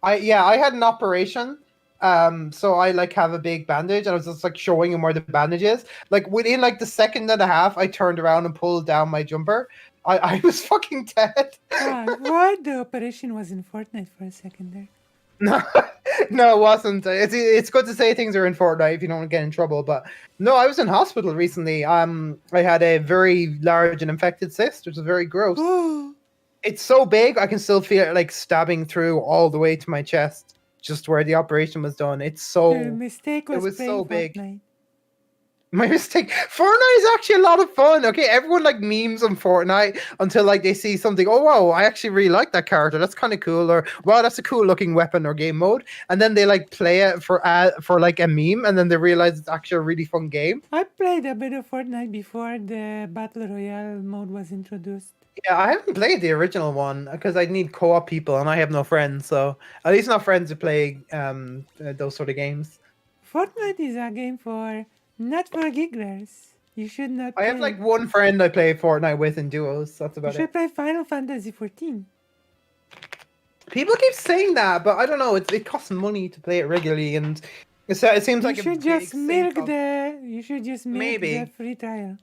I had an operation. So I have a big bandage, and I was just showing him where the bandage is. Within the second and a half, I turned around and pulled down my jumper. I was fucking dead. What? The operation was in Fortnite for a second there. No, it wasn't. It's good to say things are in Fortnite if you don't get in trouble. But no, I was in hospital recently. I had a very large and infected cyst, which is very gross. It's so big, I can still feel it stabbing through all the way to my chest, just where the operation was done. It's so. Your mistake was it was so playing big. Fortnite. My mistake. Fortnite is actually a lot of fun. Okay, everyone memes on Fortnite until they see something. Oh wow, I actually really like that character. That's kind of cool. Or wow, that's a cool looking weapon or game mode. And then they play it for a meme, and then they realize it's actually a really fun game. I played a bit of Fortnite before the Battle Royale mode was introduced. Yeah, I haven't played the original one because I need co-op people, and I have no friends. So at least not friends who play those sort of games. Fortnite is a game not for gigglers. You should not. I have one friend I play Fortnite with in duos. That's You about should it. play Final Fantasy 14. People keep saying that, but I don't know. It costs money to play it regularly, and it seems like You should just milk the Maybe. free trial.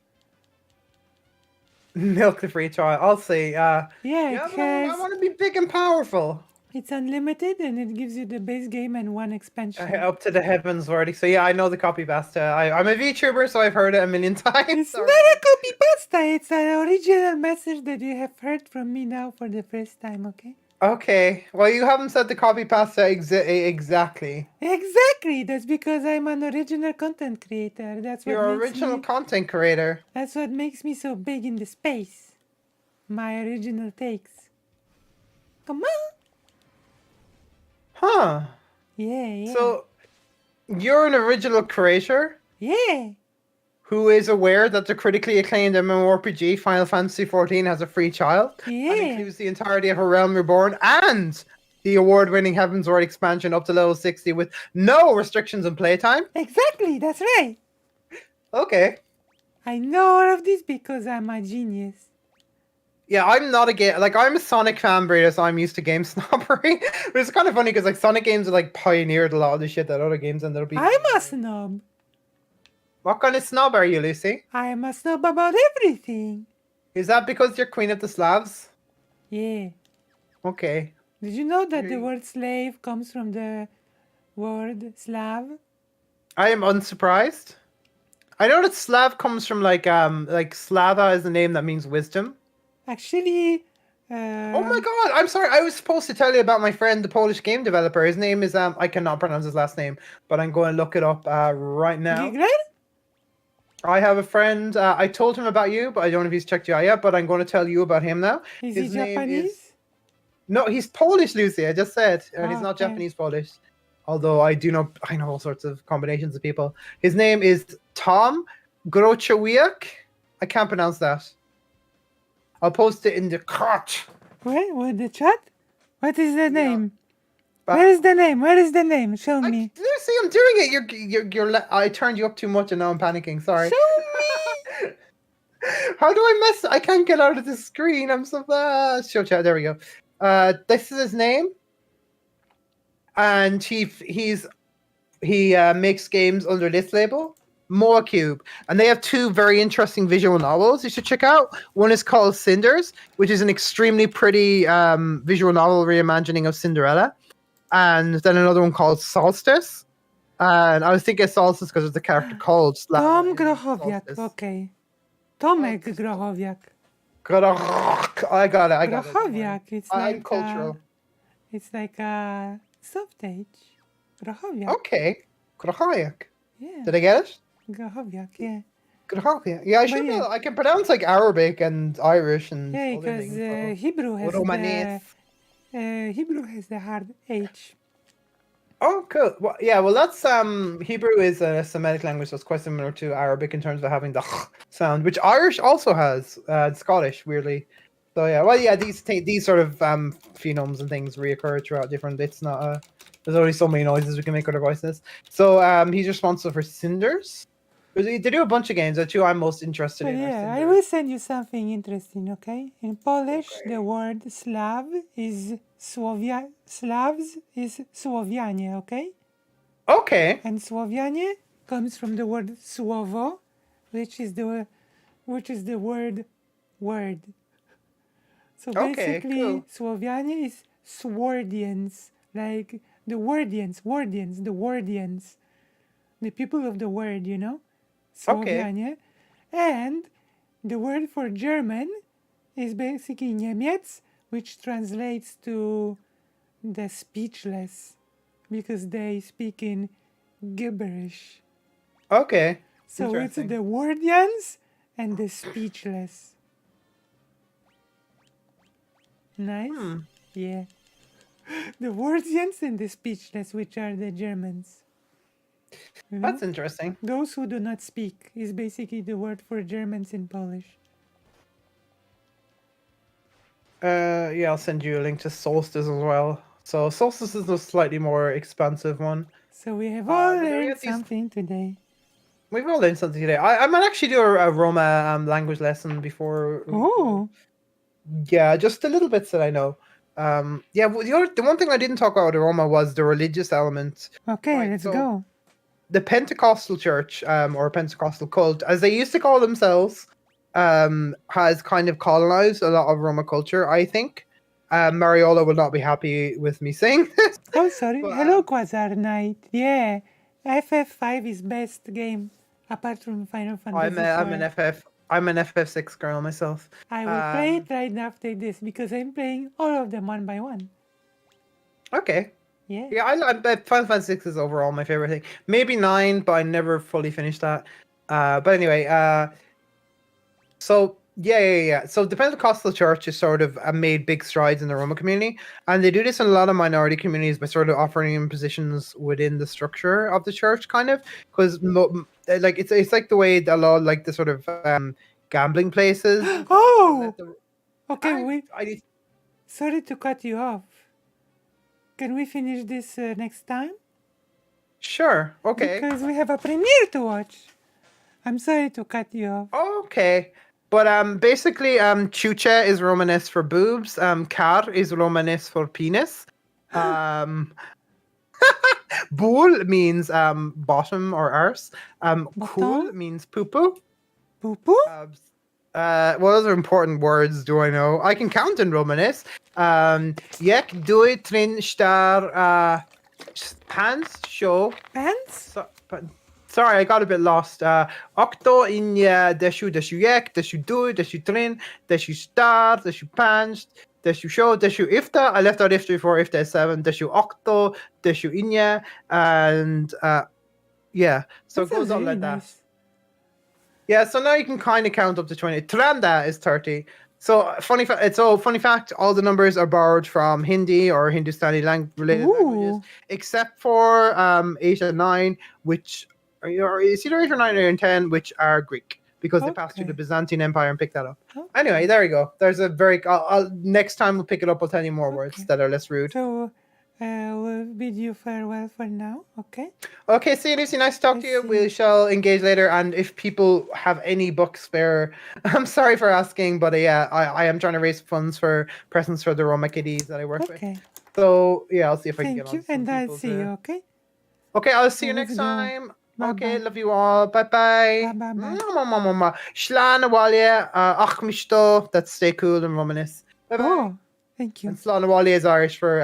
milk the free trial. I'll see. Yeah, I because want to be big and powerful. it's unlimited and it gives you the base game and one expansion. Up to the heavens already. So yeah, I know the copy pasta. I'm a VTuber, so I've heard it a million times. It's not a copy pasta. It's an original message that you have heard from me now for the first time. Okay. Okay. Well, you haven't said the copy pasta exactly. Exactly. That's because I'm an original content creator. That's what You're makes original me, content creator. That's what makes me so big in the space. My original takes. Come on. Huh. Yeah. So you're an original creator Yeah. who is aware that the critically acclaimed MMORPG Final Fantasy XIV has a free trial Yeah. and includes the entirety of A Realm Reborn and the award-winning Heaven's Word expansion up to level 60 with no restrictions on playtime. Exactly. That's right. Okay. I know all of this because I'm a genius. Yeah, I'm not a game. I'm a Sonic fanboy, so I'm used to game snobbery. But it's kind of funny because Sonic games are pioneered a lot of the shit that other games ended up being. I'm a snob. What kind of snob are you, Lucy? I am a snob about everything. Is that because you're Queen of the Slavs? Yeah. Okay. Did you know that the word slave comes from the word Slav? I am unsurprised. I know that Slav comes from Slava is the name that means wisdom. Actually, Oh my god, I'm sorry. I was supposed to tell you about my friend, the Polish game developer. His name is I cannot pronounce his last name, but I'm going to look it up right now. Gigler? I have a friend. I told him about you, but I don't know if he's checked you out yet. But I'm going to tell you about him now. Is His he name Japanese? No, he's Polish, Lucy. I just said, and he's Oh, not okay. Japanese Polish. Although I know all sorts of combinations of people. His name is Tom Grochowiak. I can't pronounce that. I'll post it in the chat. What? What, the chat? What is the name? Where is the name? Where is the name? Show me. See, I'm doing it. I turned you up too much and now I'm panicking. Sorry. Show me. How do I mess? I can't get out of the screen. I'm so bad. Show chat. There we go. This is his name, and he makes games under this label, Moacube, and they have two very interesting visual novels you should check out. One is called Cinders, which is an extremely pretty visual novel reimagining of Cinderella, and then another one called Solstice. And I was thinking Solstice because of the character called Tom Grochowiak. Okay. Tomek Grochowiak. I got it. Grochowiak. It's I'm like cultural. It's like a softage. Grochowiak. Okay. Grochowiak. Yeah. Did I get it? Grochowiak. Yeah. Grochowiak. Yeah, I should be. I can pronounce like Arabic and Irish and. Yeah, other because things, Hebrew has Romanes. Hebrew has the hard H. Oh, cool. Well, yeah, well, that's Hebrew is a Semitic language that's quite similar to Arabic in terms of having the sound, which Irish also has, Scottish, weirdly. So yeah, well, yeah, these sort of phonemes and things reoccur throughout different. It's not. There's only so many noises we can make with our voices. So he's responsible for Cinders. They do a bunch of games. The two I'm most interested But in. yeah, I will send you something interesting, okay? In Polish, the word Slav is Slavs is Słowianie, okay? Okay. And Słowianie comes from the word słowo, which is the word word. So Okay, basically, cool. Słowianie is Swordians, like the Wordians, the Wordians, the people of the word, you know? Okay. Słowianie. And the word for German is basically Niemiec, which translates to the speechless, because they speak in gibberish. Okay. So it's Interesting. the Wordians and the speechless. Nice? Yeah. The Wordians and the speechless, which are the Germans. You know? That's interesting. Those who do not speak is basically the word for Germans in Polish. Yeah, I'll send you a link to Solstice as well. So Solstice is a slightly more expansive one. So we have all but we learned have these- something today. We've all learned something today. I might actually do a Roma language lesson before. Oh. Yeah, just the little bits that I know. Yeah, well, the one thing I didn't talk about Roma was the religious element. Okay, let's so- go. The Pentecostal church, or Pentecostal cult, as they used to call themselves, has kind of colonized a lot of Roma culture, I think. Mariola will not be happy with me saying this. Oh, sorry. Hello, Quasar Knight. Yeah, FF5 is best game apart from Final Fantasy. I'm an FF6 girl myself. I will play it right after this because I'm playing all of them one by one. Okay. Yeah. Yeah, I Final Fantasy 6 is overall my favorite thing. Maybe 9, but I never fully finished that. But anyway, so yeah. So the Pentecostal church is sort of made big strides in the Roma community, and they do this in a lot of minority communities by sort of offering them positions within the structure of the church, kind of, because like it's like the way a lot like the sort of gambling places. Oh. Okay, wait. Sorry to cut you off. Can we finish this next time? Sure. Okay. Because we have a premiere to watch. I'm sorry to cut you off. Okay. But basically, chucha is Romanesque for boobs. Car is Romanesque for penis. Bul means bottom or arse. Cool means poo poo. Poo poo? What other important words do I know? I can count in Romanesque. Yek, dui, trin, star, pants, show. Pants? Sorry, I got a bit lost. Octo, inya, deshu, deshu, yek, deshu, dui, deshu, trin, deshu, star, deshu, pants, deshu, show, deshu, ifta. I left out ifta before ifta is 7. Deshu, octo, deshu, inya, and yeah. So it goes on like that. Yeah, so now you can kind of count up to 20. Tranda is 30. So funny fact, all the numbers are borrowed from Hindi or Hindustani related languages, except for 8 and 9, which are it's either 8 or 9 or 10, which are Greek. because they passed through the Byzantine Empire and picked that up. Anyway, there we go. There's a very. Next time we'll pick it up. I'll tell you more words that are less rude. So, we'll bid you farewell for now, okay? Okay, see you, Lucy. Nice to talk to you. We shall engage later. And if people have any books spare, I'm sorry for asking, but yeah, I am trying to raise funds for presents for the Roma kiddies that I work with. So yeah, I'll see if I can get on. Thank you, and I'll see you, okay? Okay, I'll see you next time. Okay, love you all. Bye bye. Shlán Awalia, Ach Mishto. That's stay cool in Romanis. Bye bye. Oh, thank you. And Slán Awalia is Irish for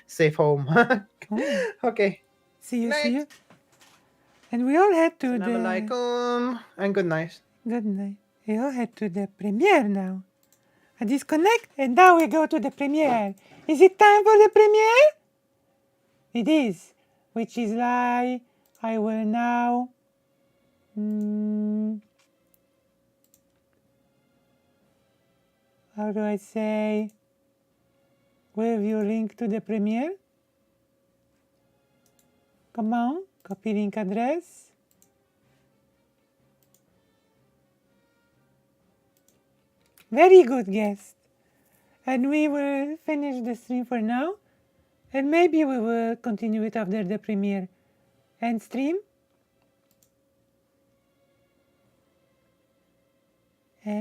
safe home. Okay. See you. And we all head to Assalamu alaikum and good night. Good night. We all head to the premiere now. I disconnect, and now we go to the premiere. Is it time for the premiere? It is, which is why I will now. How do I say? Where you link to the premiere? Come on, copy link address. Very good guest. And we will finish the stream for now. And maybe we will continue it after the premiere. End stream.